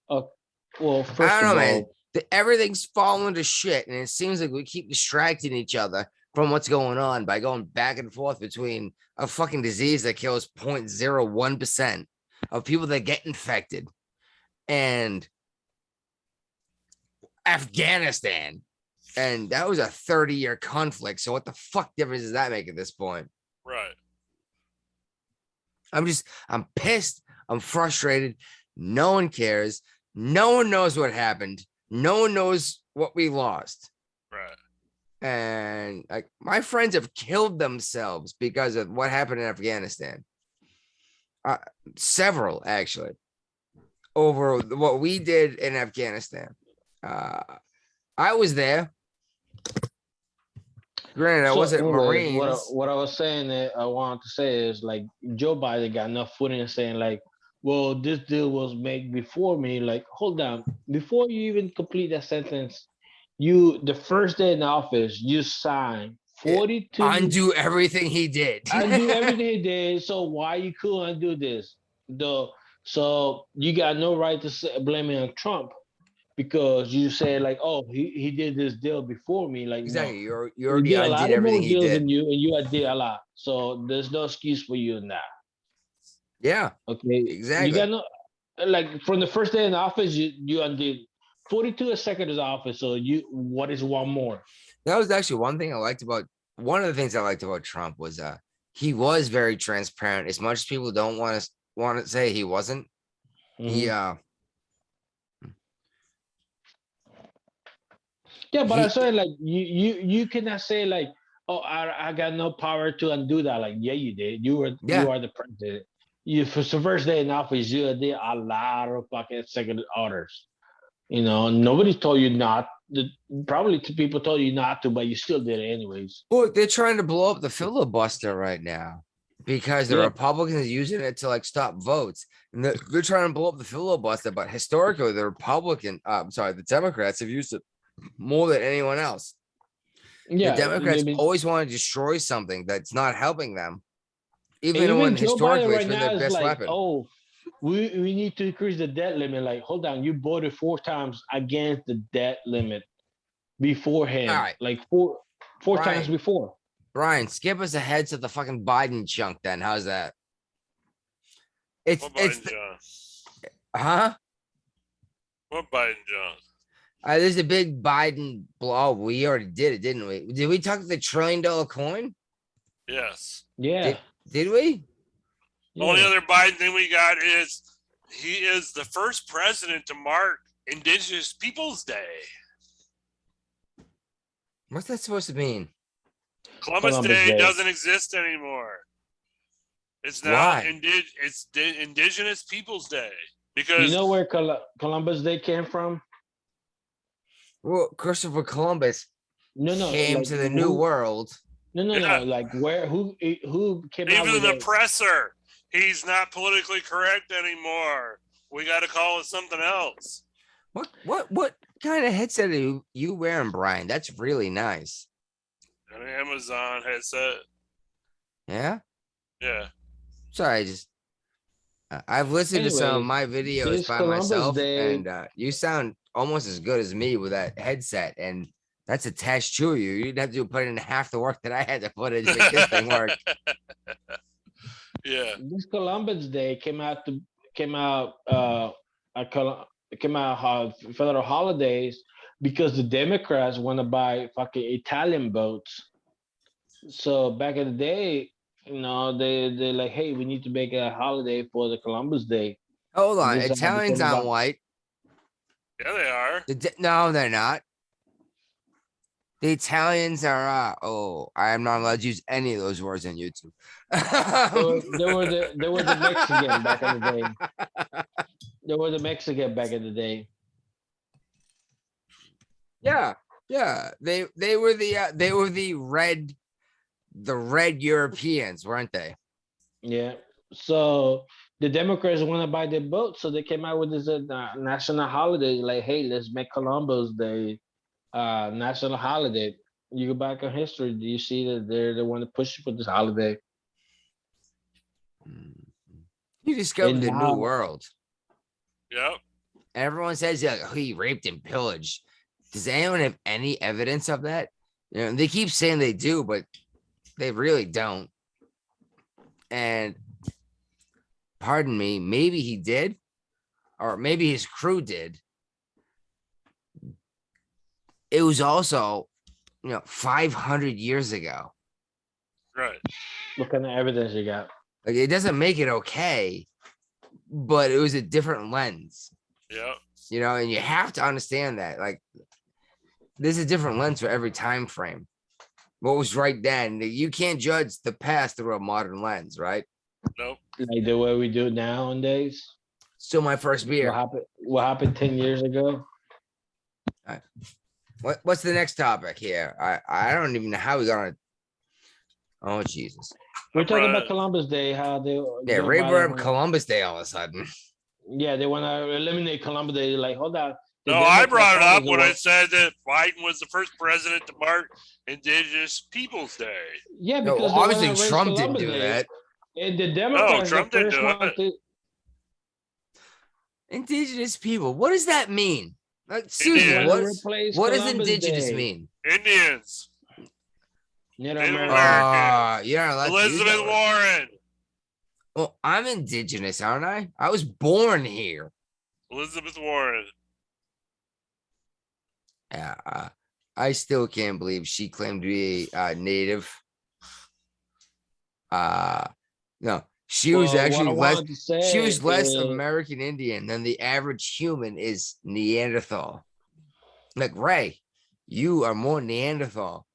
Well, I first don't know, of man. all, Everything's falling to shit, and it seems like we keep distracting each other from what's going on by going back and forth between a fucking disease that kills 0.01% of people that get infected and Afghanistan. And that was a 30-year conflict. So what the fuck difference does that make at this point? Right. I'm pissed. I'm frustrated. No one cares. No one knows what happened. No one knows what we lost. Right. And like my friends have killed themselves because of what happened in Afghanistan. Several actually over what we did in Afghanistan. I was there. Granted, I wasn't anyways, Marines. what I was saying that I wanted to say is like Joe Biden got enough footing saying like, well, this deal was made before me. Like, hold on, before you even complete that sentence, the first day in office, you signed 42 Undo everything he did. undo everything he did. So why you couldn't undo this? So you got no right to blame it on Trump because you say like, oh, he did this deal before me. Like, Exactly. no. You already did a lot undid of more everything he deals did. than you, and you did a lot. So there's no excuse for you in that. Yeah, Okay, exactly. You got no like from the first day in office, you undid 42 seconds in office. So what is one more? That was actually one thing I liked about one of the things I liked about Trump was he was very transparent. As much as people don't want to say he wasn't, Mhm. Yeah, but I He, say like you cannot say like, oh, I got no power to undo that. Like, yeah, you did. You yeah. are the president. You for the first day in office, you did a lot of fucking executive orders. You know, nobody told you not. Probably two people told you not to, but you still did it anyways. Well, they're trying to blow up the filibuster right now because the Yeah, Republicans are using it to like stop votes. And they're trying to blow up the filibuster, but historically, the Democrats have used it more than anyone else. The yeah. Democrats always want to destroy something that's not helping them, And even when even Joe Biden historically it's right been now their is best like, weapon. oh, we need to increase the debt limit. Like, hold on, you voted 4 times against the debt limit All beforehand, right, like four times Brian, before. Brian, skip us ahead to the fucking Biden chunk then. How's that? What It's Biden John? huh? What Biden John? There's a big Biden blow. We already did it, didn't we? Did we talk the $1 trillion coin? Yes. Yeah, Did we? Only yeah. other Biden thing we got is he is the first president to mark Indigenous Peoples Day. What's that supposed to mean? Columbus Columbus Day Day. doesn't exist anymore. It's now Why? Indigenous Peoples Day You because know where Columbus Day came from? Well, Christopher Columbus No, no, came like to the New who? World. No. yeah, Like where? Who came out even with an that? oppressor, he's not politically correct anymore. We got to call it something else. What kind of headset are you wearing, Brian? That's really nice. An Amazon headset. Yeah. Yeah. Sorry, I've listened to some of Anyways, my videos this by Columbus myself, Day. and you sound almost as good as me with that headset, and that's attached to you. You didn't have to put in half the work that I had to put in to make this thing work. Yeah. This Columbus Day came out it came out federal holidays because the Democrats want to buy fucking Italian boats. So back in the day, you know, they like, hey, we need to make a holiday for the Columbus Day. Hold And on, this is how it Italians came aren't about. white. Yeah, they are. No, they're not. The Italians are. Oh, I am not allowed to use any of those words on YouTube. They were the Mexican back in the day. They were the Mexican back in the day. Yeah, yeah. They were the red Europeans, weren't they? Yeah. So the Democrats want to buy their boat, so they came out with this national holiday. Like, hey, let's make Columbus Day national holiday. You go back in history, do you see that they're the one to push for this holiday? You discovered And the new now, world. Yep. Everyone says he raped and pillaged. Does anyone have any evidence of that? You know, they keep saying they do, but they really don't. And pardon me, maybe he did, or maybe his crew did. It was also, 500 years ago. Right. what kind of evidence you got? Like, it doesn't make it okay, but it was a different lens, Yep. and you have to understand that. Like, there's a different lens for every time frame. What was right then? You can't judge the past through a modern lens, right? Nope. Like the way we do nowadays? Still my first beer. What happened 10 years ago? What's the next topic here? I don't even know how we got on. Oh Jesus! We're talking brought about it- Columbus Day, how they Yeah, Joe Ray Biden brought up wanna- Columbus Day all of a sudden. Yeah, they want to eliminate Columbus Day. Like, hold on. The No, I Democrat brought it up Party when I was- said that Biden was the first president to mark Indigenous Peoples Day. Yeah, No, because they wanna obviously erase Trump didn't Columbus do Day. that. And the Democrats, Trump the didn't first do one it. to. Indigenous people. What does that mean? Like, seriously, Indians. what does Columbus indigenous Day. mean? Indians. Native Native American. American. Yeah, Elizabeth Warren. Well, I'm indigenous, aren't I? I was born here. Elizabeth Warren. Yeah, I still can't believe she claimed to be native. No, she was Well, actually what I less. wanted to say She was less is- American Indian than the average human is Neanderthal. Like Ray, you are more Neanderthal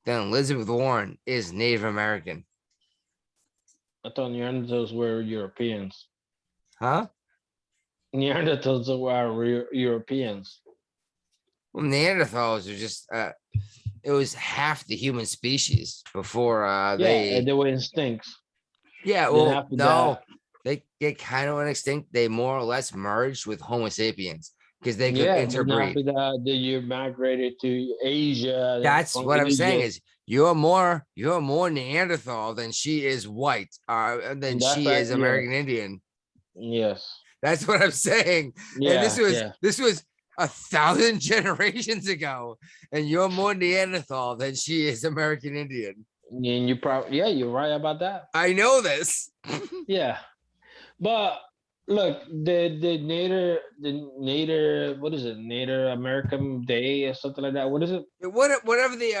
than Elizabeth Warren is Native American. I thought Neanderthals were Europeans. Huh? Neanderthals were Europeans. Well, Neanderthals are just it was half the human species before Yeah, they were instincts. yeah, Then well, after no, they kind of went extinct. They more or less merged with Homo sapiens because they could Yeah, then interbreed. after that, then you migrated to Asia. Then That's from what I'm saying Asia, is you're more Neanderthal than she is white, than and that's she right. is Yeah. American Indian. Yes. That's what I'm saying. And Yeah. Yeah. this was 1,000 generations ago, and you're more Neanderthal than she is American Indian. And you probably, yeah, you're right about that. I know this. Yeah. But look, the Native, what is it? Native American Day or something like that. What is it? Whatever the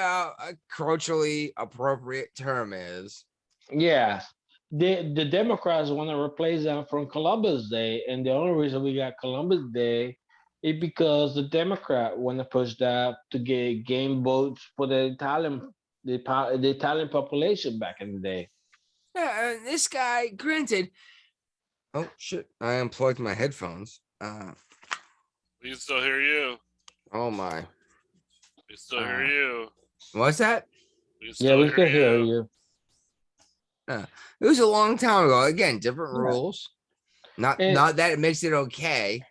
culturally appropriate term is. Yeah. The Democrats want to replace them from Columbus Day, and the only reason we got Columbus Day is because the Democrat want to push that to gain votes for the Italian population back in the day. Yeah, this guy, granted. Oh shit! I unplugged my headphones. We can still hear you. Oh my! We can still hear you. What's that? We can Yeah, still we hear can hear you. you. It was a long time ago. Again, different Yeah. rules. Not And that it makes it okay.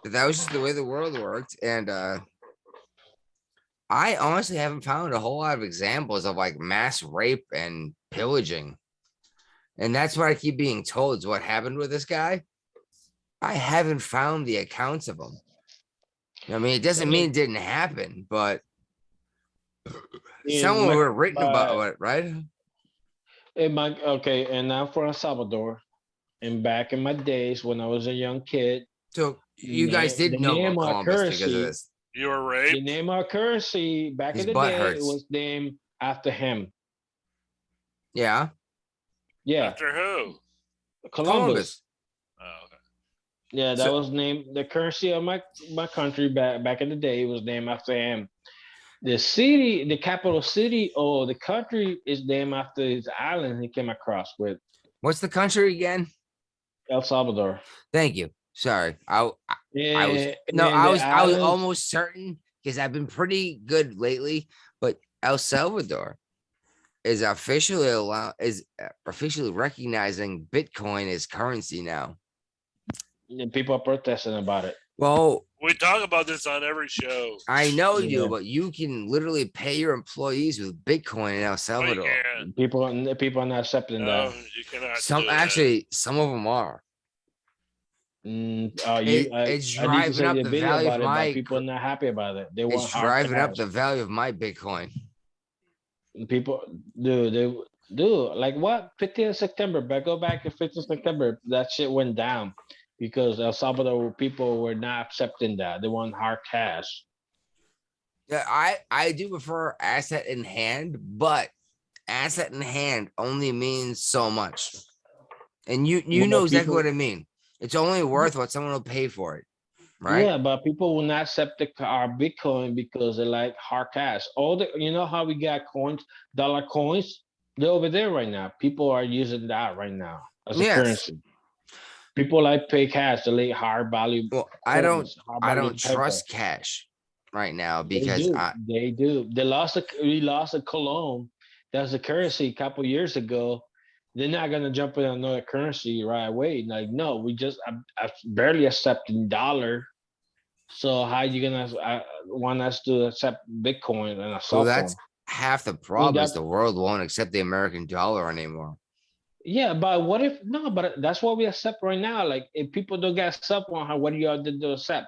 But that was just the way the world worked. And I honestly haven't found a whole lot of examples of like mass rape and pillaging. And that's what I keep being told is what happened with this guy. I haven't found the accounts of him. I mean, it doesn't mean it didn't happen, but someone would have written about it, right? okay, and I'm from El Salvador. And back in my days when I was a young kid, So you guys the did know name about of Columbus because of currency, this. You were the raped. name of currency back His in the butt day, it hurts. was named after him. Yeah. Yeah, After who? Columbus. Oh, okay. Yeah, that So- was named the currency of my country back in the day was named after him. The city, the capital city, or the country is named after his island he came across with, What's the country again? El Salvador. Thank you. Sorry. I was And I the was islands, almost certain because I've been pretty good lately, but El Salvador is officially recognizing Bitcoin as currency now. and people are protesting about it. Well, We talk about this on every show. I know you, Yeah. but you can literally pay your employees with Bitcoin in El No, you Salvador. can't. People are not accepting No, that. you cannot. Some do that. actually, some of them are. It's I need to driving say up the the video value about of it, my. but people are not happy about it. They It's want hard driving up cash. the value of my Bitcoin. People do like what 15th of September, but go back to 15th of September, that shit went down because El Salvador people were not accepting that. They want hard cash. Yeah, I do prefer asset in hand, but asset in hand only means so much. And you Well, know exactly people- what I mean. It's only worth what someone will pay for it, right? Yeah, but people will not accept our Bitcoin because they like hard cash. All the you know how we got coins, dollar coins, they're over there right now. People are using that right now as a Yes. currency. People like pay cash, they like hard value. Well, I don't hard I value don't paper. trust cash right now They because do. They do. We lost a cologne. That's a currency a couple years ago. They're not gonna jump in another currency right away. Like, no, we just I barely accepting dollar. So how you gonna want us to accept Bitcoin and a well, cell phone? that's half the problem is that- the world won't accept the American dollar anymore. Yeah, but what if no? But that's what we accept right now. Like, if people don't get cell phone, what do y'all do to accept?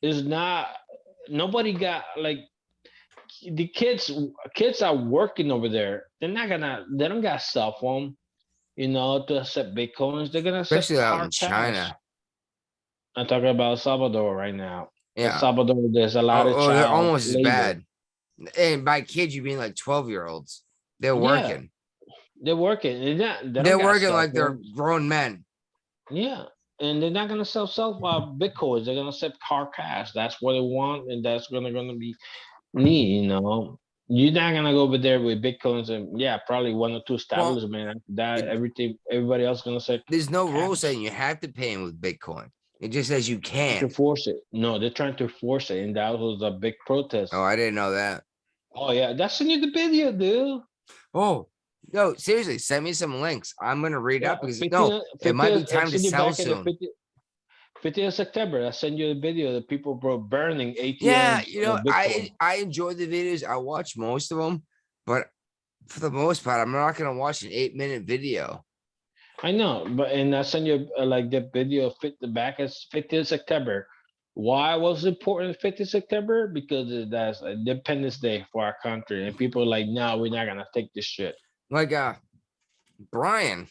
It's not. Nobody got like the kids are working over there. They don't got cell phone, to accept bitcoins. They're gonna accept Especially out in hard cash. China. I'm talking about El Salvador right now. El Yeah. Salvador, there's a lot of Oh, they're child almost as labor. bad. And by kids, you mean like 12-year-olds. They're Yeah. working. They're working. They don't They're got working cell like they're phones. grown men. Yeah, and they're not gonna sell bitcoins. They're gonna sell car cash. That's what they want, and that's gonna be neat. You're not gonna go over there with bitcoins and yeah, probably one or two Well, establishments. After that, it, everybody else gonna say there's no rule cash. saying you have to pay him with Bitcoin. It just says you To can. force it. No, they're trying to force it, and that was a big Oh, protest. I didn't know that. Oh yeah, that's in the video, dude. Oh, no, seriously, send me some links. I'm gonna read Yeah, up because 15, no, it 50, might be I time to send you sell back in the soon. 50th of September. I send you the video. The people bro burning Yeah, ATMs of I Bitcoin. I enjoy the videos. I watch most of them, but for the most part, I'm not gonna watch an 8-minute video. I know, but and I send you like the video fit the back as 50th September. Why was it important 50th September? Because that's Independence Day for our country, and people are like, no, we're not gonna take this shit. Like Brian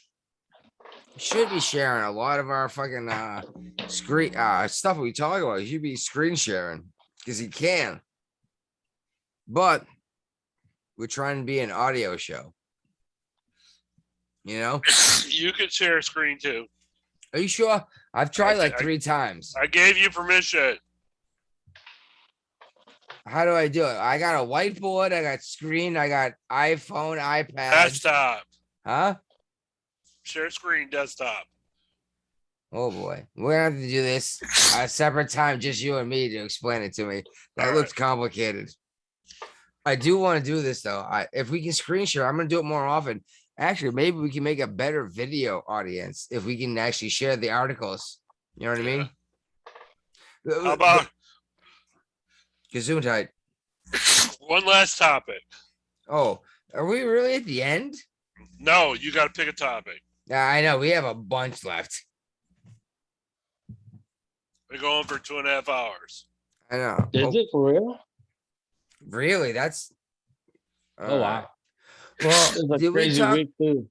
should be sharing a lot of our fucking screen stuff we talk about. He should be screen sharing because he can. But we're trying to be an audio show. You could share a screen too. Are you sure? I've tried like I- 3 times. I gave you permission. How do I do it? I got a whiteboard, I got screen, I got iPhone, iPad. Desktop. Huh? Share screen desktop. Oh boy. We're gonna have to do this a separate time, just you and me to explain it to me. That All looks complicated. I do want to do this though. If we can screen share, I'm gonna do it more often. Actually, maybe we can make a better video audience if we can actually share the articles. You know what I mean? How about Gesundheit. one last topic? Oh, are we really at the end? No, you got to pick a topic. Yeah, I know. We have a bunch left. We're going for 2.5 hours. I know. Is it for real? Really? That's Oh wow. Well, It's a did we crazy talk? week too.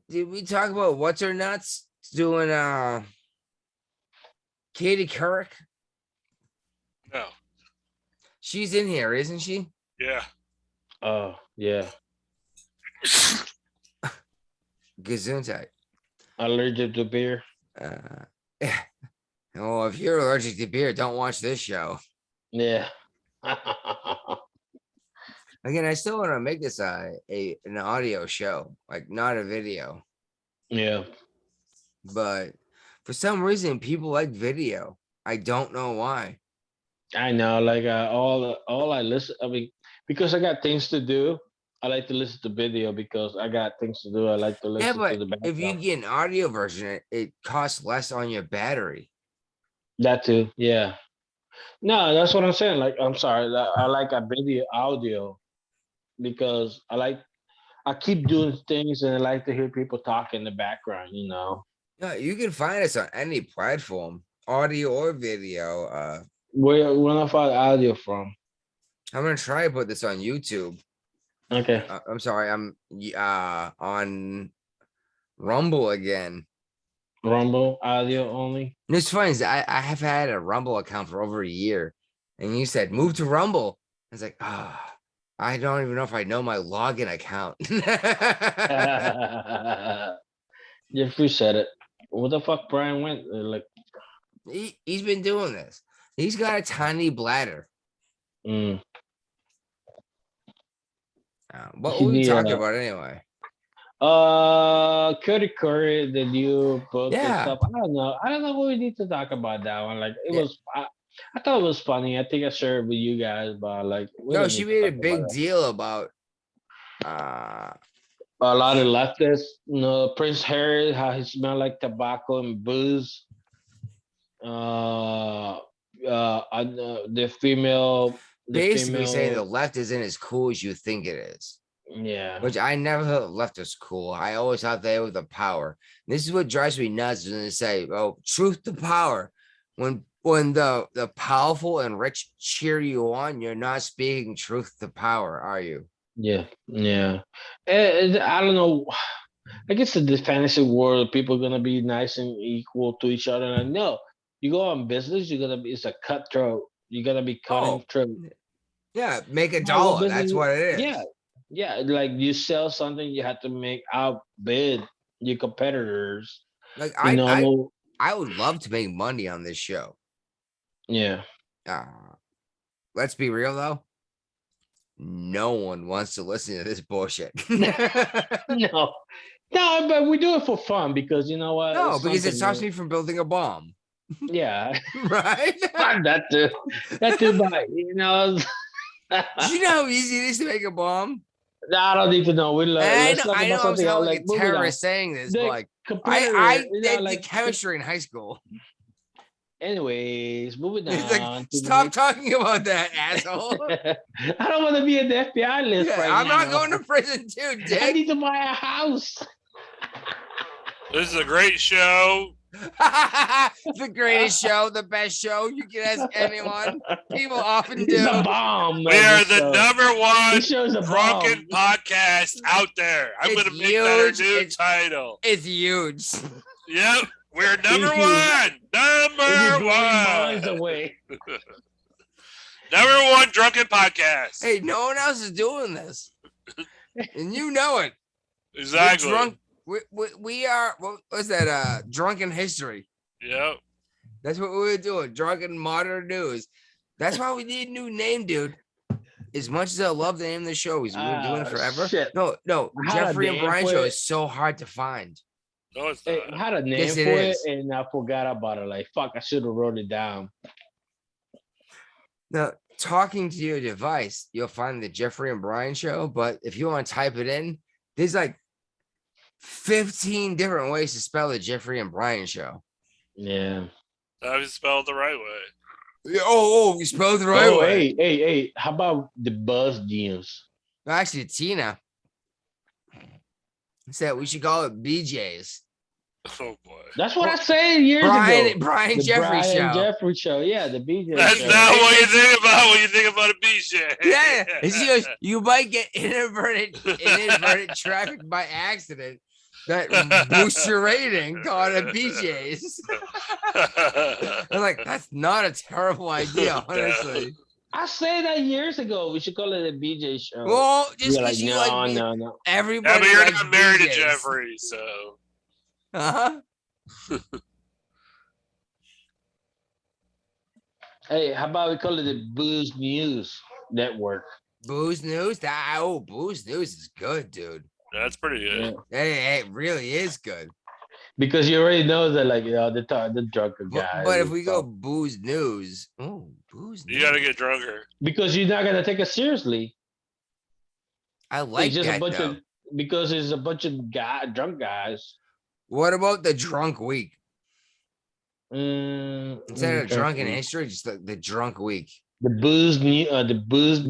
Did we talk about what's her nuts doing? Katie Couric. No. She's in here, isn't she? Yeah. Oh yeah. Gesundheit. Allergic to beer. Well, if you're allergic to beer, don't watch this show. Yeah. Again, I still want to make this an audio show, like not a video. Yeah. But for some reason, people like video. I don't know why. I know. Like all I listen. I mean, because I got things to do. I like to listen to video because I got things to do. I like to Yeah, listen to but the if you background. get an audio version, it costs less on your battery. That too. Yeah. No, that's what I'm saying. Like, I'm sorry. I like a video audio because I keep doing things and I like to hear people talk in the background. Yeah, you can find us on any platform, audio or Where video. I find audio from? I'm gonna try to put this on YouTube. Okay. I'm sorry, I'm on Rumble again. Rumble audio only. And it's funny is I have had a Rumble account for over a year, and you said move to Rumble. I was like, I don't even know if I know my login account. Jeffrey said it. What the fuck, Brian went like? He's been doing this. He's got a tiny bladder. Mm. What He were we need, talking about anyway? Curry, the new book and Yeah. stuff. I don't know. I don't know what we need to talk about that one. Like it Yeah. was. I thought it was funny. I think I shared it with you guys, but like we No, don't she need to made a talk about big it. deal about A lot of leftists. Prince Harry, how he smelled like tobacco and booze. The female. basically saying the left isn't as cool as you think it is. Yeah. Which I never thought the left was cool. I always thought they were the power. This is what drives me nuts when they say, "Oh, truth to power." When the powerful and rich cheer you on, you're not speaking truth to power, are you? Yeah. Yeah. I don't know. I guess in this fantasy world, people are gonna be nice and equal to each other. And no, you go on business, you're gonna be. It's a cutthroat. You gotta be cutting through. Yeah, make a What dollar. business? That's what it is. Yeah. Yeah. Like you sell something, you have to make outbid your competitors. Like You know. I would love to make money on this show. Yeah. Let's be real though. No one wants to listen to this bullshit. No. No, but we do it for fun because you know what? No, It's because it something stops new. me from building a bomb. Yeah. Right? That too. That too, but you know. Do you know how easy it is to make a bomb? I don't need to know. Let's talk I about know I'm something else. sounding like Like a moving on. terrorist saying this, but The like competitor, I you know, did like chemistry in high school. anyways, moving It's on like, to the stop next. talking about that, asshole. I don't want to be in the FBI list Yeah, right I'm now. not going to prison too, I dick. need to buy a house. This is a great show. The greatest show, the best show. You can ask anyone. People often It's a do. bomb. We are the number one This show's a drunken bomb. podcast out there. I'm It's going to make that our huge. new title. It's huge. Yep, we're number It's one. It's Number blowing minds one. away. Number one drunken podcast. Hey, no one else is doing this, and you know it. Exactly. We're drunk. We are. What was that? Drunken history. Yep. That's what we were doing. Drunken modern news. That's why we need a new name, dude. As much as I love the name of the show, we've been doing it forever. Shit. No, I had a Jeffrey and name Brian for show it. is so hard to find. No, it's Hey, not. I had a name Yes, for it it, is. and I forgot about it. Like, fuck, I should have wrote it down. Now, talking to your device, you'll find the Jeffrey and Brian show. But if you want to type it in, there's like 15 different ways to spell the Jeffrey and Brian show. Yeah. That was spelled the right way. We spelled it the right way. Hey. How about the Buzz News? Well, actually, Tina said we should call it BJ's. Oh boy. That's what I said years ago. Brian The Jeffrey Brian show. Jeffrey show. Yeah, the BJ That's show. not what you think about when you think about a BJ. Yeah, and she goes, you might get inadvertent traffic by accident that boosts your rating. Call it a BJ's. I'm like, that's not a terrible idea, honestly. I said that years ago. We should call it a BJ show. Well, just You're because you no, like me, no. everybody. Yeah, but you're likes not married to BJ's. Jeffrey, so Uh-huh. Hey, how about we call it the Booze News Network? Booze News. Booze News is good, dude. that's pretty good. Hey, it really is good. Because you already know that, like, you know, the drunker guy. But if we go Booze News, Booze News. You got to get drunker. because you're not gonna take it seriously. I like It's just that a bunch though. of because it's a bunch of drunk guys. What about the drunk week? Instead Instead of drunken history, just the drunk week. the booze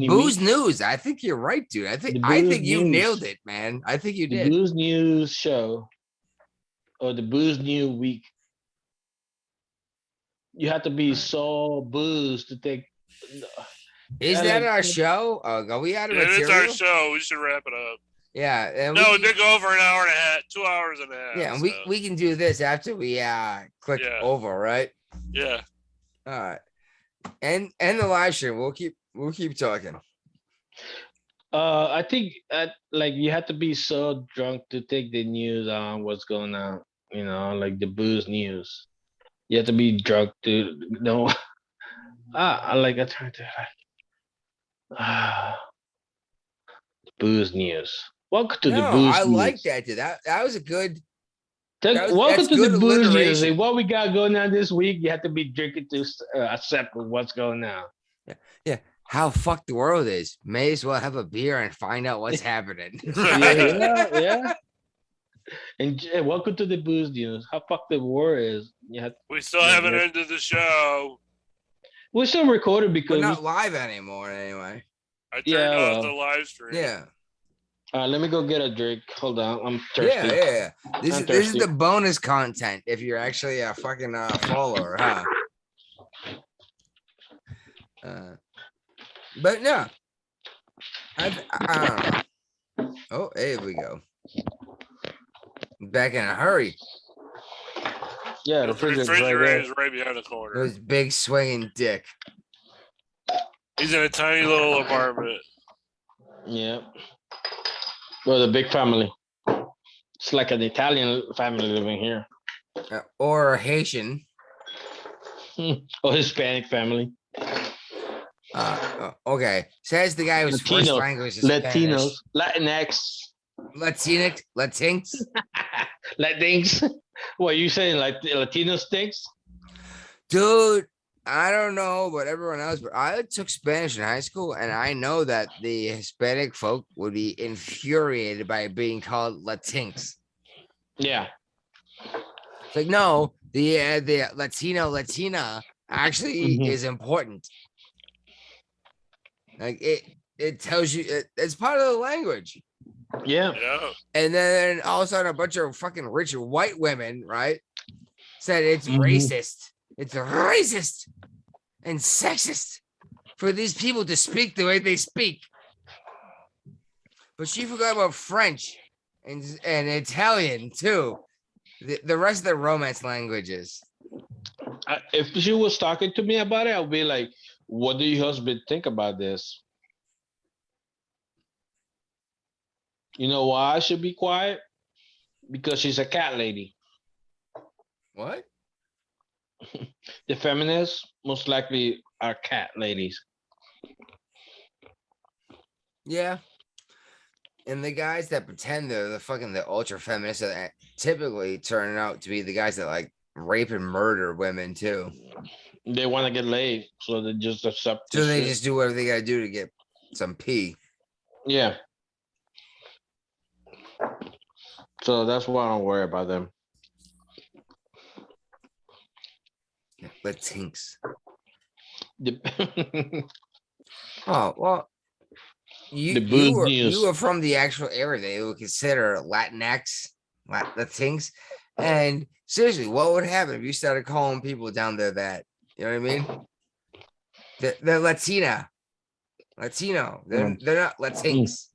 Booze News. I think you're right, dude. I think Booze you News. nailed it, man. I think you the did. Booze News show or the Booze New Week. You have to be so boozed to take. Is Yeah, that like- our show? Are we out of It is material? our show. We should wrap it up. Yeah. And No, we, it did go over an hour and a half, 2 hours and a half. yeah, and so, we can do this after we click Yeah. over, right? yeah. All right. And the live stream. We'll keep talking. I think like you have to be so drunk to take the news on what's going on. You know, like the booze news. You have to be drunk to know. I trying to the booze news. Welcome to the No, booze I news. like that, dude. That was a good. Welcome Welcome to good the booze news. alliteration. And what we got going on this week, you have to be drinking to accept what's going on. Yeah. How fucked the world is. May as well have a beer and find out what's happening. Yeah. And welcome to the booze news. How fucked the war is. We still Yeah, haven't yeah. ended the show. We're still recording We're because not live anymore, anyway. I turned Yeah, off well. the live stream. Yeah. let me go get a drink. Hold on, I'm thirsty. Yeah. This I'm is thirsty. the bonus content if you're actually a fucking follower, huh? But no, I don't know. Oh, here we go. Back in a hurry. Yeah, The the refrigerator's right refrigerator there. is right behind the corner. Those big swinging dick. He's in a tiny little apartment. Yeah. Well, the big family. It's like an Italian family living here. or Haitian. Or Hispanic family. Okay. Says the guy whose first Latinos, language is Latinos, Spanish. Latinx, Latinx. Latinx. What you saying? Like Latino stinks? Dude, I don't know about everyone else, but I took Spanish in high school, and I know that the Hispanic folk would be infuriated by being called Latinx. Yeah. It's like, no, the Latina actually Mhm. is important. Like it tells you it's part of the language. Yeah. Yeah. And then all of a sudden, a bunch of fucking rich white women, right, said it's Mhm. racist. It's racist and sexist for these people to speak the way they speak. But she forgot about French and Italian too. The rest of the Romance languages. If she was talking to me about it, I would be like, "What do your husband think about this? You know why I should be quiet? Because she's a cat lady. What? The feminists most likely are cat ladies. Yeah. And the guys that pretend they're the ultra feminists that typically turn out to be the guys that like rape and murder women too. They want to get laid, so they just accept So this they shit. just do whatever they gotta do to get some pee. Yeah. So that's why I don't worry about them. Latinx. The Oh well, the booze you news. were from the actual area they would consider Latinx, Latinx, and seriously, what would happen if you started calling people down there that? You know what I mean? They're Latino. They're not Latinx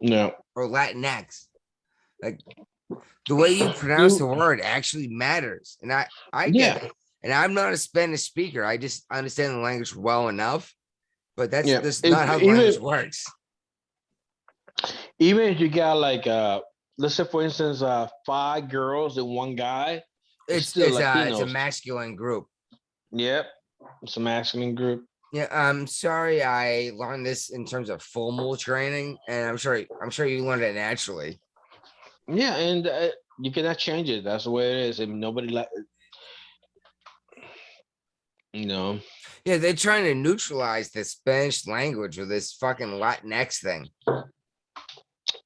No. or Latinx. Like the way you pronounce the You, word actually matters, and I get yeah. it. And I'm not a Spanish speaker. I just understand the language well enough. But Yeah. that's If not how the even language works. even if you got like let's say for instance 5 girls and 1 guy, it's still It's a Latinos. masculine group. Yep. It's a masculine group. Yeah, I'm sorry I learned this in terms of formal training, and I'm sure you learned it naturally. Yeah, and you cannot change it. That's the way it is. And nobody like you know. Yeah, they're trying to neutralize the Spanish language with this fucking Latinx thing.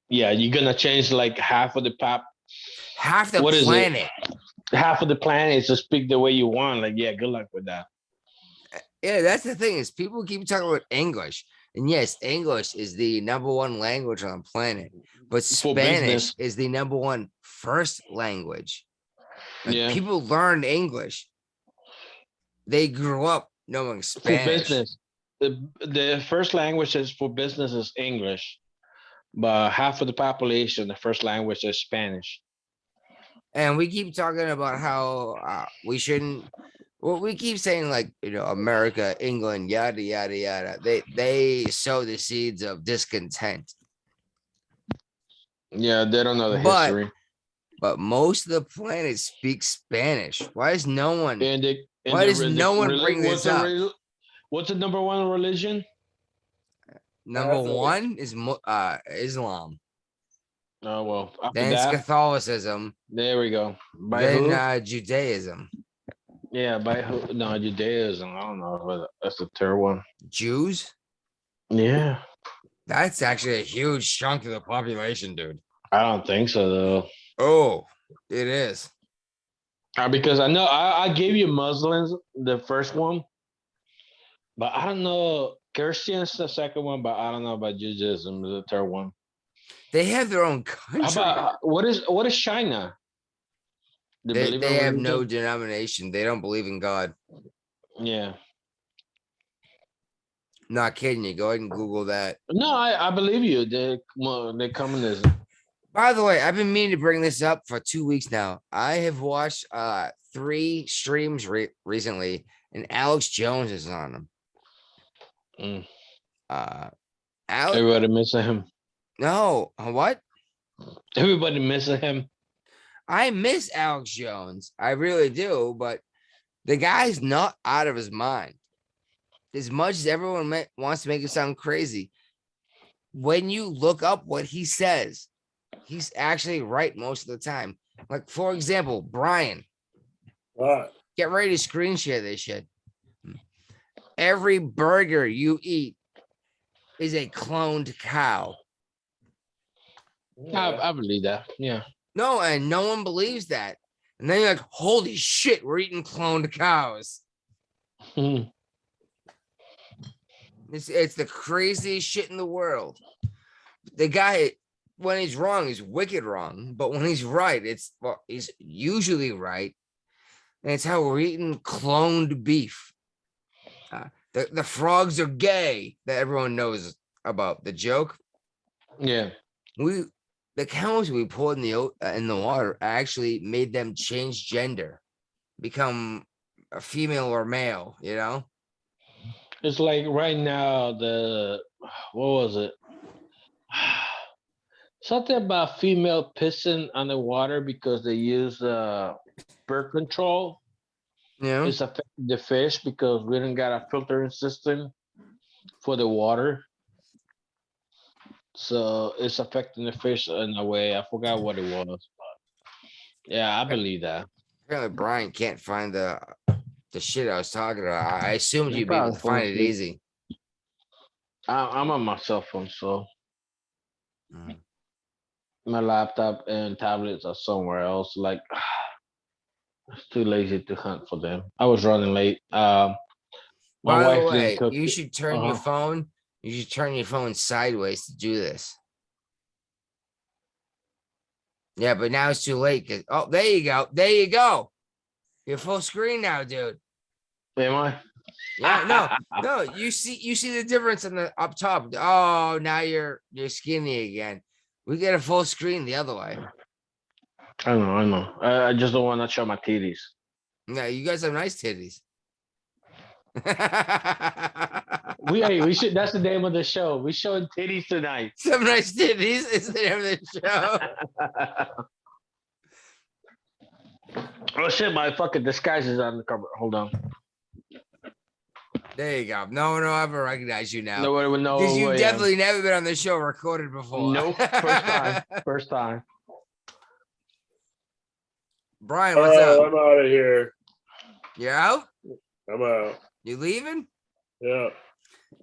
Yeah, you're gonna change like half of the pop. Half the What is it? planet. Half of the planet is to speak the way you want. Like, yeah, good luck with that. Yeah, that's the thing is people keep talking about English. And yes, English is the #1 language on the planet, but For Spanish business. is the #1 first language. Like Yeah. people learned English. They grew up knowing For Spanish. business. The first language is for business is English, but half of the population, the first language is Spanish. And we keep talking about how we shouldn't. Well, we keep saying like America, England, yada yada yada. They sow the seeds of discontent, Yeah, they don't know the but history. most of the planet speaks Spanish. Why does no one? And they and Why does no one bring this up? What's the number one religion? #1 is Islam. Oh well, after Then it's that, Catholicism. there we go. By Then who? Judaism. Yeah, by who? No, Judaism. I don't know. But that's the third one. Jews. Yeah, That's actually a huge chunk of the population, dude. I don't think so though. Oh, it is. Because I know I gave you Muslims the first one, but I don't know Christians the second one, but I don't know about Judaism the third one. They have their own How country. about what is China? They have no denomination. They don't believe in God. Yeah. Not kidding you. Go ahead and Google that. No, I believe you. They're communism. By the way, I've been meaning to bring this up for 2 weeks now. I have watched 3 streams recently, and Alex Jones is on them. Mm. Alex, Everybody missing him. no, what? Everybody missing him. I miss Alex Jones. I really do, but the guy's not out of his mind. As much as everyone wants to make it sound crazy, when you look up what he says, he's actually right most of the time. Like, for example, Brian, What? get ready to screen share this shit. Every burger you eat is a cloned cow. I believe that. Yeah. No, and no one believes that. And then you're like, holy shit, we're eating cloned cows. Mhm. It's the craziest shit in the world. The guy, when he's wrong, he's wicked wrong. But when he's right, he's usually right. And it's how we're eating cloned beef. The frogs are gay that everyone knows about. The joke. Yeah. The cows we poured in the water actually made them change gender, become a female or male. You know. It's like right now, what was it? Something about female pissing on the water because they use birth control. Yeah. It's affecting the fish because we didn't got a filtering system for the water. So it's affecting the fish in a way. I forgot what it was. But yeah, I believe that. Apparently, Brian can't find the shit I was talking about. I assumed He you'd be able probably to fell find it asleep. easy. I'm on my cell phone, so Mm. my laptop and tablets are somewhere else. Like, it's too lazy to hunt for them. I was running late. My By the wife didn't way, cook. you should turn your phone. You should turn your phone sideways to do this. Yeah, but now it's too late. Oh, there you go. There you go. You're full screen now, dude. Am I? Yeah, no. You see the difference in the up top. Oh, now you're skinny again. We get a full screen the other way. I know. I just don't want to show my titties. No, you guys have nice titties. We should. That's the name of the show. We showing titties tonight. Some nice titties is the name of the show. Oh shit! My fucking disguise is on the cover. Hold on. There you go. No one will ever recognize you now. Nobody would know. Because who you've I am. definitely never been on the show recorded before. Nope. First time. First time. Brian, what's Oh, up? I'm out of here. You're out? I'm out. You leaving? Yeah.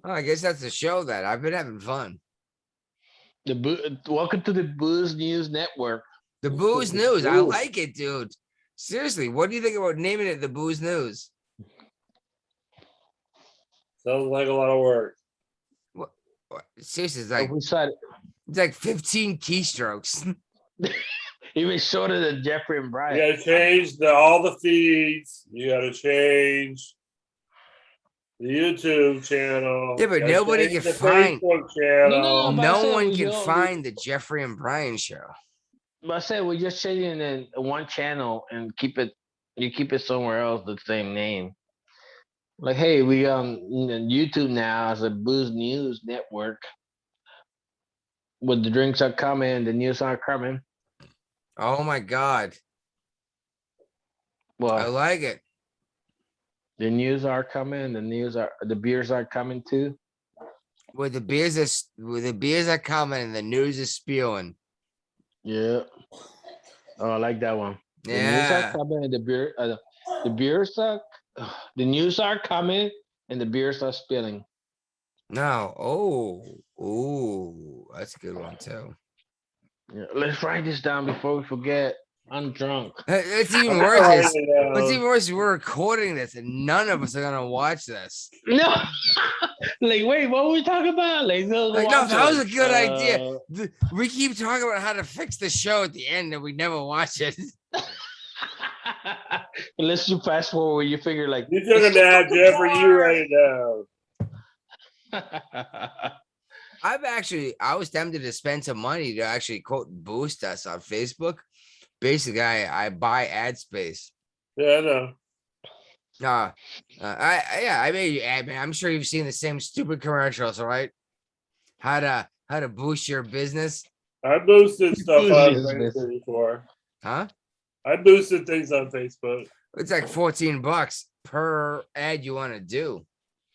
Oh, I guess that's the show then. I've been having fun. Welcome to the Booze News Network. The Booze News. I Ooh. like it, dude. Seriously, what do you think about naming it the Booze News? Sounds like a lot of work. What? Seriously, It's like 15 keystrokes. even shorter than Jeffrey and You Brian. gotta change all the feeds. You gotta change the YouTube channel. Yeah, but You gotta nobody change can the find- Facebook channel. No, but I No said one we can don't- find the Jeffrey and Brian show. But I said we're just changing in one channel and keep it. You keep it somewhere else the same name. Like, hey, we on YouTube now as a Booze News Network. When the drinks are coming, the news are coming. Oh my God. I Well, like it. the news are coming. The beers are coming too. Where the beers are coming and the news is spewing. Yeah. Oh, I like that one. The news are Yeah. coming and the beers are. The news are coming and the beers are spilling. No. Oh, that's a good one too. Yeah. Let's write this down before we forget. I'm drunk. It's even I'm worse. sorry, What's even worse is we're recording this and none of us are gonna watch this. No. Like, wait, what were we talking about? Like, No, that was a good idea. We keep talking about how to fix the show at the end and we never watch it. Unless you fast forward, you figure like You took a nap, Jeffrey. You write it down. I was tempted to spend some money to actually quote boost us on Facebook. Basically, I buy ad space. Yeah, I know. I made you ad, man. I'm sure you've seen the same stupid commercials, all right? How to boost your business, I boosted stuff Boost on business. Facebook before. huh? I boosted things on Facebook. It's like $14 per ad you want to do.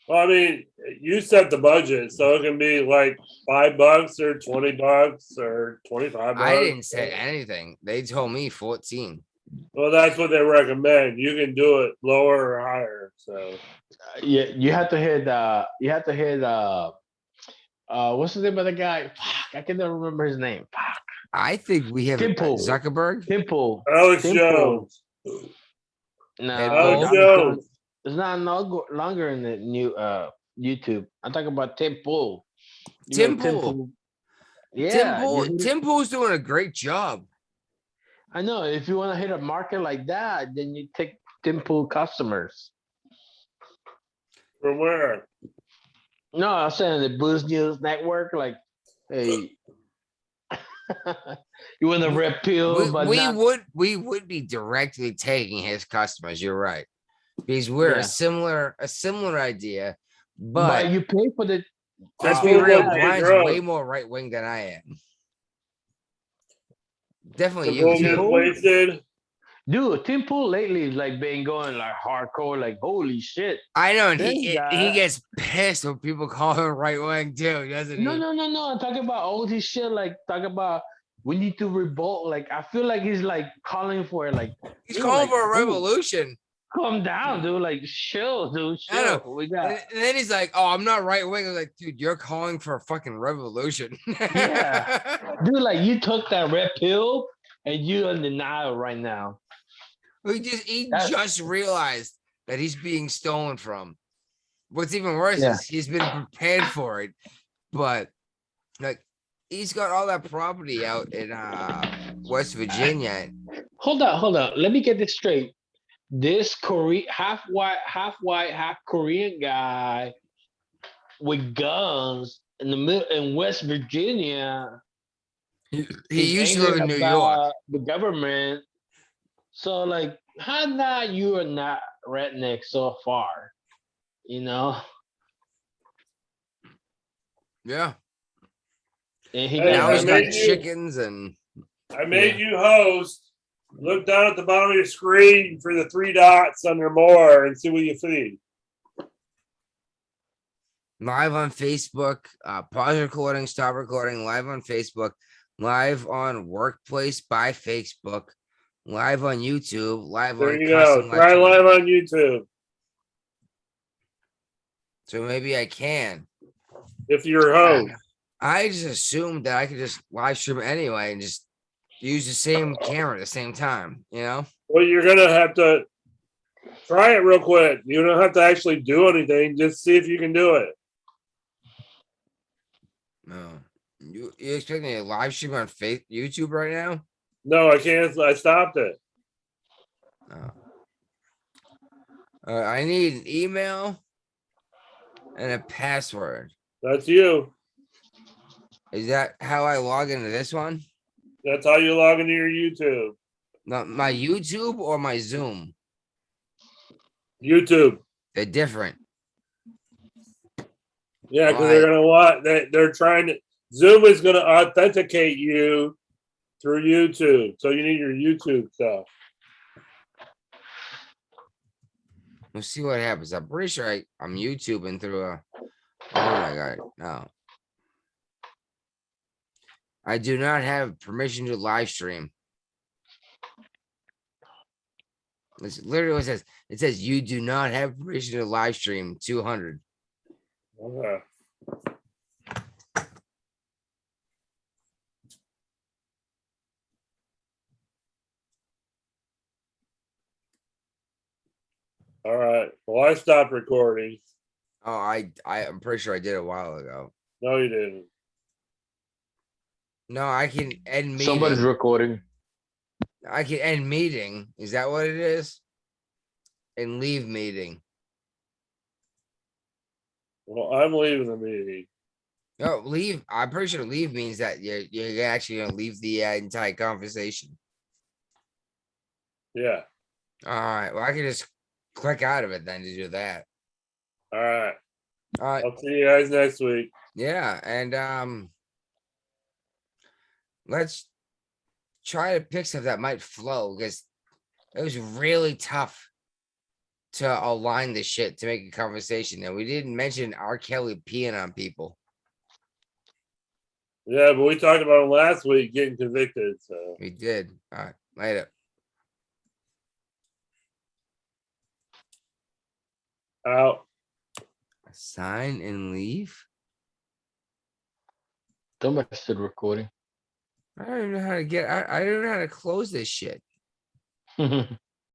Well, I mean, you set the budget, so it can be like $5 or $20 or $25. I didn't say anything. They told me 14. Well, that's what they recommend. You can do it lower or higher. So Yeah, you have to hit. You have to hit. What's the name of the guy? Fuck, I can never remember his name. Fuck. I think we have Temple. Zuckerberg. Temple. Alex Temple. Jones. No, Alex Jones. it's not no longer in the new YouTube. I'm talking about Temple. Temple. Yeah, Tim Pool's doing a great job. I know. If you want to hit a market like that, then you take Temple customers. From where? No, I'm saying the Boost News Network. Like, hey, you want a red pill, but We would be directly taking his customers. You're right, because we're Yeah. a similar idea, but but you pay for the. let's Temple be real. would be Brian's gross. way more right wing than I am. Definitely The bull you. gets Temple? wasted. Dude, Temple lately is like been going like hardcore, like holy shit. I know, and This he guy- gets pissed when people call him right wing too, doesn't he? No. I'm talking about all this shit. Like talk about we need to revolt. Like I feel like he's like calling for like He's dude, calling like, for a dude, revolution. calm down, dude. Like chill, dude. I know. Chill. We got And then he's like, "Oh, I'm not right wing." I was like, "Dude, you're calling for a fucking revolution." Yeah. dude. Like you took that red pill and you're in denial right now. He That's- just realized that he's being stolen from. What's even worse Yeah. is he's been prepared for it, but like he's got all that property out in West Virginia. Hold on. Let me get this straight. This half white, half Korean guy with guns in the middle in West Virginia. He is used to live angry in New York. about the government. So like, how not you are not redneck so far, you know? Yeah. And he Hey, Now I he's got made you- chickens and I made you host. Look down at the bottom of your screen for the 3 dots under more and see what you see. live on Facebook, pause recording, stop recording, live on Facebook, live on Workplace by Facebook, live on YouTube, live There on you go. custom Try lecture. live on YouTube So maybe I can. if you're host. I just assumed that I could just live stream anyway and just use the same camera at the same time, you know? Well, you're gonna have to try it real quick. You don't have to actually do anything. Just see if you can do it. No. You expect me to live stream on YouTube right now? No, I can't. I stopped it. No. I need an email and a password. That's you. Is that how I log into this one? That's how you log into your YouTube. Not my YouTube or my Zoom? YouTube. They're different. Yeah, because Why? they're gonna want they're trying to. Zoom is gonna authenticate you through YouTube, so you need your YouTube stuff. We'll see what happens. I'm pretty sure I'm YouTubing through a. Oh my god, no. I do not have permission to live stream. It's literally what it says. It says you do not have permission to live stream 200. Okay. All right. Well, I stopped recording. Oh, I'm pretty sure I did a while ago. No, you didn't. No, I can end meeting. somebody's recording. I can end meeting. Is that what it is? And leave meeting. Well, I'm leaving the meeting. No, leave. I'm pretty sure leave means that you're actually gonna leave the entire conversation. Yeah. All right. Well, I can just click out of it then to do that. All right. All right. I'll see you guys next week. Yeah, and let's try to pick stuff that might flow because It was really tough to align the shit to make a conversation. And we didn't mention R. Kelly peeing on people. Yeah, but we talked about him last week getting convicted. So We did. All right, later. out. Sign and leave. Somebody still recording. I don't even know how to get. I don't know how to close this shit.